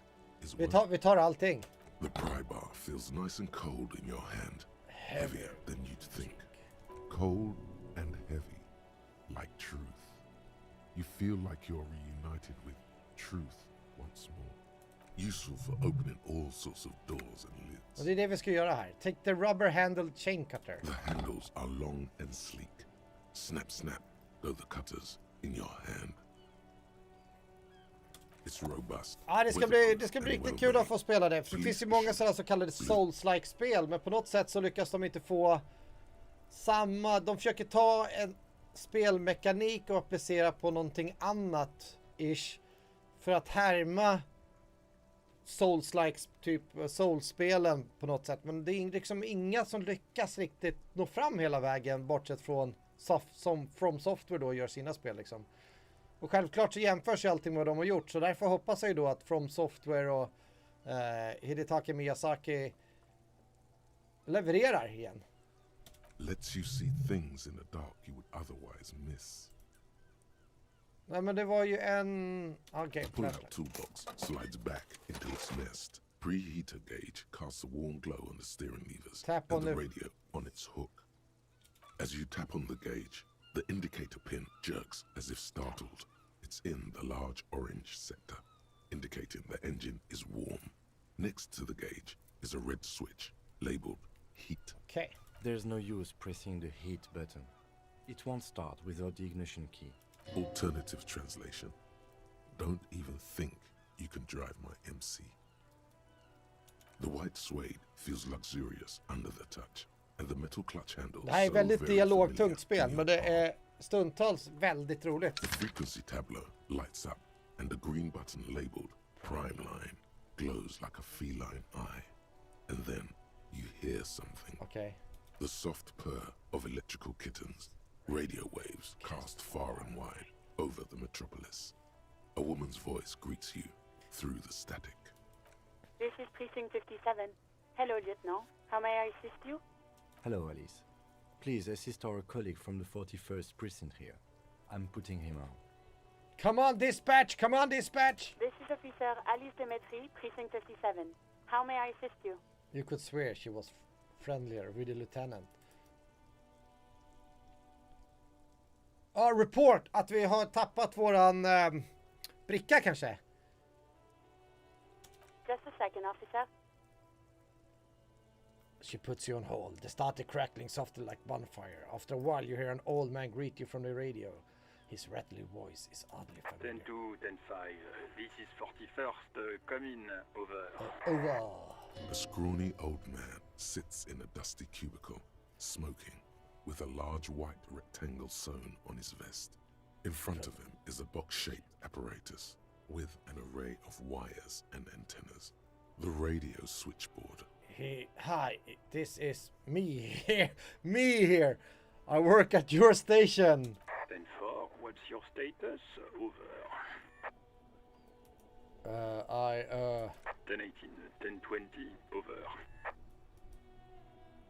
is work. Vi tar allting. The pry bar feels nice and cold in your hand. Heavier than you'd think. Cold and heavy, like truth. You feel like you're reunited with truth once more. Useful for opening all sorts of doors and lids. Och det är det vi ska göra här. Take the rubber-handled chain cutter. The handles are long and sleek. Snap, snap, go the cutters in your hand. It's robust. Ja, det ska bli riktigt kul att få spela det. För det finns ju många sådana så kallade Souls-like spel, men på något sätt så lyckas de inte få samma... De försöker ta en spelmekanik och applicera på någonting annat ish för att härma Souls-like typ Souls-spelen på något sätt. Men det är liksom inga som lyckas riktigt nå fram hela vägen, bortsett från som From Software då gör sina spel liksom. Och självklart så jämförs ju allting med vad de har gjort, så därför hoppas jag ju då att From Software och Hidetaka Miyazaki levererar igen. Lets you see things in the dark you would otherwise miss. Nej, men det var ju en... Okej. Pull-out toolbox slides back into its nest. Preheater gauge casts a warm glow on the steering levers Tap and on the the... radio on its hook. As you tap on the gauge, the indicator pin jerks as if startled. It's in the large orange sector, indicating the engine is warm. Next to the gauge is a red switch labeled heat. Okay. There's no use pressing the heat button. It won't start without the ignition key. Alternative translation. Don't even think you can drive my MC. The white suede feels luxurious under the touch, and the metal clutch handle. Det här är väldigt dialogtungt spel, men det är stundtals väldigt roligt. The frequency tableau lights up, and the green button labeled Prime Line glows like a feline eye. And then you hear something. Okay. The soft purr of electrical kittens. Radio waves cast far and wide over the metropolis. A woman's voice greets you through the static. This is Precinct 57. Hello, Lieutenant. How may I assist you? Hello, Alice. Please assist our colleague from the 41st precinct here. I'm putting him on. Come on, dispatch! Come on, dispatch! This is Officer Alice Demetri, Precinct 57. How may I assist you? You could swear she was friendlier with the lieutenant. Report att vi har tappat våran bricka kanske. Just a second, officer. She puts you on hold. They started crackling softly like bonfire. After a while you hear an old man greet you from the radio. His rattling voice is oddly familiar. 10-2, 10-5. This is 41st. Come in. Over. Over. A scrawny old man sits in a dusty cubicle, smoking, with a large white rectangle sewn on his vest. In front of him is a box-shaped apparatus with an array of wires and antennas. The radio switchboard Hi, this is me here. Me here. I work at your station. 10-4, what's your status? Over. 10-18, 10-20, over.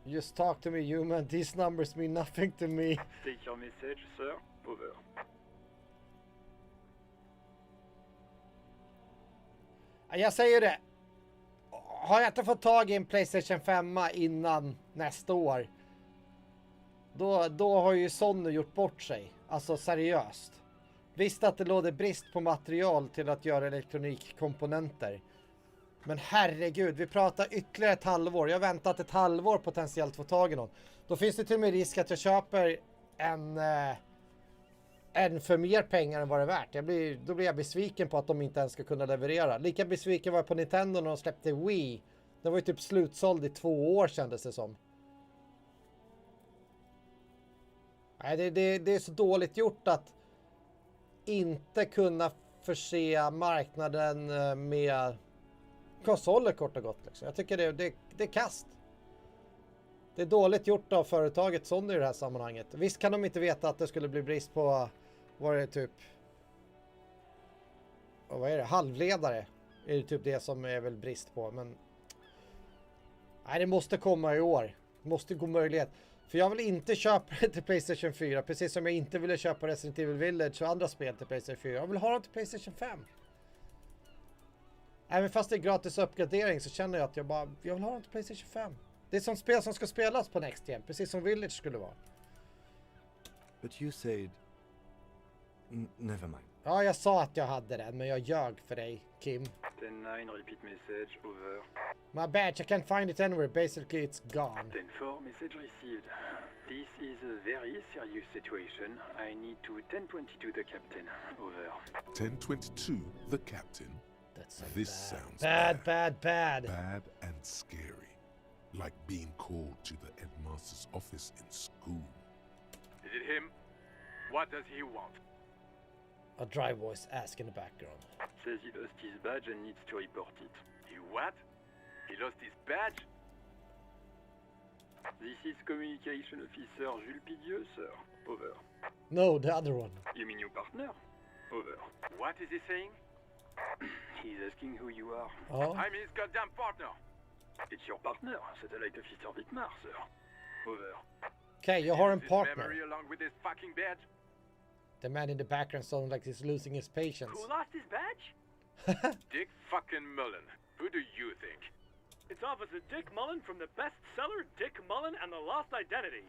Just talk to me, human. These numbers mean nothing to me. State your message, sir. Over. Jag säger det. Har jag inte fått tag i en PlayStation 5 innan nästa år, då har ju Sony gjort bort sig. Alltså seriöst. Visst att det råder brist på material till att göra elektronikkomponenter. Men herregud, vi pratar ytterligare ett halvår. Jag har väntat ett halvår potentiellt få tag i någon. Då finns det till och med risk att jag köper en för mer pengar än vad det är värt. Då blir jag besviken på att de inte ens ska kunna leverera. Lika besviken var jag på Nintendo när de släppte Wii. Det var ju typ slutsåld i 2 år kändes det som. Nej, det är så dåligt gjort att inte kunna förse marknaden med konsoler kort och gott. Liksom. Jag tycker det är kast. Det är dåligt gjort av företaget Sony i det här sammanhanget. Visst kan de inte veta att det skulle bli brist på, vad är det typ, och vad är det, halvledare är det typ det som är väl brist på, men nej, det måste komma i år. Det måste gå möjlighet. För jag vill inte köpa det till PlayStation 4, precis som jag inte ville köpa Resident Evil Village och andra spel till PlayStation 4. Jag vill ha dem till PlayStation 5. Även fast det är gratis uppgradering så känner jag att jag vill ha dem till PlayStation 5. Det är som spel som ska spelas på Next Gen, precis som Village skulle vara. But you said... never mind. Ja, jag sa att jag hade den, men jag ljög för dig, Kim. 10-9, repeat message, over. My badge, I can't find it anywhere. Basically, it's gone. 10-4, message received. This is a very serious situation. I need to 10-22 the captain, over. 10-22, the captain. This sounds bad. Bad and scary. Like being called to the headmaster's office in school. Is it him? What does he want? A dry voice ask in the background. Says he lost his badge and needs to report it. He what? He lost his badge? This is Communication Officer Jules Pidieu, sir. Over. No, the other one. You mean your partner? Over. What is he saying? He's asking who you are. Oh. I'm his goddamn partner. It's your partner, Satellite Officer Vitmar, sir. Over. Okay, you are a partner. Memory along with his fucking badge. The man in the background sounds like he's losing his patience. Who lost his badge? Dick fucking Mullen. Who do you think? It's Officer Dick Mullen from the bestseller Dick Mullen and the Lost Identity.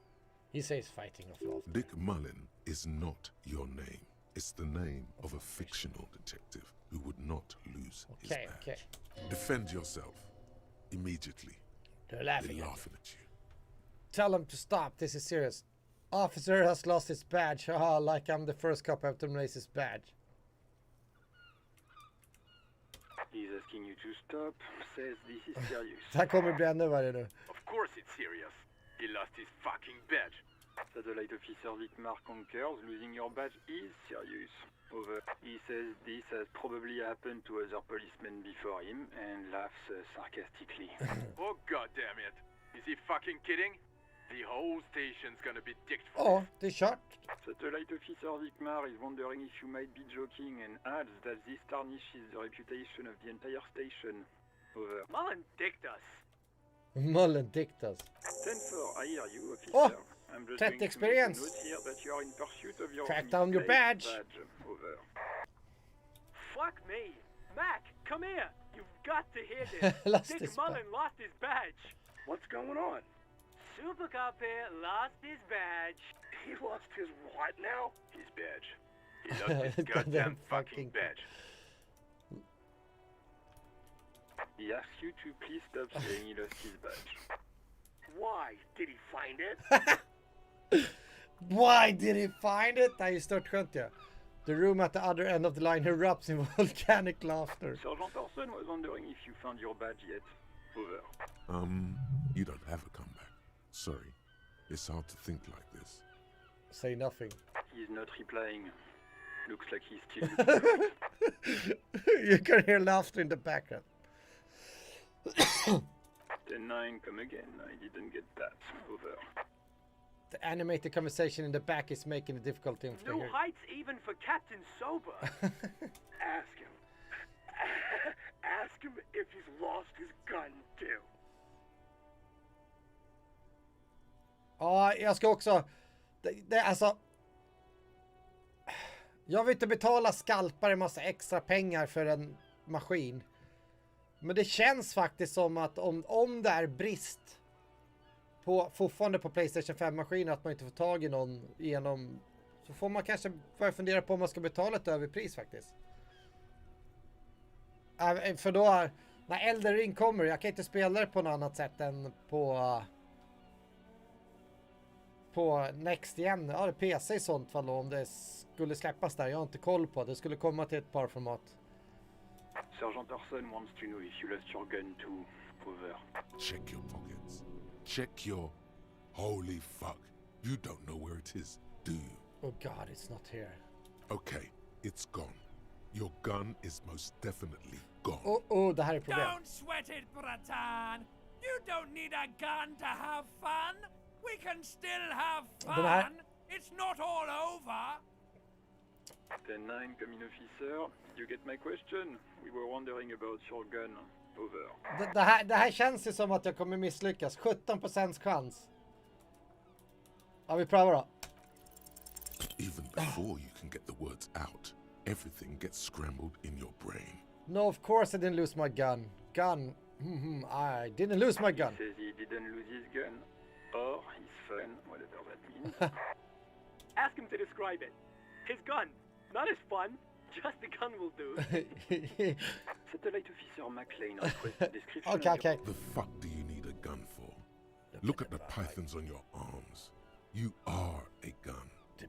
He says fighting of love. Dick Mullen is not your name. It's the name of a fictional detective who would not lose his badge. Okay. Defend yourself immediately. They're laughing at you. Tell him to stop. This is serious. Officer has lost his badge. Haha, like I'm the first cop after him raise his badge. He's asking you to stop. Says this is serious. Det här kommer bli ännu värre nu. Of course it's serious. He lost his fucking badge. Satellite Officer Vitmar concurs. Losing your badge is serious. Over. He says this has probably happened to other policemen before him and laughs sarcastically. Oh goddamn it! Is he fucking kidding? The whole station's gonna be dicked for Oh, det är kört. Satellite Officer Vitmar is wondering if you might be joking and adds that this tarnishes the reputation of the entire station. Over. Mullen dicked us. Mullen dicked us. 10-4, I hear you, officer. Oh, I'm just threat going to experience. make a note here that you are in pursuit of your Track down your misplaced badge. Over. Fuck me. Mac, come here. You've got to hear this. Lost Dick his Mullen lost his badge. What's going on? Super Cop here lost his badge. He lost his what now? His badge. He lost his goddamn fucking badge. He asks you to please stop saying he lost his badge. Why? Did he find it? Why did he find it? Det är ju stört skönt ja. The room at the other end of the line erupts in volcanic laughter. Sergeant Orson was wondering if you found your badge yet. Over. You don't have a comeback. Sorry. It's hard to think like this. Say nothing. He's not replying. Looks like he's still You can hear laughter in the background. 10-9, come again. I didn't get that. Over. The animated conversation in the back is making it difficult to No hear. heights even for Captain Sober. Ask him. Ask him if he's lost his gun too. Ja, jag ska också... Alltså... Jag vill inte betala skalpar en massa extra pengar för en maskin. Men det känns faktiskt som att om det är brist på fortfarande på PlayStation 5-maskiner att man inte får tag i någon genom... Så får man kanske börja fundera på om man ska betala ett överpris faktiskt. För då... När Aldrig kommer, jag kan inte spela det på något annat sätt än på Next igen. Ja, det är PC i sånt fall då, om det skulle släppas där. Jag har inte koll på det. Det skulle komma till ett par format. Sergeant Orson wants to know if you lost your gun too. Over. Check your pockets. Check your... Holy fuck. You don't know where it is, do you? Oh god, it's not here. Okay, it's gone. Your gun is most definitely gone. Oh, det här är problem. Don't sweat it, Bratan! You don't need a gun to have fun! We can still have fun! It's not all over! 10-9, come in officer. You get my question? We were wondering about your gun. Over. Det här känns ju som att jag kommer misslyckas. 17% chans. Ja, vi prövar då. Even before you can get the words out, everything gets scrambled in your brain. No, of course I didn't lose my gun. I didn't lose my gun. He says he didn't lose his gun. Or his fun, whatever that means. Ask him to describe it. His gun, not his fun. Just the gun will do. Satellite Officer McLean requests a description. Okay. The fuck do you need a gun for? Look at the pythons on your arms. You are a gun. The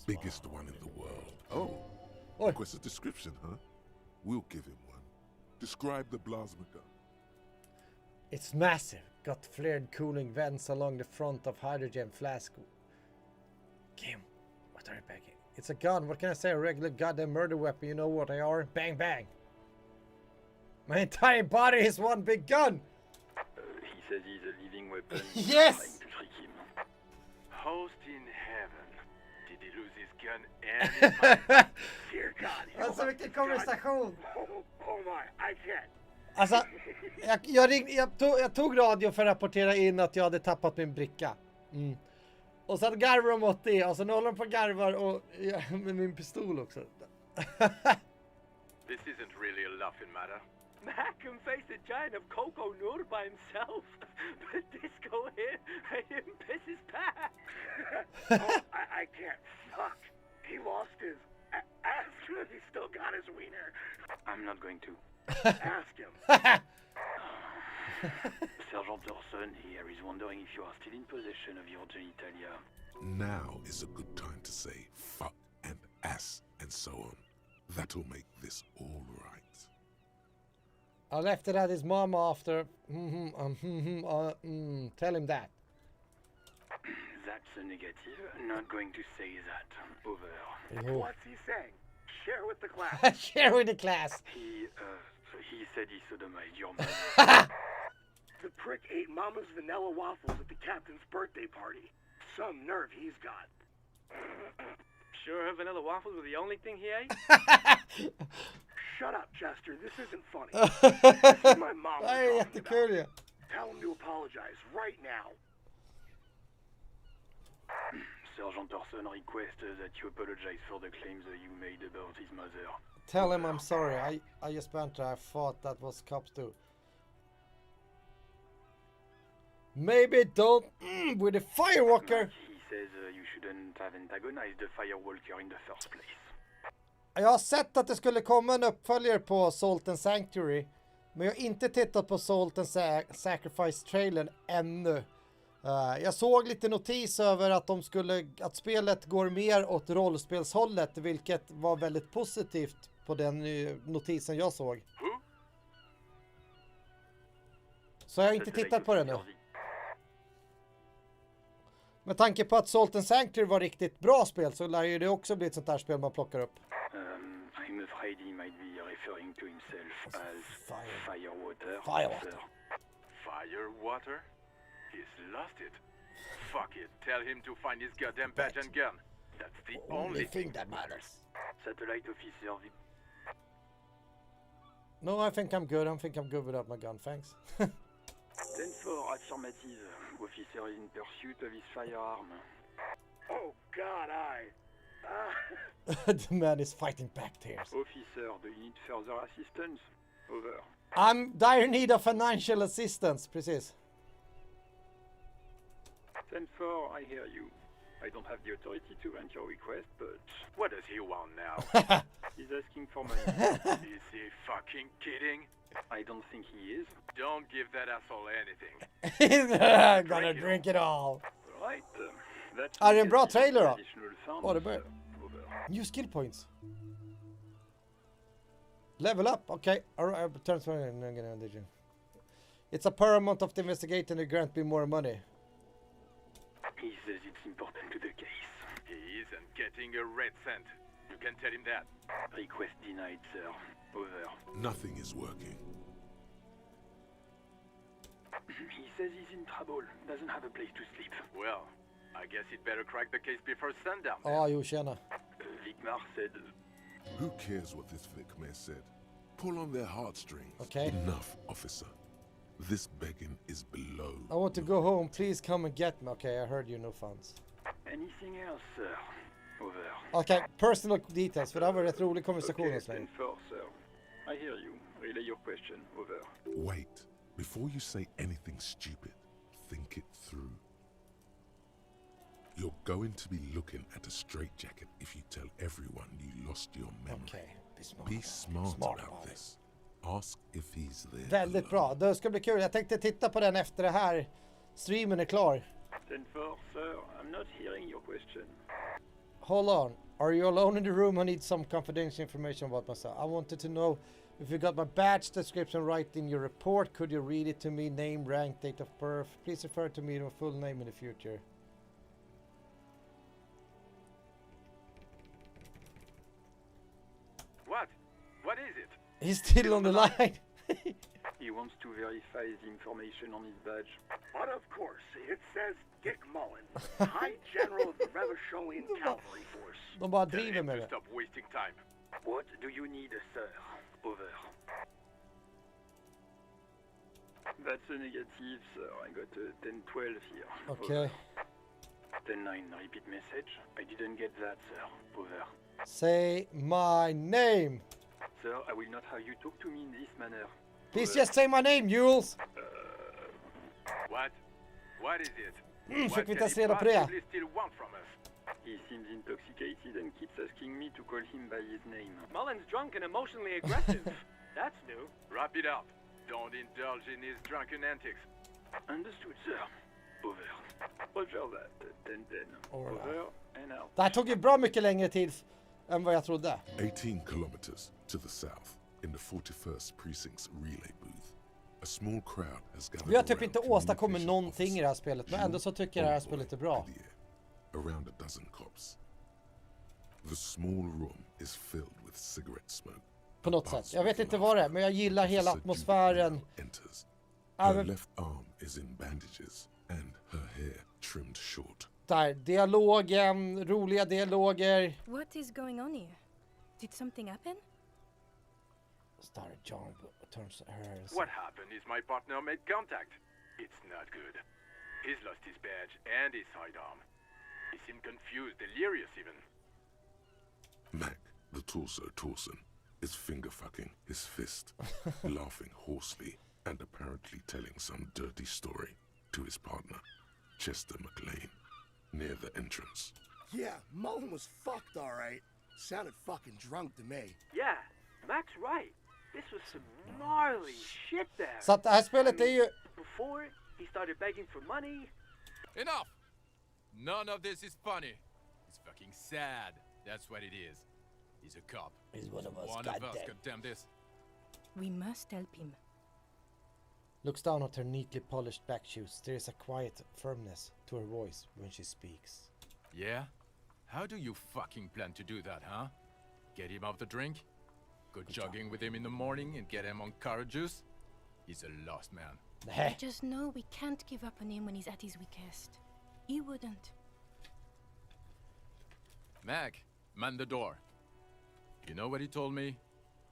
biggest one in the world. Oh, request a description, huh? We'll give him one. Describe the plasma gun. It's massive. Got flared cooling vents along the front of hydrogen flask. Kim, what are you packing? It's a gun. What can I say? A regular goddamn murder weapon. You know what they are? Bang, bang. My entire body is one big gun. He says he's a living weapon. Yes! Trying to trick him. Host in heaven. Did he lose his gun and Dear God. Alltså vilken konversation. Oh my, I can't. Alltså, jag tog radio för att rapportera in att jag hade tappat min bricka. Och så garvar de åt det, och så håller de på garvar och med min pistol också. This isn't really a laughing matter. Mac can face a giant of Coco Nur by himself. But Disco here made him piss his pants. I can't. Fuck. He lost his... Ask him if he still got his wiener. I'm not going to. Ask him. Sergeant Orson here is wondering if you are still in possession of your genitalia. Now is a good time to say fuck and ass and so on. That'll make this all right. I left it at his mom after. Tell him that. That's a negative. Not going to say that. Over. What's he saying? Share with the class. Share with the class. He said he sodomized your mother. The prick ate Mama's vanilla waffles at the captain's birthday party. Some nerve he's got. Sure her vanilla waffles were the only thing he ate? Shut up, Chester. This isn't funny. This is my mom. Nej, jättekul ju. Tell him to apologize right now. Sergeant Orson requests that you apologize for the claims that you made about his mother. Tell him I'm sorry. I just banter. I thought that was cops too. Maybe don't with the firewalker. He says you shouldn't have antagonized the firewalker in the first place. Jag har sett att det skulle komma en uppföljare på Salt and Sanctuary, men jag har inte tittat på Salt and Sacrifice-trailern ännu. Jag såg lite notis över att spelet går mer åt rollspelshållet, vilket var väldigt positivt på den notisen jag såg. Så jag har inte tittat på det nu. Med tanke på att Salt and Sanctuary var riktigt bra spel så lär ju det också bli ett sånt här spel man plockar upp. I'm afraid he might be referring to himself as Firewater. Firewater. Fire, water? He's lost it. Fuck it. Tell him to find his goddamn badge and gun. That's the only thing that matters. Satellite officer. No, I think I'm good. I think I'm good without my gun, thanks. 10-4, affirmative. Officer is in pursuit of his firearm. Oh God, The man is fighting back tears. Officer, do you need further assistance? Over. I'm dire need of financial assistance, precis. 10-4, I hear you. I don't have the authority to grant your request, but... What does he want now? He's asking for money. Is he fucking kidding? I don't think he is. Don't give that asshole anything. He's gonna drink it all. Right, that's... Är det en bra trailer då? Vad är det? New skill points. Level up, okay. It's a paramount of the investigation to grant me more money. He says it's important to the case. He isn't getting a red cent. You can tell him that. Request denied, sir. Over. Nothing is working. He says he's in trouble. Doesn't have a place to sleep. Well, I guess he'd better crack the case before sundown. Jo, tjena. Vigmar said... Who cares what this Vicmare said? Pull on their heartstrings. Okay. Enough, officer. This begging is below. I want to go home. Please come and get me. Okay, I heard you. No funds. Anything else, sir? Over. Okay, personal details. För det här var en rätt rolig konversation hos mig. 10-4, sir. I hear you. Relay your question. Over. Wait. Before you say anything stupid, think it through. You're going to be looking at a straitjacket if you tell everyone you lost your memory. Okay, be smart about this. Ask if he's there. Väldigt bra. Det ska bli kul. Jag tänkte titta på den efter det här. Streamen är klar. 10-4, sir. I'm not hearing your question. Hold on. Are you alone in the room? I need some confidential information about myself. I wanted to know if you got my badge description right in your report. Could you read it to me? Name, rank, date of birth. Please refer to me in my full name in the future. What? What is it? He's still on the line. He wants to verify the information on his badge. But of course, it says Dick Mullen, High General of the Revacholian Cavalry Force. De bara driver med det. Stop wasting time. What do you need, sir? Over. That's a negative, sir. I got a 10-12 here. Okay. 10-9, repeat message. I didn't get that, sir. Over. Say my name. Sir, I will not have you talk to me in this manner. Please just say my name, Jules. What? What is it? Fick vi inte ens reda på det? Still want from us? He seems intoxicated and keeps asking me to call him by his name. Mullen's drunk and emotionally aggressive. That's new. Wrap it up. Don't indulge in his drunken antics. Understood, sir. Over. Roger that. 10-10. Over and out. Det här tog ju bra mycket längre tid än vad jag trodde. 18 kilometers to the south, in the 41st Precinct's relay booth, a small crowd has gathered. Vi har typ inte åstadkommit någonting i det här spelet, men ändå så tycker jag det här spelet är bra. Around a dozen cops. The small room is filled with cigarette smoke. På något sätt. Jag vet inte vad det är, men jag gillar hela atmosfären. Her left arm is in bandages and her hair trimmed short. Där, dialogen, roliga dialoger. What is going on here? Did something happen? Started John turns her. What happened is my partner made contact. It's not good. He's lost his badge and his sidearm. He seemed confused, delirious even. Mac, the torso Torson, is finger fucking his fist, laughing hoarsely and apparently telling some dirty story to his partner, Chester McLean, near the entrance. Yeah, Mullen was fucked all right. Sounded fucking drunk to me. Yeah, Mac's right. This was some gnarly shit there. Så att det här spelet är ju... Before he started begging for money. Enough! None of this is funny. It's fucking sad. That's what it is. He's a cop. He's one of us, goddamn this. We must help him. Looks down at her neatly polished back shoes. There is a quiet firmness to her voice when she speaks. Yeah? How do you fucking plan to do that, huh? Get him off the drink? Go jogging with him in the morning and get him on carrot juice? He's a lost man. I just know we can't give up on him when he's at his weakest. He wouldn't. Mac, man the door. You know what he told me?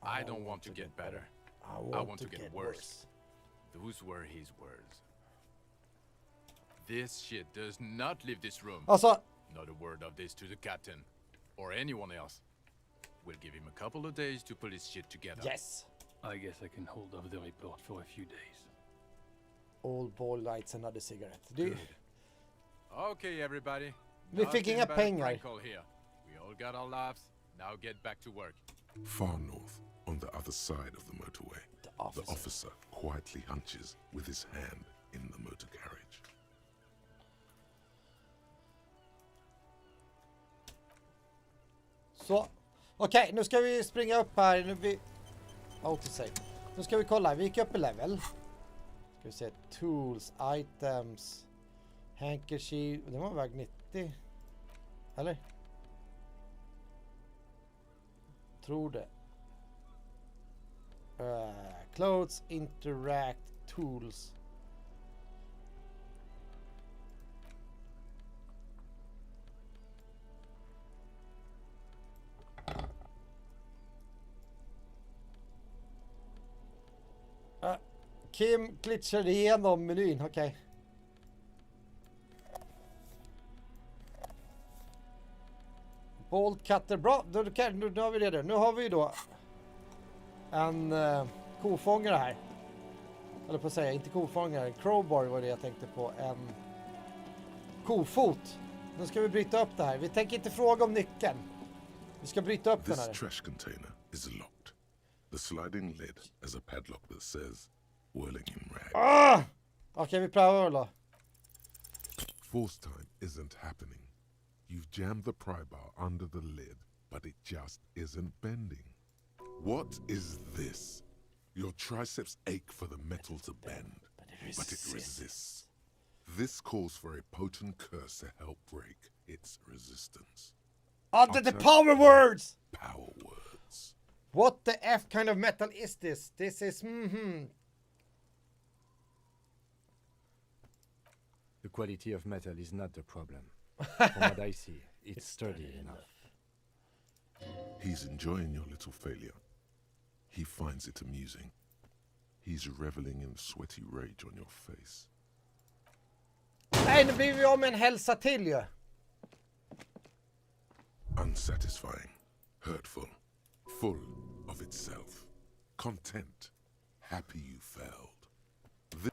I don't want to get better. I want to get worse. Those were his words. This shit does not leave this room. Alltså, Not a word of this to the captain or anyone else. We'll give him a couple of days to put his shit together. yes. I guess I can hold off the report for a few days. Old boy lights another cigarette. Du, Okay, everybody. vi fick Nothing inga but a pengar. prank call here. We all got our laughs. Now get back to work. Far north, on the other side of the motorway, The the officer quietly hunches with his hand in the motor carriage. Så, okej, nu ska vi springa upp här. Nu ska vi kolla, vi gick upp i level. Ska vi se, tools, items, handkerchief, det var väg 90. Eller? Tror det. Clothes, interact, tools. Kim glitchade igenom menyn, okej. Bolt cutter, bra. Nu har vi det. Nu har vi då en kofångare här. Eller på att säga, inte kofångare. Crowbar var det jag tänkte på. En kofot. Nu ska vi bryta upp det här. Vi tänker inte fråga om nyckeln. Vi ska bryta upp den This här. trash container is locked. The sliding lid has a padlock that says whirling in rag. Okej, vi prövar då. Force time isn't happening. You've jammed the pry bar under the lid, but it just isn't bending. What is this? Your triceps ache for the metal to bend, but it resists. This calls for a potent curse to help break its resistance. Under the power words! Power words. What the F kind of metal is this? This is The quality of metal is not the problem. From what I see, it's sturdy enough. He's enjoying your little failure. He finds it amusing. He's reveling in sweaty rage on your face. Nej, nu blir vi av med en hälsa till ju. Unsatisfying, hurtful, full of itself, content, happy you failed.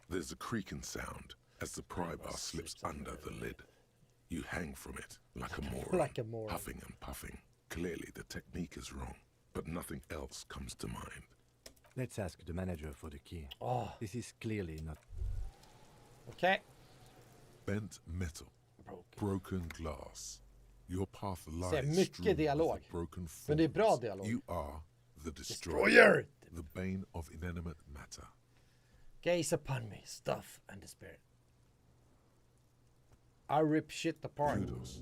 There's a creaking sound as the pry bar slips under the lid. You hang from it like a moron, puffing and puffing. Clearly the technique is wrong, but nothing else comes to mind. Let's ask the manager for the key. This is clearly not... Okay. Bent metal, broken glass. Your path Ser lies mycket strewn dialog. with broken Men det är bra forms. dialog. You are the Destroyer! destroyer, the bane of inanimate matter. Gaze upon me, stuff and the spirit. I rip shit apart. Kudos.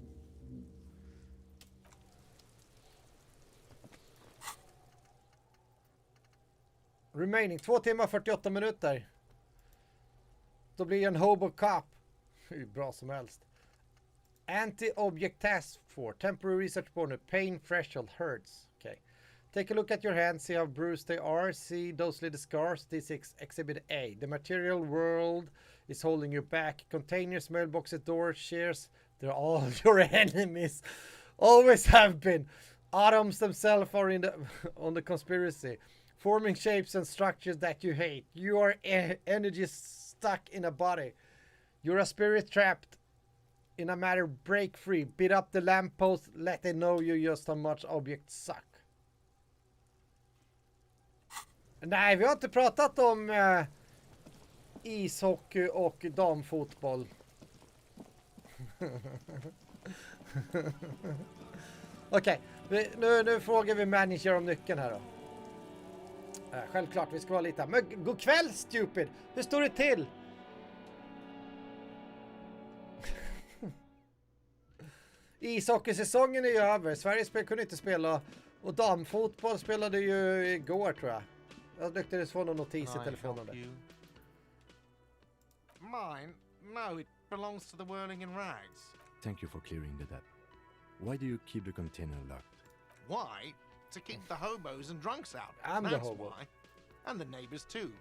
Remaining 2 timmar 48 minuter. Då blir en hobo cop. Hur bra som helst. Anti-object task force. Temporary research bonus. Pain threshold hurts. Okay. Take a look at your hands. See how bruised they are. See those little scars. This is exhibit A. The material world is holding you back. Containers, mailboxes, doors, chairs. They're all your enemies. Always have been. Atoms themselves are in on the conspiracy. Forming shapes and structures that you hate. You are energy stuck in a body. You're a spirit trapped in a matter. Break free. Beat up the lamppost. Let them know you just how much objects suck. Nej, vi har inte pratat om ishockey och damfotboll. Okej, nu frågar vi manager om nyckeln här då. Självklart, vi ska vara lite här. Men god kväll, stupid! Hur står det till? Ishockeysäsongen är ju över. Sveriges spel kunde inte spela. Och damfotboll spelade ju igår, tror jag. Jag lyckades få någon notis i telefonen där. Mine? No, it belongs to the whirling in rags. Thank you for clearing that up. Why do you keep the container locked? Why? To keep the hobos and drunks out. I'm the That's hobo. why. And the neighbors too.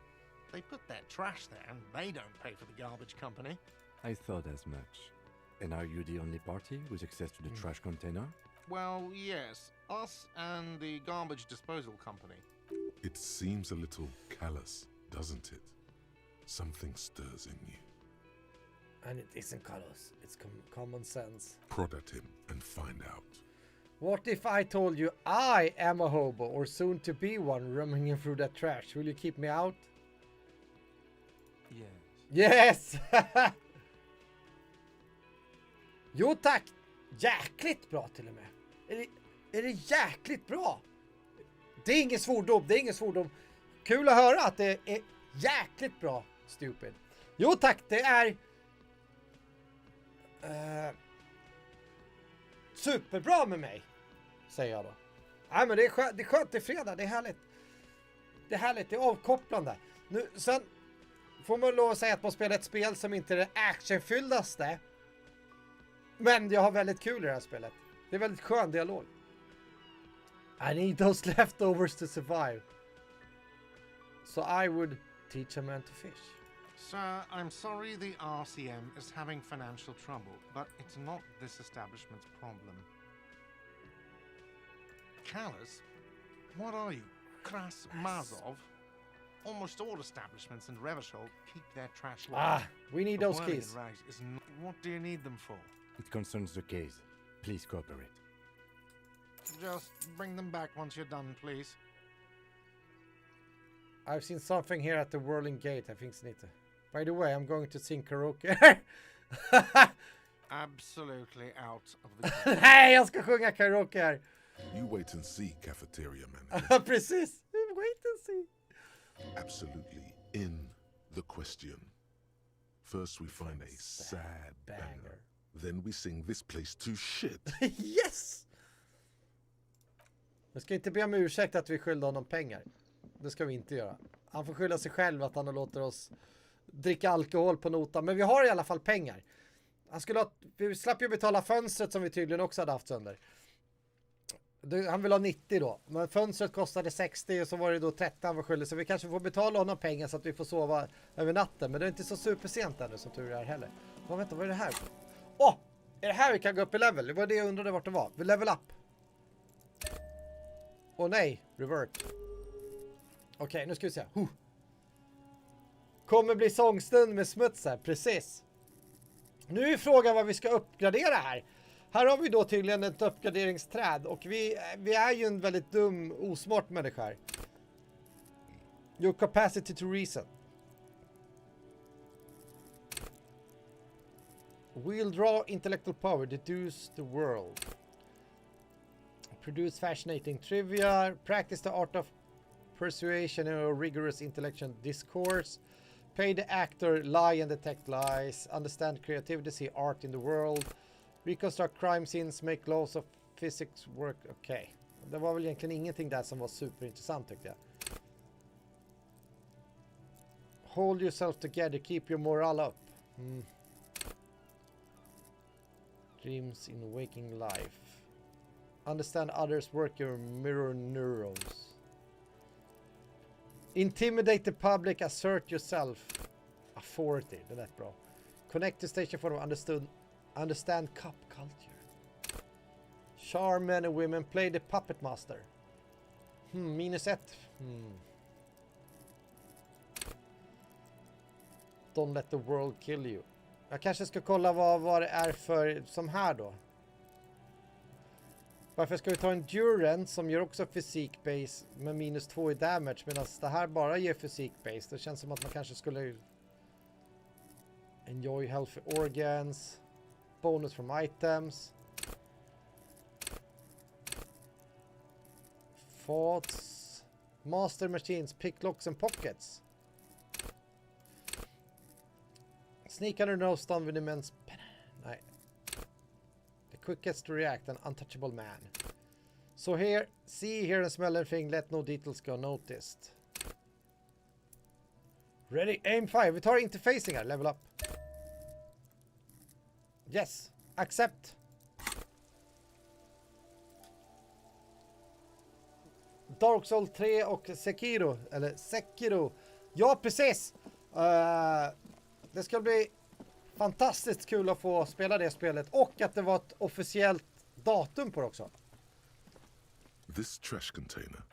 They put their trash there and they don't pay for the garbage company. I thought as much. And are you the only party with access to the trash container? Well, yes. Us and the garbage disposal company. It seems a little callous, doesn't it? Something stirs in you. And it isn't callous. It's common sense. Prod at him and find out. What if I told you I am a hobo or soon to be one roaming through that trash? Will you keep me out? Yes! Jo tack! Jäkligt bra till och med. Är det jäkligt bra? Det är ingen svordom. Kul att höra att det är jäkligt bra, stupid. Jo tack, det är superbra med mig, säger jag då. Nej, men det är skönt, det är fredag, det är härligt. Det är härligt, det är avkopplande. Nu, sen får man lov att säga att man spelar ett spel som inte är det actionfylldaste. Men jag har väldigt kul i det här spelet. Det är väldigt skön dialog. I need those leftovers to survive. So I would teach a man to fish. Sir, I'm sorry the RCM is having financial trouble, but it's not this establishment's problem. Callous? What are you? Kras Mazov? Almost all establishments in Revachol keep their trash locked. We need those keys. What do you need them for? It concerns the case. Please cooperate. Just bring them back once you're done, please. I've seen something here at the Whirling Gate, I think, Snita. By the way, I'm going to sing karaoke. Absolutely out of the Nej, jag ska sjunga karaoke här. You wait and see, cafeteria manager. Precis. Wait and see. Absolutely in the question. First we find a sad banger. Then we sing this place to shit. Yes! Jag ska inte be om ursäkt att vi skyllde honom pengar. Det ska vi inte göra. Han får skylla sig själv att han låter oss dricka alkohol på notan. Men vi har i alla fall pengar. Vi slapp ju betala fönstret som vi tydligen också hade haft sönder. Han vill ha 90 då. Men fönstret kostade 60 och så var det då 30 han var skyldig. Så vi kanske får betala honom pengar så att vi får sova över natten. Men det är inte så supersent ännu som tur är heller. Vänta, vad är det här? Är det här vi kan gå upp i level? Det var det jag undrade vart det var. Vi level up. Nej, revert. Okej, nu ska vi se. Kommer bli sångstund med smuts här, precis. Nu är frågan vad vi ska uppgradera här. Här har vi då tydligen ett uppgraderingsträd. Och vi är ju en väldigt dum, osmart människa här. Your capacity to reason. We'll draw intellectual power, deduce the world. Produce fascinating trivia. Practice the art of persuasion and rigorous intellectual discourse. Pay the actor, lie and detect lies. Understand creativity, see art in the world. Reconstruct crime scenes, make laws of physics work. Okej. Det var väl egentligen ingenting där som var superintressant tyckte jag. Hold yourself together, keep your morale up. Dreams in waking life. Understand others, work your mirror neurons. Intimidate the public, assert yourself. Authority, det lät bra. Connect to station for understand cup culture. Charm men and women, play the puppet master. -1. Don't let the world kill you. Jag kanske ska kolla vad det är för som här då. Varför ska vi ta endurance som gör också fysik-base med -2 i damage medan det här bara ger fysik-base. Det känns som att man kanske skulle enjoy healthy organs, bonus from items, thoughts, master machines, pick locks and pockets. Sneak under nose stun with immense pen. Nej. The quickest to react, an untouchable man. So here, see, hear and smell everything, let no details go noticed. Ready, aim, fire. Vi tar interfacing här, level up. Yes, accept. Dark Souls 3 och Sekiro, eller Sekiro. Ja, precis. Det ska bli fantastiskt kul att få spela det spelet och att det var ett officiellt datum på det också. This trash container.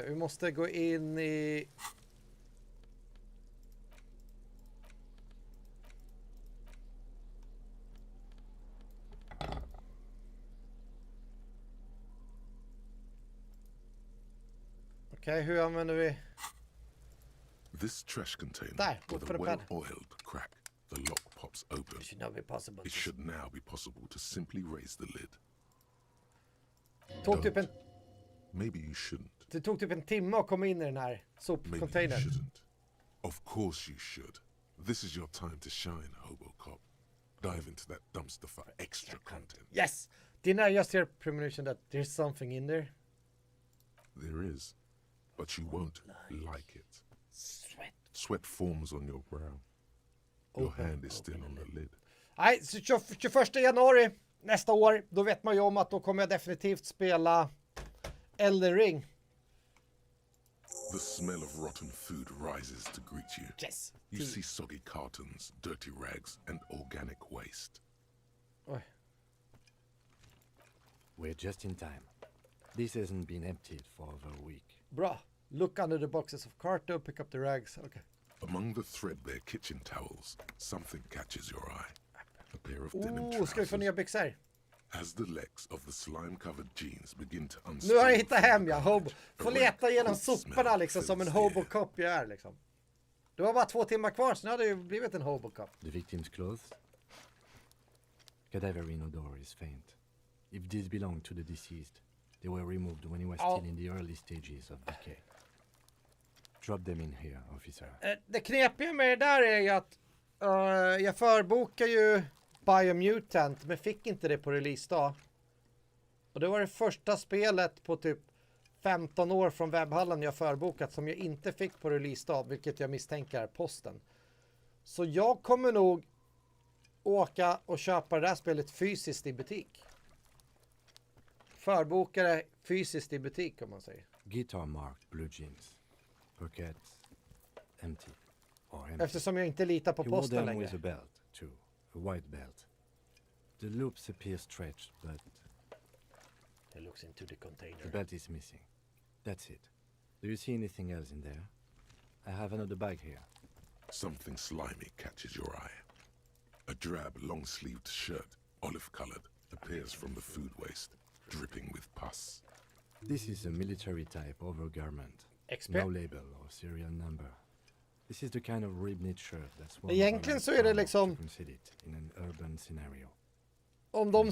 Vi måste gå in i... Okej, hur använder vi? This trash container Där, with a well-oiled crack. The lock pops open. It should now be possible to simply raise the lid. Maybe you shouldn't. Det tog typ en timme att komma in i den här sopcontainern. Maybe you shouldn't. Of course you should. This is your time to shine, Hobo Cop. Dive into that dumpster for extra content. Yes! Didn't I just hear premonition that there's something in there? There is. But you won't like it. Sweat forms on your brow. Your hand is still on the lid. Nej, 21 januari nästa år, då vet man ju om att då kommer jag definitivt spela Elden Ring. The smell of rotten food rises to greet you. Yes. You see soggy cartons, dirty rags, and organic waste. Oj. We're just in time. This hasn't been emptied for over a week. Bra. Look under the boxes of carton, pick up the rags. Okay. Among the threadbare kitchen towels, something catches your eye. A pair of denim Ska vi få nya byxor? As the legs of the slime-covered jeans begin to Nu har jag hittat hem, ja. Hobo. Får leta genom soporna liksom som en Hobo Cop jag är liksom. Det var bara 2 timmar kvar, så nu hade det ju blivit en Hobo Cop. The victim's clothes? Cadaverine odor is faint. If these belong to the deceased, they were removed when he was still in the early stages of decay. Drop them in here, officer. Det knepiga med det där är ju att jag förbokar ju Biomutant, men fick inte det på releasedag. Och det var det första spelet på typ 15 år från webbhallen jag förbokat som jag inte fick på releasedag, vilket jag misstänker är posten. Så jag kommer nog åka och köpa det här spelet fysiskt i butik. Förboka det fysiskt i butik, om man säger. Guitar marked blue jeans. Pockets empty. Or empty. Eftersom jag inte litar på posten längre. With a belt too. A white belt. The loops appear stretched, but it looks into the container. The belt is missing. That's it. Do you see anything else in there? I have another bag here. Something slimy catches your eye. A drab, long-sleeved shirt, olive-colored, appears from the food waste, dripping with pus. This is a military type overgarment. No label or serial number. This is the kind of rib-knit shirt that's one egentligen så är det liksom in an urban scenario. Om de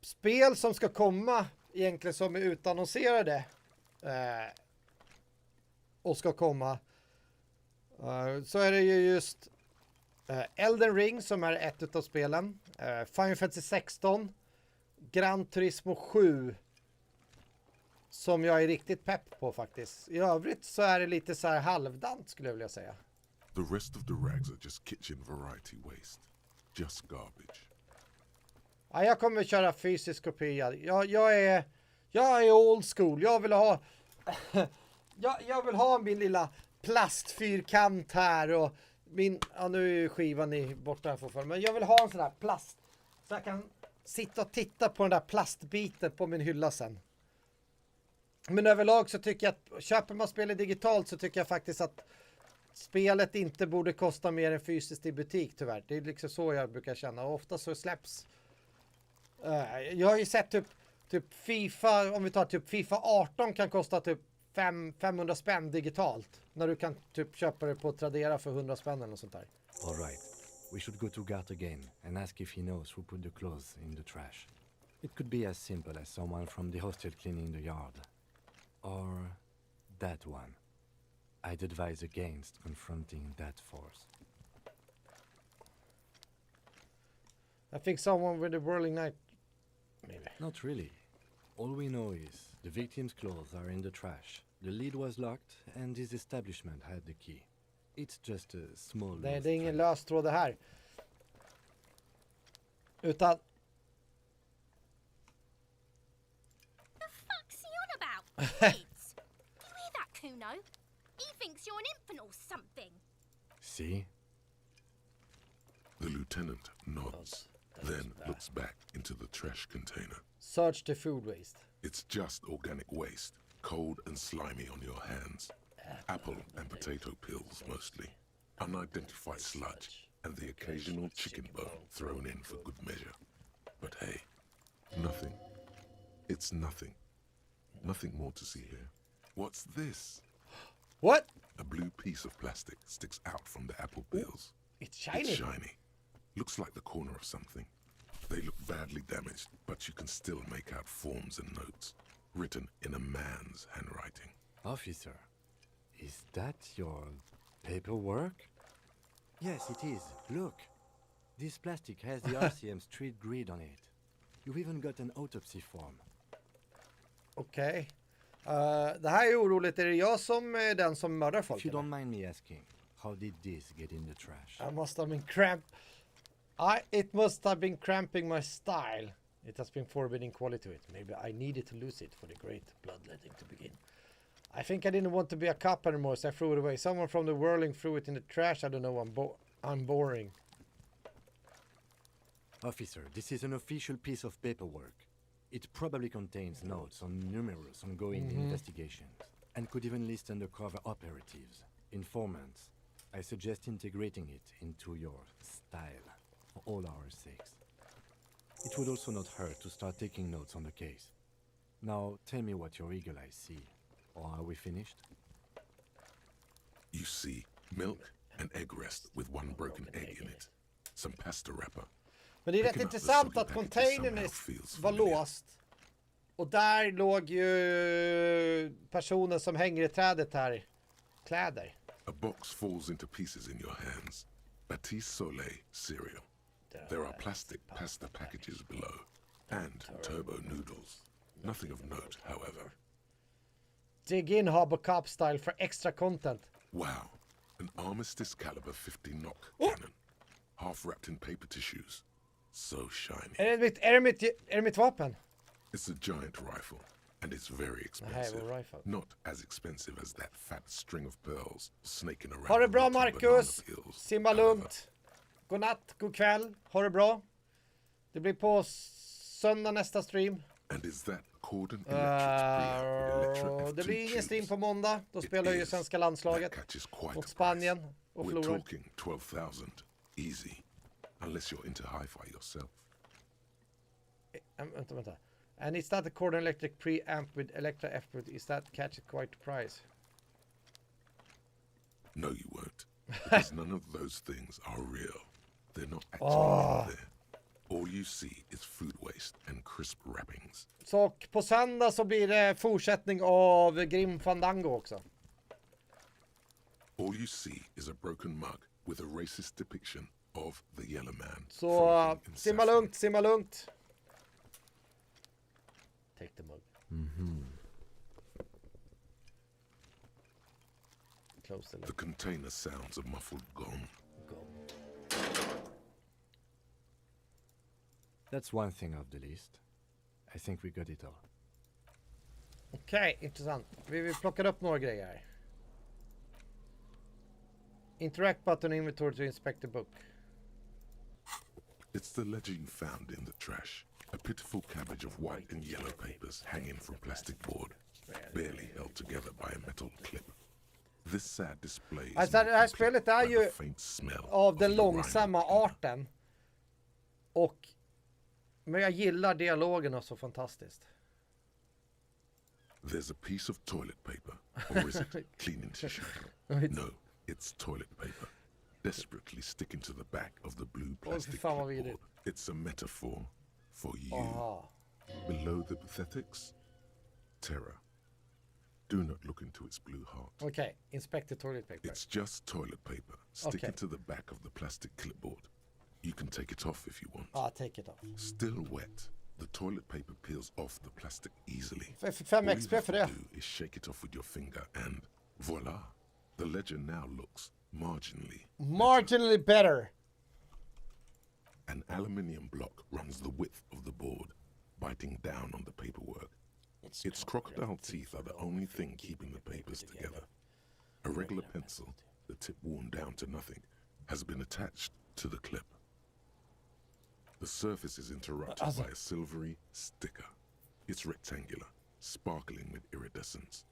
spel som ska komma egentligen som är utannonserade och ska komma så är det ju just Elden Ring som är ett utav spelen, Final Fantasy 16, Gran Turismo 7 som jag är riktigt pepp på faktiskt. I övrigt så är det lite så här halvdant skulle jag vilja säga. The rest of the rags are just kitchen variety waste. Just garbage. Ja, jag kommer köra fysisk kopia. Jag är old school. Jag vill ha jag vill ha min lilla plastfyrkant här och min nu är ju skivan borta här fortfarande, men jag vill ha en sån där plast så jag kan sitta och titta på den där plastbiten på min hylla sen. Men överlag så tycker jag att köper man spelet digitalt så tycker jag faktiskt att spelet inte borde kosta mer än fysiskt i butik tyvärr. Det är liksom så jag brukar känna. Och ofta så släpps jag har ju sett typ FIFA, om vi tar typ FIFA 18 kan kosta typ 500 spänn digitalt. När du kan typ köpa det på Tradera för 100 spänn eller något sånt där. All right. We should go to Gart again and ask if he knows who put the clothes in the trash. It could be as simple as someone from the hostel cleaning the yard. Or that one. I'd advise against confronting that force. I think someone with a whirling knife. Maybe. Not really. All we know is the victim's clothes are in the trash. The lid was locked and his establishment had the key. It's just a small... Det är ingen löstråd det här. Utan... The fuck's he on about? Kids! You hear that, Kuno? He thinks you're an infant or something. See? The lieutenant nods, then looks back into the trash container. Search the food waste. It's just organic waste, cold and slimy on your hands. Apple and potato peels mostly. Unidentified sludge, and the occasional chicken bone thrown in for good measure. But hey, nothing. It's nothing. Nothing more to see here. What's this? What? A blue piece of plastic sticks out from the apple peels. It's shiny. It's shiny. Looks like the corner of something. They look badly damaged, but you can still make out forms and notes, written in a man's handwriting. Officer, is that your paperwork? Yes, it is. Look. This plastic has the RCM street grid on it. You've even got an autopsy form. Okej. Det här är oroligt. Är det jag som är den som mördar folk? If you don't mind me asking, how did this get in the trash? It must have been cramping my style. It has been forbidding quality to it. Maybe I needed to lose it for the great bloodletting to begin. I think I didn't want to be a cop anymore, so I threw it away. Someone from the whirling threw it in the trash. I don't know, I'm boring. Officer, this is an official piece of paperwork. It probably contains notes on numerous ongoing investigations, and could even list undercover operatives, informants. I suggest integrating it into your style, for all our sakes. It would also not hurt to start taking notes on the case. Now, tell me what your eagle eyes see. Or are we finished? You see milk and egg rest with one broken egg in it. Some pasta wrapper. Men det är rätt intressant att containern var låst. Och där låg ju personen som hänger i trädet här. Kläder. A box falls into pieces in your hands. Batiste Soleil cereal. There are plastic pasta packages below. And turbo noodles. Nothing of note, however. Dig in Harbor Cop style for extra content. Wow. An Armistice caliber 50 knock cannon. Half wrapped in paper tissues. So shiny. Är det mitt vapen? It's a giant rifle, and it's very expensive. Rifle. Not as expensive as that fat string of pearls snaking around. Ha det bra, rotten Marcus. banana peels. Simma lugnt. God natt, god kväll. Ha det bra. Det blir på söndag nästa stream. And is that cordon electric Det blir ingen stream på måndag. Då spelar ju svenska landslaget mot Spanien och We're förlorar. talking 12,000 easy, unless you're into hi-fi yourself. Vänta. And is that a cordon electric preamp with Electra F-Put? Is that catch it quite a price? No, you won't. Because none of those things are real. They're not actually in there. All you see is food waste and crisp wrappings. Så på söndag så blir det fortsättning av Grim Fandango också. All you see is a broken mug with a racist depiction of the yellow man. Så simma lugnt, simma lugnt. Take the mug. Close the lid. The container sounds a muffled gong. That's one thing off the list. I think we got it all. Okej, intressant. Vi plockar upp några grejer här. Interact button inventory to inspect the book. It's the ledger you found in the trash. A pitiful cabbage of white and yellow papers hanging from plastic board, barely held together by a metal clip. This sad display is Alltså det här spelet är ju faint smell av den långsamma arten. Men jag gillar dialogerna så fantastiskt. There's a piece of toilet paper, or is it cleaning tissue? No, it's toilet paper. Desperately sticking to the back of the blue plastic clipboard. It's a metaphor for you. Below the pathetics, terror. Do not look into its blue heart. Okay, inspect the toilet paper. It's just toilet paper sticking to the back of the plastic clipboard. You can take it off if you want. Take it off. Still wet, the toilet paper peels off the plastic easily. Jag fick 5 XP för det. All you have to do is shake it off with your finger and voila. The ledger now looks marginally better. An aluminium block runs the width of the board, biting down on the paperwork. Its crocodile teeth are the only thing keeping the papers together. A regular pencil, the tip worn down to nothing, has been attached to the clip. The surface is interrupted by a silvery sticker. It's rectangular, sparkling with iridescence.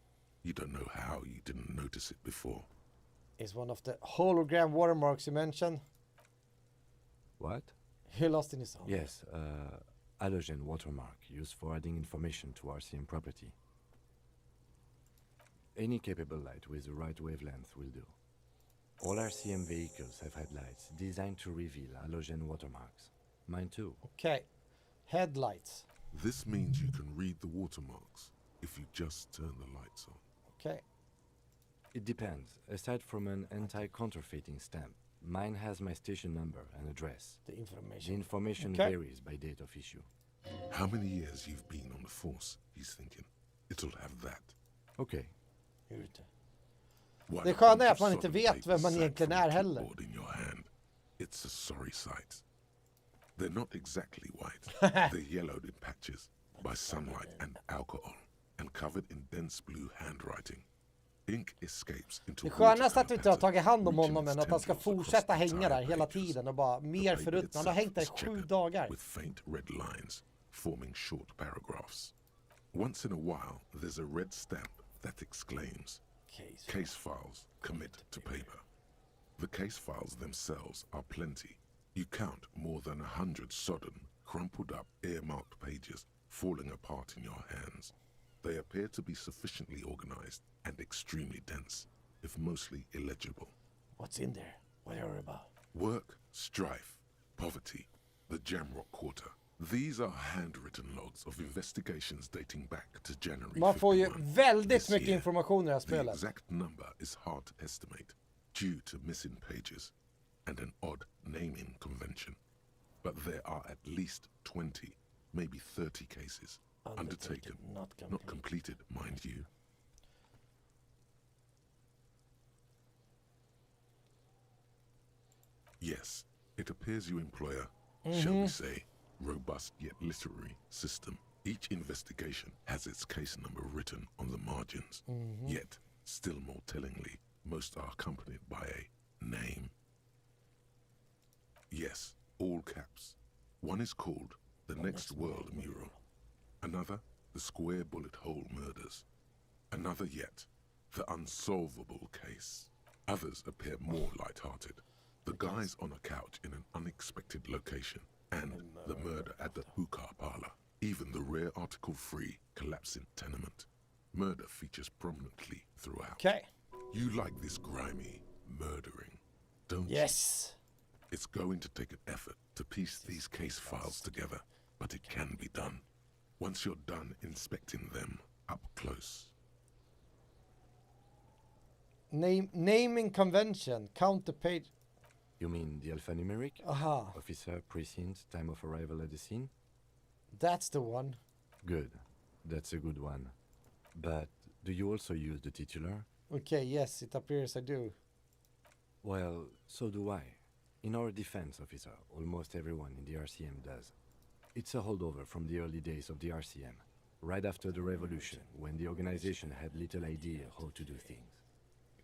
You don't know how you didn't notice it before. Is one of the hologram watermarks you mentioned. What? He lost in his own. Yes, halogen watermark used for adding information to RCM property. Any capable light with the right wavelength will do. All RCM vehicles have headlights designed to reveal halogen watermarks. Mine too. Okay. Headlights. This means you can read the watermarks if you just turn the lights on. Okay. It depends. Aside from an anti-counterfeiting stamp, mine has my station number and address. The information. The information varies by date of issue. How many years you've been on the force, he's thinking. It'll have that. Okay. Det sköna är att man inte vet vem man egentligen är heller. In your hand. It's a sorry sight. They're not exactly white. They're yellowed in patches by sunlight and alcohol and covered in dense blue handwriting. Ink escapes into det skönaste att vi inte har tagit hand om honom än att han ska fortsätta hänga där hela tiden och bara mer förut. Han har hängt där i 7 dagar. With faint red lines forming short paragraphs. Once in a while there's a red stamp that exclaims, Case files, commit to paper. The case files themselves are plenty. You count more than 100 sodden, crumpled up, earmarked pages falling apart in your hands. They appear to be sufficiently organized and extremely dense, if mostly illegible. What's in there? What are you about? Work, strife, poverty, the Jamrock Quarter. These are handwritten logs of investigations dating back to January 51. Man får ju väldigt mycket information i det här The spelet. exact number is hard to estimate due to missing pages and an odd naming convention. But there are at least 20, maybe 30 cases undertaken, not completed, mind you. Yes, it appears you employ a, shall we say, robust yet literary system. Each investigation has its case number written on the margins. Yet, still more tellingly, most are accompanied by a name. Yes, all caps. One is called The Next World Mural. Another, The Square Bullet Hole Murders. Another yet, The Unsolvable Case. Others appear more light-hearted. The guys on a couch in an unexpected location, and the murder at the hookah parlor. Even the rare article-free collapsing tenement. Murder features prominently throughout. Okay. You like this grimy murdering, don't you? Yes. It's going to take an effort to piece these case files together, but it can be done. Once you're done inspecting them up close. Naming convention. Count the page. You mean the alphanumeric? Aha. Officer, precinct, time of arrival at the scene? That's the one. Good. That's a good one. But do you also use the titular? Okay, yes, it appears I do. Well, so do I. In our defense, officer, almost everyone in the RCM does. It's a holdover from the early days of the RCM, right after the revolution, when the organization had little idea how to do things.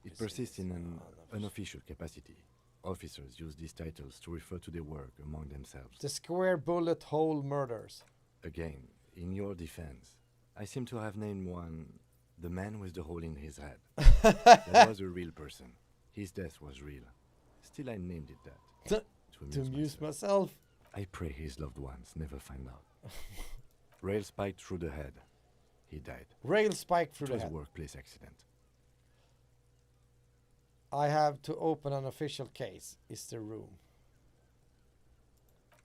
It persists in an unofficial capacity. Officers use these titles to refer to their work among themselves. The Square Bullet Hole Murders. Again, in your defense, I seem to have named one the man with the hole in his head. That was a real person. His death was real. Still, I named it that. To amuse myself. I pray his loved ones never find out. Rail spiked through the head. He died. Rail spiked through the head. It was a workplace accident. I have to open an official case. Is the room.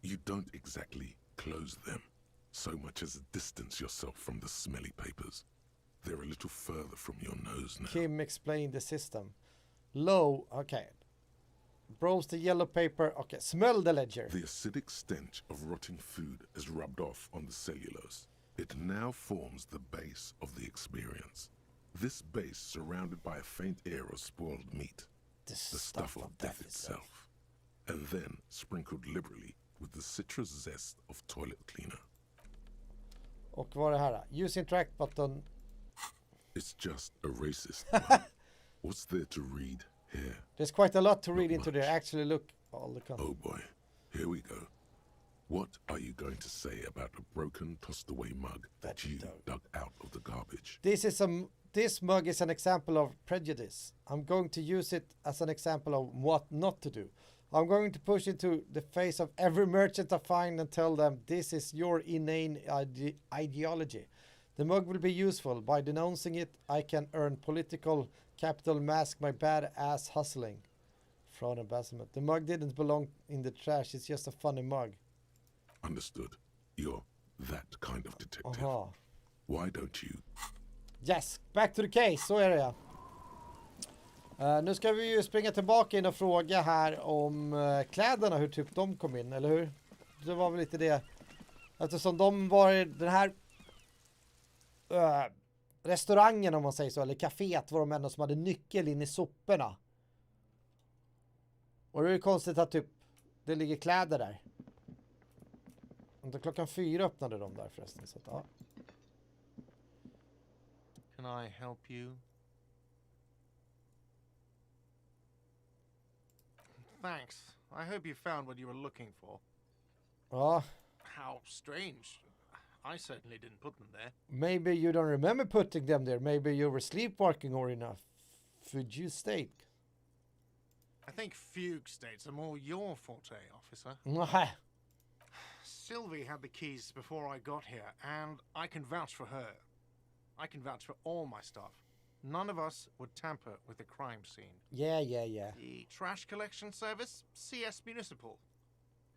You don't exactly close them, so much as distance yourself from the smelly papers. They're a little further from your nose now. Kim explained the system. Low, okay. Browse the yellow paper, okay. Smell the ledger. The acidic stench of rotting food is rubbed off on the cellulose. It now forms the base of the experience. This base surrounded by a faint air of spoiled meat. the stuff of death itself, and then sprinkled liberally with the citrus zest of toilet cleaner. Och vad är det här då? Use interact button. It's just a racist. What's there to read here? There's quite a lot to read into there. Actually, look all the content. Oh boy, here we go. What are you going to say about a broken, tossed-away mug that you dug out of the garbage? This mug is an example of prejudice. I'm going to use it as an example of what not to do. I'm going to push it to the face of every merchant I find and tell them this is your inane ideology. The mug will be useful. By denouncing it, I can earn political capital, mask my bad-ass hustling. Fraud embezzlement. The mug didn't belong in the trash. It's just a funny mug. Understood. You're that kind of detective. Aha. Why don't you? Yes, back to the case. Så är det ja. Nu ska vi ju springa tillbaka in och fråga här om kläderna, hur typ de kom in, eller hur? Det var väl lite det. Eftersom de var i den här restaurangen, om man säger så, eller kaféet, var de enda som hade nyckel in i soporna. Och det är ju konstigt att typ det ligger kläder där. Inte klockan 4 öppnade de där förresten, så att, ja. Can I help you? Thanks. I hope you found what you were looking for. Ja. How strange. I certainly didn't put them there. Maybe you don't remember putting them there. Maybe you were sleepwalking or in a fugue state. I think fugue states are more your forte, officer. Nej. Sylvie had the keys before I got here, and I can vouch for her. I can vouch for all my stuff. None of us would tamper with the crime scene. Yeah. The trash collection service, CS Municipal.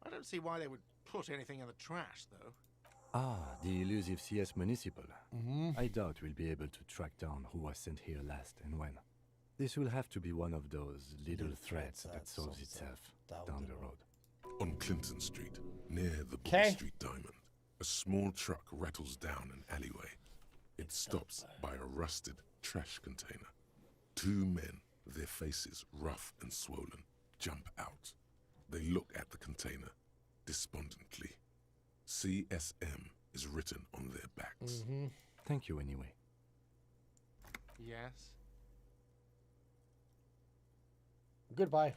I don't see why they would put anything in the trash, though. Ah, the elusive CS Municipal. Mm-hmm. I doubt we'll be able to track down who was sent here last and when. This will have to be one of those little threads that solves itself down the road. On Clinton Street, near the Bond Street Diamond, a small truck rattles down an alleyway. It stops by a rusted trash container. Two men, their faces rough and swollen, jump out. They look at the container despondently. CSM is written on their backs. Mm-hmm. Thank you anyway. Yes? Goodbye.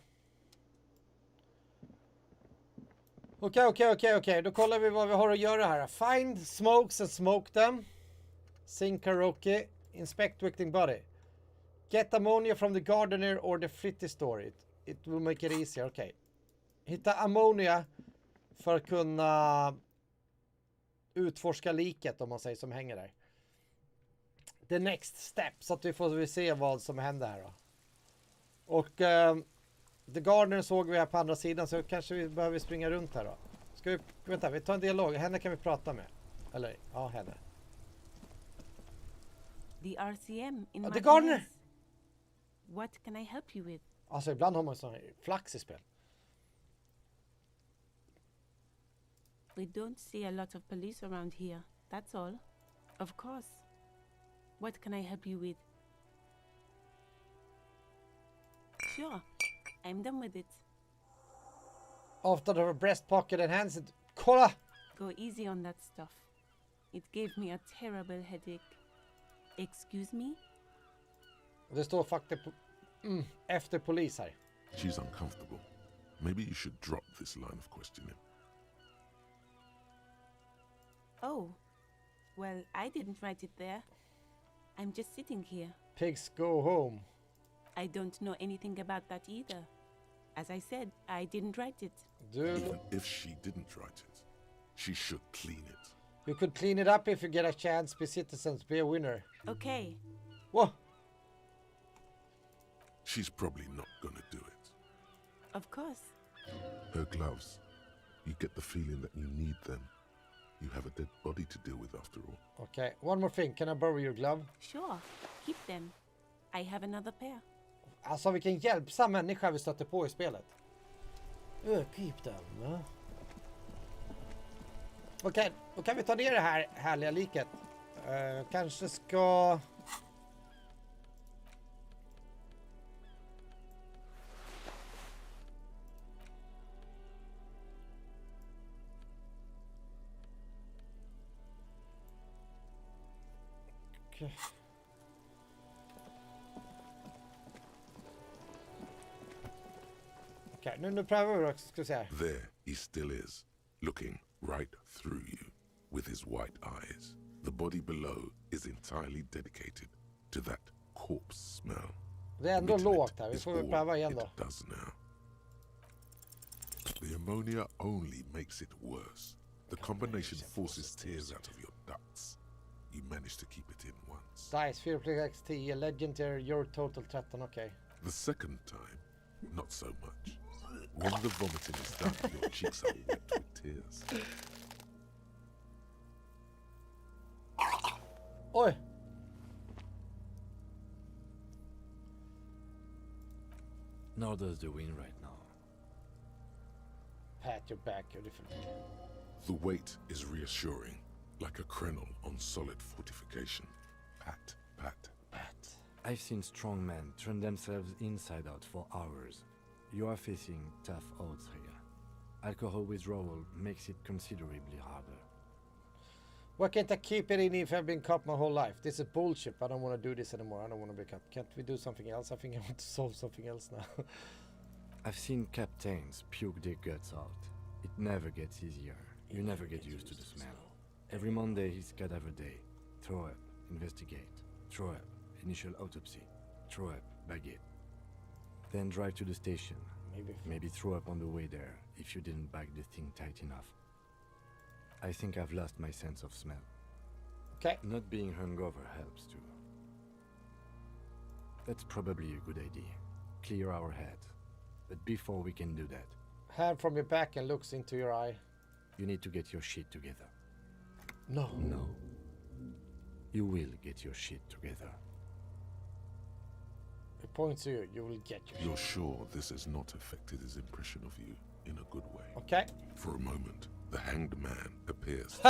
Okej. Då kollar vi vad vi har att göra här. Find smokes and smoke them. Sing karaoke. Inspect victim body. Get ammonia from the gardener or the fritty store. It will make it easier. Okej. Hitta ammonia för att kunna utforska liket, om man säger, som hänger där. The next step. Så att vi får se vad som händer här då. Och The Gardener såg vi här på andra sidan, så kanske vi behöver springa runt här då. Ska vi, vänta, vi tar en dialog. Henne kan vi prata med. Eller, ja, henne. The RCM in The Gardener! What can I help you with? Alltså, ibland har man sån här flax i spel. We don't see a lot of police around here, that's all. Of course. What can I help you with? Sure, I'm done with it. After the breast pocket and hands it. Kolla! Go easy on that stuff. It gave me a terrible headache. Excuse me? Det står faktiskt efter polis här. She's uncomfortable. Maybe you should drop this line of questioning. Oh, well, I didn't write it there. I'm just sitting here. Pigs go home. I don't know anything about that either. As I said, I didn't write it. Even if she didn't write it, she should clean it. You could clean it up if you get a chance. Be citizens, be a winner. Okay. Whoa. She's probably not gonna do it. Of course. Her gloves. You get the feeling that you need them. You have a dead body to deal with after all. Okay, one more thing. Can I borrow your glove? Sure. Keep them. I have another pair. Alltså, vilken hjälpsam människa vi stötte på i spelet. Keep them. Okej, då kan vi ta ner det här härliga liket. Kanske ska... Okej. Okej, nu prövar vi också, ska vi se. There he still is, looking right through you with his white eyes. The body below is entirely dedicated to that corpse smell. Det är ändå lågt här, vi får väl pröva igen då. It does now. The ammonia only makes it worse. The combination forces tears out of your ducts. You manage to keep it in once. Dice 4 + X 10, legendary, your total 13, okay. The second time, not so much. When the vomiting is done, your cheeks are wet with tears. Oj! Nor does the wind right now. Pat your back, you're different. The weight is reassuring, like a crenel on solid fortification. Pat, pat, pat. I've seen strong men turn themselves inside out for hours. You are facing tough odds here. Alcohol withdrawal makes it considerably harder. Why can't I keep it in if I've been caught my whole life? This is bullshit. I don't want to do this anymore. I don't want to be caught. Can't we do something else? I think I want to solve something else now. I've seen captains puke their guts out. It never gets easier. You never get used to the smell. Every Monday is cadaver day. Throw up, investigate. Throw up, initial autopsy. Throw up, bag it. Then drive to the station. Maybe throw up on the way there if you didn't bag the thing tight enough. I think I've lost my sense of smell. Okay. Not being hungover helps too. That's probably a good idea. Clear our heads. But before we can do that, hand from your back and looks into your eye. You need to get your shit together. No. No. You will get your shit together. It points to you. You will get your You're sure this has not affected his impression of you in a good way? Okay. For a moment, the hanged man appears.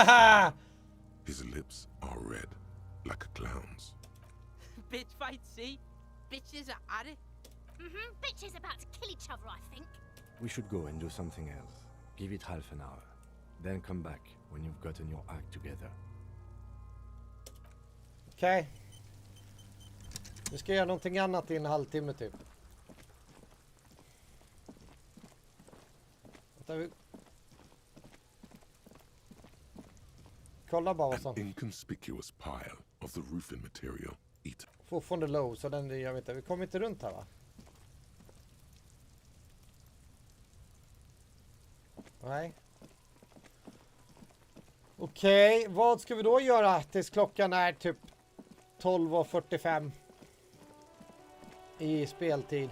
His lips are red, like a clown's. Bitch fight, see? Bitches are at it. Bitches about to kill each other, I think. We should go and do something else. Give it half an hour. Then come back when you've gotten your act together. Okej. Vi ska göra någonting annat i en halvtimme typ. Kolla bara vad som... An inconspicuous pile of the roofing material. Eat. Fortfarande low, så den, jag vet inte, vi kommer inte runt här va? Nej. Okej, vad ska vi då göra tills klockan är typ 12:45 i speltid?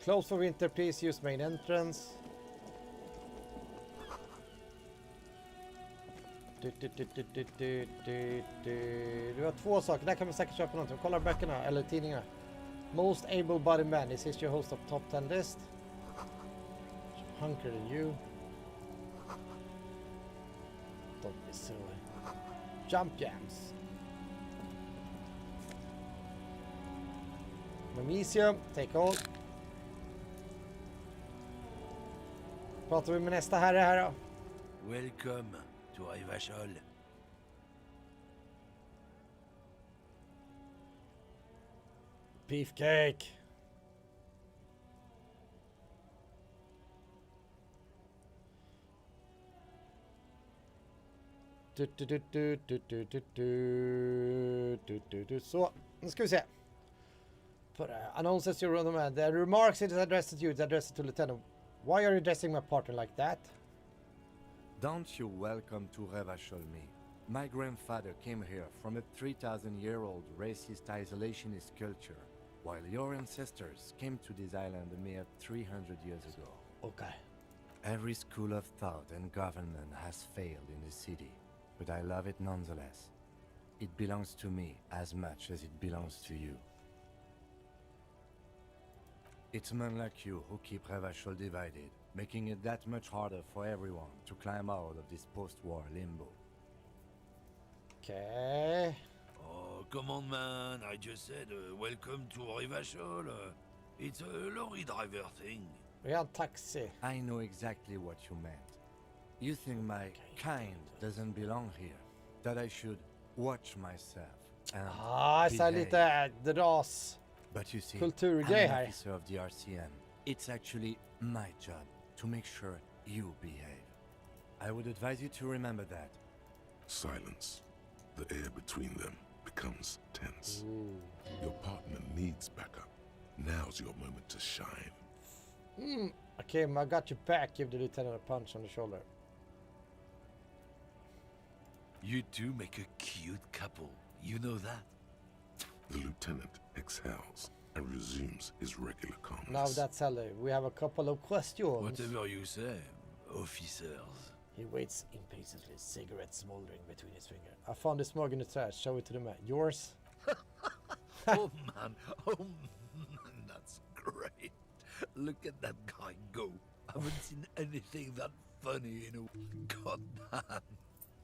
Close for winter, please use main entrance. Du har två saker, där kan man säkert köpa någonting. Kolla böckerna, eller tidningarna. Most able-bodied man, is this your host of top 10 list? Hunker than you. Don't be silly. Jump jams. Magnesium, take all. Pratar vi med nästa herre här då? Welcome to Rivachol. Beefcake. Så, nu ska vi se. Announces your run. The remarks it is addressed to you. It's addressed to Lieutenant. Why are you addressing my partner like that? Don't you welcome to Rivachol me. My grandfather came here from a 3,000-year-old racist isolationist culture, while your ancestors came to this island a mere 300 years ago. Okay. Every school of thought and government has failed in the city, but I love it nonetheless. It belongs to me as much as it belongs to you. It's men like you who keep Rivachol divided, making it that much harder for everyone to climb out of this post-war limbo. Okay. Oh, come on, man. I just said welcome to Rivachol. It's a lorry driver thing. Vi har en taxi. I know exactly what you meant. You think my kind doesn't belong here. That I should watch myself and Så här lite dras But you see, kulturgrej I'm an här. officer of the RCM. It's actually my job to make sure you behave. I would advise you to remember that. Silence. The air between them becomes tense. Ooh. Your partner needs backup. Now's your moment to shine. Okay, I got your back. Give the lieutenant a punch on the shoulder. You two make a cute couple. You know that? The lieutenant exhales and resumes his regular calmness. Now that's Ellie. We have a couple of questions. Whatever you say, officers. He waits impatiently, cigarette smoldering between his fingers. I found this mug in the trash. Show it to the man. Yours? Oh man, that's great. Look at that guy go. I haven't seen anything that funny in a goddamn.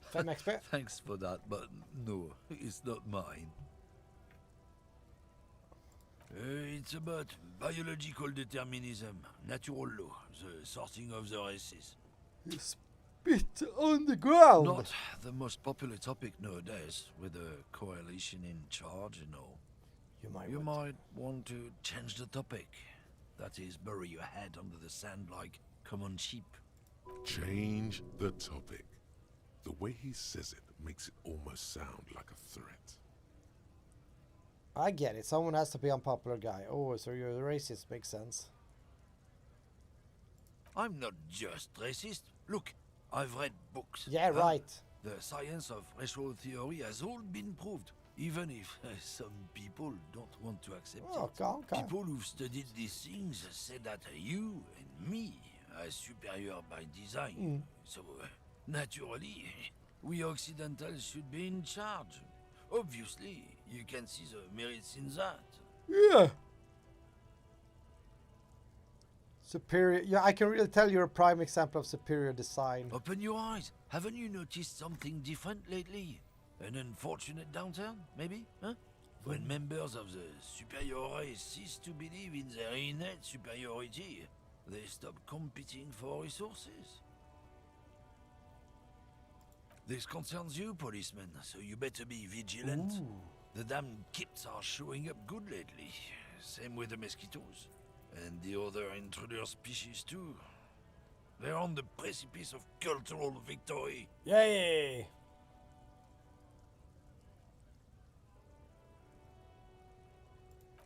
5 XP. Thanks for that, but no, it's not mine. It's about biological determinism, natural law, the sorting of the races. Spit on the ground! Not the most popular topic nowadays, with the coalition in charge and all. You might want to change the topic. That is, bury your head under the sand like common sheep. Change the topic. The way he says it makes it almost sound like a threat. I get it. Someone has to be unpopular guy. Oh, so you're a racist. Makes sense. I'm not just racist. Look, I've read books. Yeah, right. The science of racial theory has all been proved, even if some people don't want to accept it. Okay. People who've studied these things say that you and me are superior by design. So, naturally, we Occidentals should be in charge. Obviously, you can see the merits in that. Yeah. Superior. Yeah, I can really tell you're a prime example of superior design. Open your eyes. Haven't you noticed something different lately? An unfortunate downturn, maybe? Huh? When members of the superior race cease to believe in their innate superiority, they stop competing for resources. This concerns you, policeman, so you better be vigilant. Ooh. The damn kips are showing up good lately. Same with the mosquitoes. And the other intruder species too. They're on the precipice of cultural victory. Yay!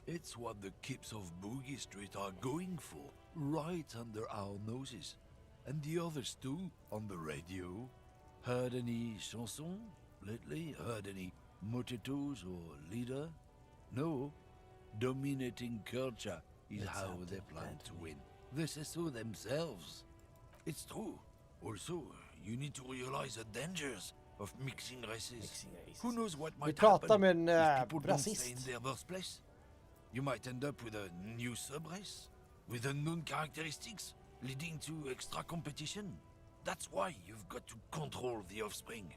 It's what the kips of Boogie Street are going for, right under our noses. And the others too, on the radio. Heard any chansons lately? Heard any motetos or leader? No. Dominating culture is how they plan to win. They say so themselves. It's true. Also, you need to realize the dangers of mixing races. Who knows what might happen if people don't stay in their birthplace? You might end up with a new sub-race, with unknown characteristics, leading to extra competition. That's why you've got to control the offspring.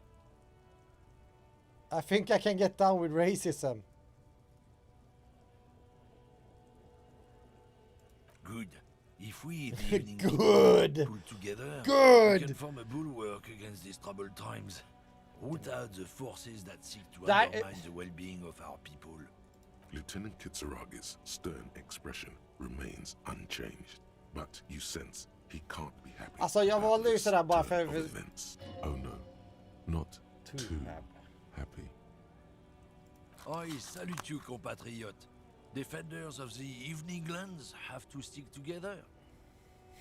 I think I can get down with racism. Good. If we, the evening Good. pull together, Good. we can form a bulwark against these troubled times. Root out the forces that seek to That undermine the well-being of our people. Lieutenant Kitsuragi's stern expression remains unchanged, but you sense he can't be happy. Alltså jag valde ju sådär bara för... Events. Oh no, not too happy. I salute you, compatriot. Defenders of the evening lands have to stick together.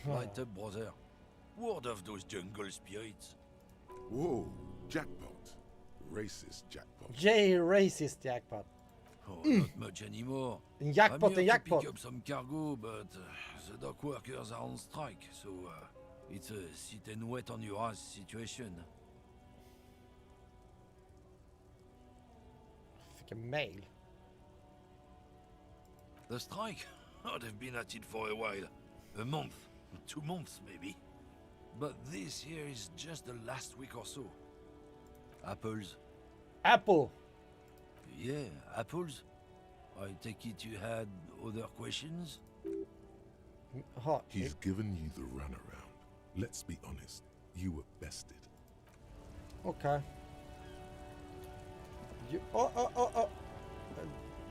Light up, brother. Ward off those jungle spirits. Whoa, jackpot. Racist jackpot. Racist jackpot. Oh, not much anymore. Jackpot, I'm here jackpot. to pick up some cargo, but the dock workers are on strike, so it's a sit and wait on your ass situation. Fick en mail. The strike? Oh, they've been at it for a while. A month, 2 months maybe. But this here is just the last week or so. Apples. Apple. Yeah, apples. I take it you had other questions? He's given you the runaround. Let's be honest, you were bested. Okay.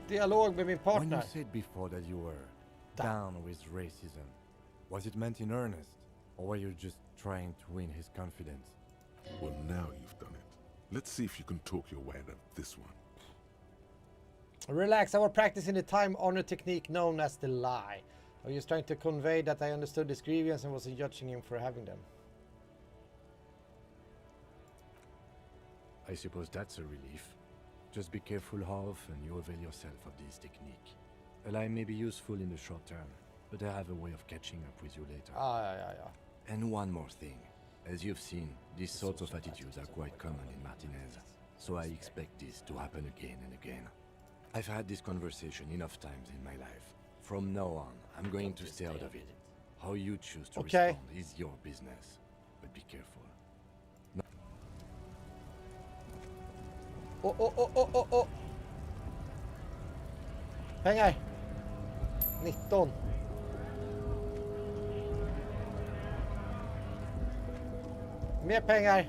Dialog med min When partner. you said before that you were down with racism, was it meant in earnest? Or were you just trying to win his confidence? Well, now you've done it. Let's see if you can talk your way out of this one. Relax, I was practicing the time-honored technique known as the lie. I was just trying to convey that I understood his grievance and wasn't judging him for having them. I suppose that's a relief. Just be careful how often you avail yourself of this technique. A lie may be useful in the short term, but I have a way of catching up with you later. Yeah. And one more thing. As you've seen, these sorts of attitudes are quite common in Martinez, so I expect this to happen again and again. I've had this conversation enough times in my life. From now on, I'm going to stay out of it. How you choose to respond is your business, but be careful. Oh. Pengar. 19. Mer pengar.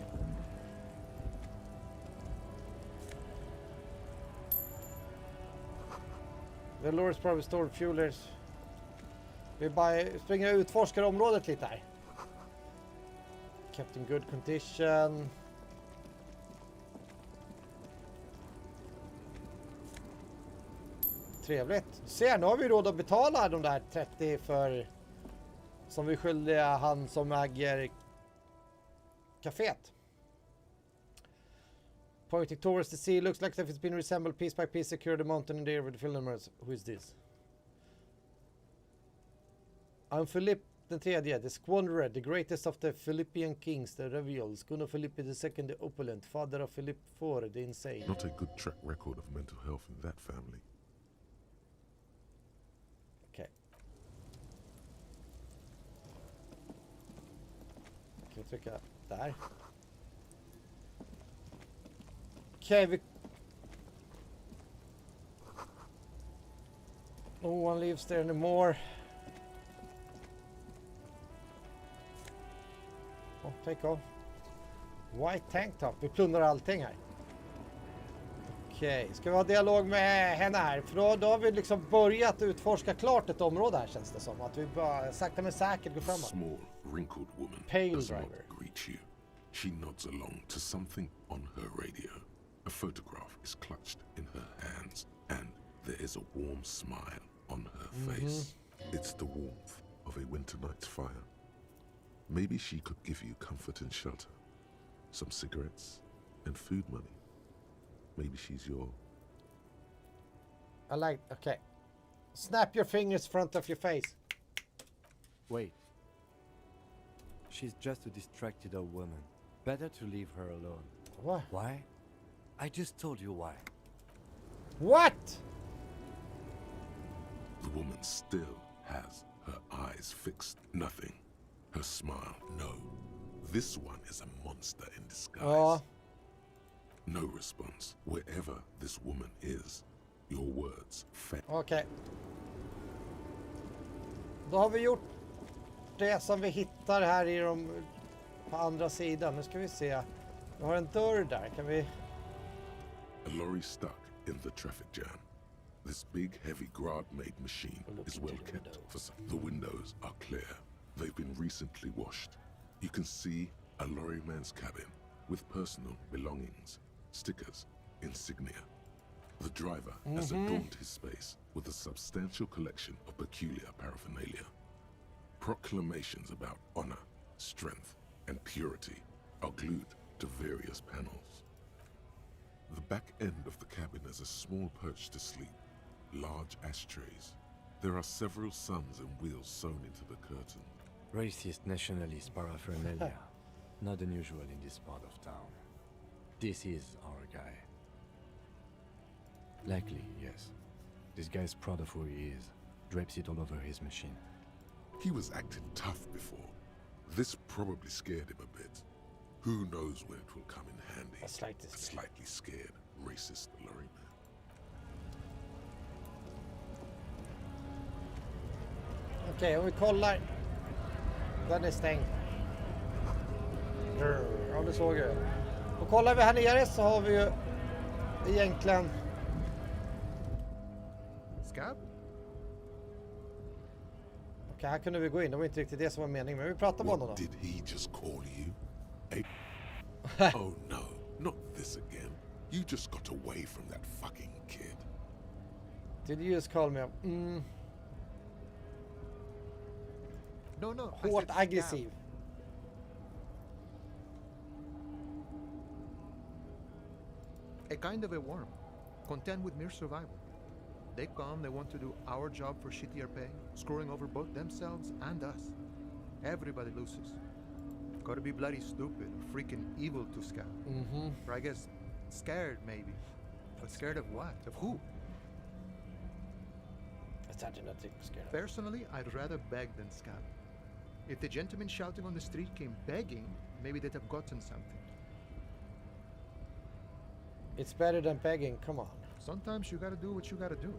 The Lord's probably stored fuelers. Vi bara springer och utforskar området lite här. Kept in good condition. Trevligt. Se, nu har vi råd att betala de där 30 för som vi skyldiga han som äger kaféet. Pointing towards the sea, looks like it's been reassembled piece by piece, secure the mountain and there with the field numbers. Who is this? I'm Philip the tredje, the Squanderer, the greatest of the Philippian kings, the Reveal, son of Philip II, the opulent, father of Philip IV, the insane. Not a good track record of mental health in that family. Okay. Kan vi trycka där? Okej, vi... No one lives there anymore. Oh, take off. White tank top. Vi plundrar allting här. Okej, ska vi ha dialog med henne här? För då har vi liksom börjat utforska klart ett område här, känns det som. Att vi bara sakta men säkert går framåt. Small, wrinkled woman Pale does driver. not greet you. She nods along to something on her radio. A photograph is clutched in her hands, and there is a warm smile on her face. It's the warmth of a winter night's fire. Maybe she could give you comfort and shelter, some cigarettes and food money. Maybe she's your... I like... Okay. Snap your fingers in front of your face. Wait. She's just a distracted old woman. Better to leave her alone. What? Why? I just told you why. What? The woman still has her eyes fixed. Nothing. Her smile. No. This one is a monster in disguise. No response. Wherever this woman is, your words fail. Okej. Då har vi gjort det som vi hittar här i på andra sidan. Nu ska vi se. Vi har en dörr där. Kan vi... A lorry stuck in the traffic jam. This big, heavy Grad-made machine is well kept. The windows are clear. They've been recently washed. You can see a lorryman's cabin with personal belongings, stickers, insignia. The driver has adorned his space with a substantial collection of peculiar paraphernalia. Proclamations about honor, strength, and purity are glued to various panels. The back end of the cabin is a small perch to sleep, large ashtrays. There are several suns and wheels sewn into the curtain. Racist nationalist paraphernalia. Not unusual in this part of town. This is our guy. Likely, yes. This guy's proud of who he is. Drapes it all over his machine. He was acting tough before. This probably scared him a bit. Who knows when it will come in handy? A slightly scared, racist lorryman. Okej, om vi kollar. Den är stängd. Ja, det såg jag. Och kollar vi här nere så har vi ju egentligen... Scab? Okej, här kunde vi gå in. Det var inte riktigt det som var meningen. Men vi pratar med honom då. Did he just call you? Oh no, not this again. You just got away from that fucking kid. Did you just call me? No. Hårt aggressiv. A kind of a worm, content with mere survival. They come, they want to do our job for shittier pay, screwing over both themselves and us. Everybody loses. Gotta be bloody stupid or freaking evil to Scab. Or I guess scared maybe. But scared of what? Of who? Personally, I'd rather beg than Scab. If the gentleman shouting on the street came begging, maybe they'd have gotten something. It's better than begging, come on. Sometimes you gotta do what you gotta do.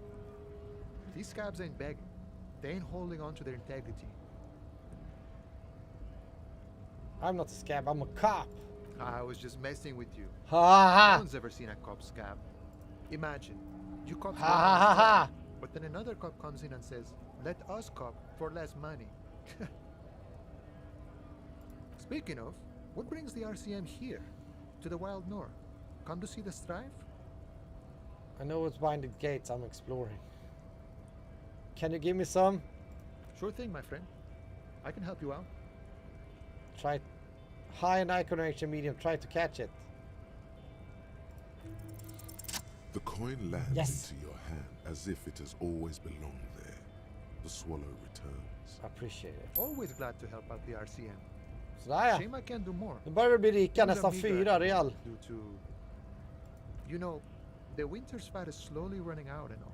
These Scabs ain't begging. They ain't holding on to their integrity. I'm not a scab, I'm a cop. I was just messing with you. Ha ha ha! No one's ever seen a cop scab. Imagine, you cops Ha ha ha ha! but then another cop comes in and says, let us cop for less money. Speaking of, what brings the RCM here? To the Wild North? Come to see the strife? I know what's behind the gates, I'm exploring. Can you give me some? Sure thing, my friend. I can help you out. Try high and icon range and medium, try to catch it. The coin lands into your hand as if it has always belonged there. The swallow returns. I appreciate it. Always glad to help out the RCM. Sådär ja. Shame I can't do more. Nu börjar vi bli rika, nästan 4 real. You know, the winter's fat is slowly running out and all.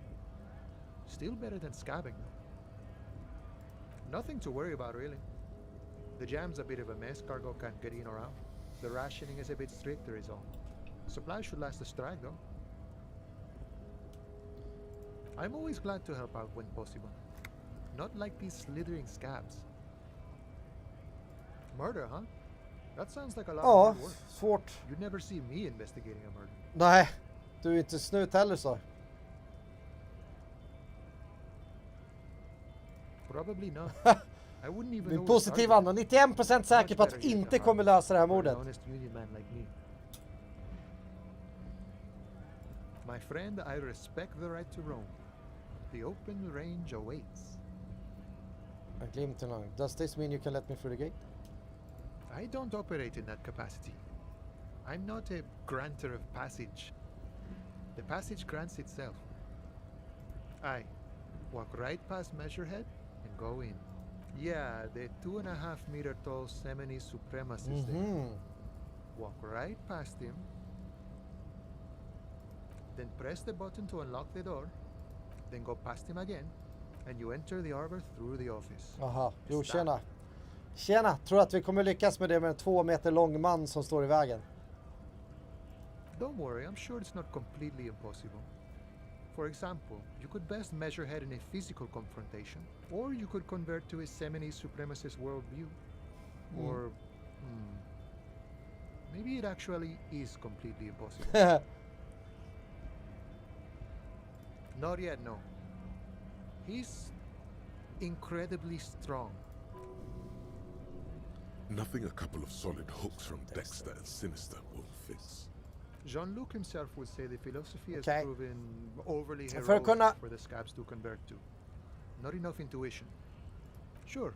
Still better than scabbing though. Nothing to worry about really. The jam's a bit of a mess, cargo can't get in or out. The rationing is a bit stricter is all. Supplies should last the strike though. I'm always glad to help out when possible. Not like these slithering scabs. Murder, huh? That sounds like a lot of hard work. Svårt. You'd never see me investigating a murder. Nej, du är inte snut heller så. Probably not. I wouldn't even Min positiva anda, 91% säker på att inte kommer lösa det här mordet. My friend, I respect the right to roam. The open range awaits. A glimt along. Does this mean you can let me through the gate? I don't operate in that capacity. I'm not a granter of passage. The passage grants itself. I walk right past Measurehead and go in. Yeah, the 2.5 meter tall Semini supremacist there. Walk right past him. Then press the button to unlock the door. Then go past him again. And you enter the arbor through the office. Aha, jo tjena. Tjena, tror att vi kommer lyckas med det med en 2 meter lång man som står i vägen. Don't worry, I'm sure it's not completely impossible. For example, you could best measure head in a physical confrontation, or you could convert to a Semini supremacist worldview. Or maybe it actually is completely impossible. Not yet, no. He's incredibly strong. Nothing a couple of solid hooks from Dexter and Sinister won't fix. Jean-Luc himself would say the philosophy has proven overly heroic for the scabs to convert to. Not enough intuition. Sure.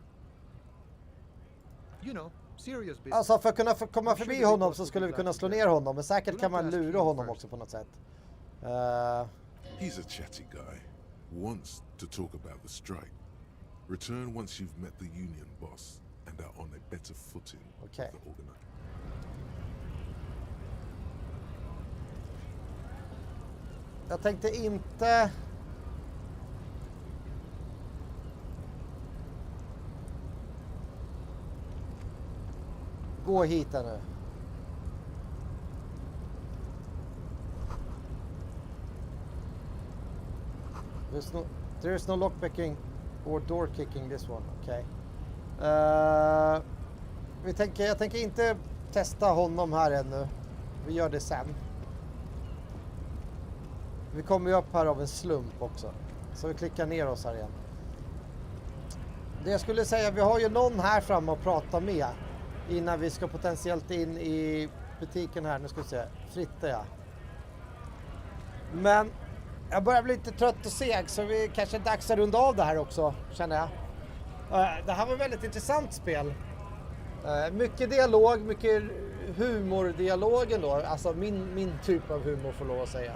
You know, serious business. Alltså för att kunna komma förbi honom så skulle vi kunna slå ner honom. Men säkert kan man lura honom också på något sätt. He's a chatty guy. Wants to talk about the strike. Return once you've met the union boss and are on a better footing with the organizer. Jag tänkte inte... gå hit nu. There's no lockpicking or door kicking this one. Okej. Jag tänker inte testa honom här ännu. Vi gör det sen. Vi kommer ju upp här av en slump också. Så vi klickar ner oss här igen. Det jag skulle säga, vi har ju någon här framme att prata med innan vi ska potentiellt in i butiken här. Nu ska vi se. Fritta, ja. Men jag börjar bli lite trött och seg, så vi kanske är dags att runda av det här också, känner jag. Det här var ett väldigt intressant spel. Mycket dialog, mycket humordialog ändå. Alltså min typ av humor, får lov att säga.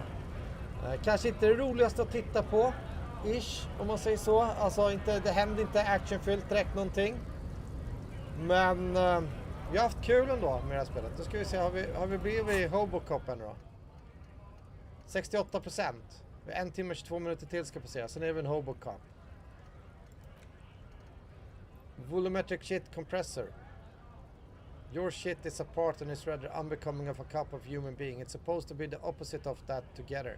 Kanske inte det roligaste att titta på, ish, om man säger så. Alltså det händer inte actionfyllt direkt någonting. Men vi har haft kul ändå med det här spelet. Då ska vi se, har vi blivit Hobocop ännu då? 68%. 1 timme och 22 minuter till ska passera. Sen är vi en Hobocop. Volumetric shit compressor. Your shit is apart and is rather unbecoming of a cup of human being. It's supposed to be the opposite of that together.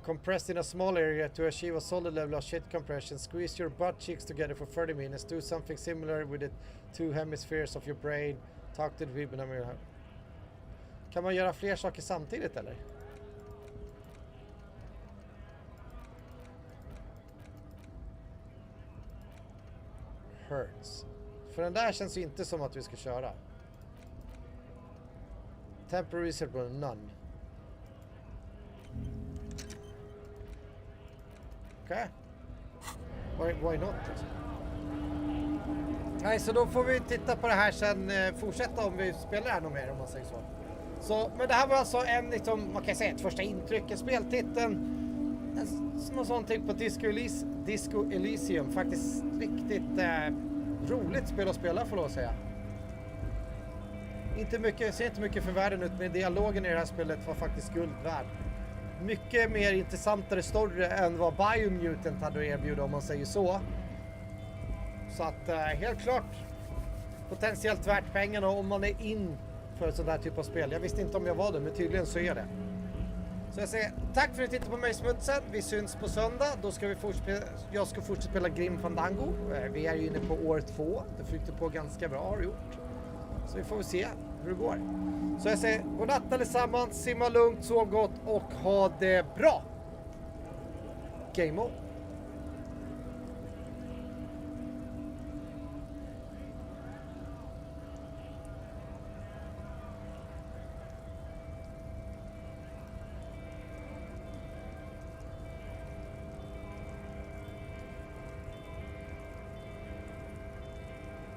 Compressed in a small area to achieve a solid level of shit compression. Squeeze your butt cheeks together for 30 minutes. Do something similar with the two hemispheres of your brain. Talk to the people in your... Kan man göra fler saker samtidigt eller? Hurts. För den där känns ju inte som att vi ska köra. Temporary reservoir, none. Okej. Why not? Nej, så då får vi titta på det här sen, fortsätta om vi spelar här något mer, om man säger så. Men det här var alltså en, liksom, man kan säga ett första intryck, en speltiteln. Någon sån typ på Disco Elysium. Faktiskt riktigt roligt spel att spela, får jag säga. Ser inte mycket för världen ut, men dialogen i det här spelet var faktiskt guld värd. Mycket mer intressantare story än vad Biomutant hade att erbjuda, om man säger så. Så att helt klart potentiellt värt pengarna om man är in för ett sånt här typ av spel. Jag visste inte om jag var det, men tydligen så är det. Så jag säger tack för att ni tittade på mig, Smutsen. Vi syns på söndag. Då ska jag ska fortsätta spela Grim Fandango. Vi är ju inne på år 2. Det flyter på ganska bra, har det gjort. Så vi får se hur det går. Så jag säger godnatt allesammans. Simma lugnt, sov gott och ha det bra. Game on.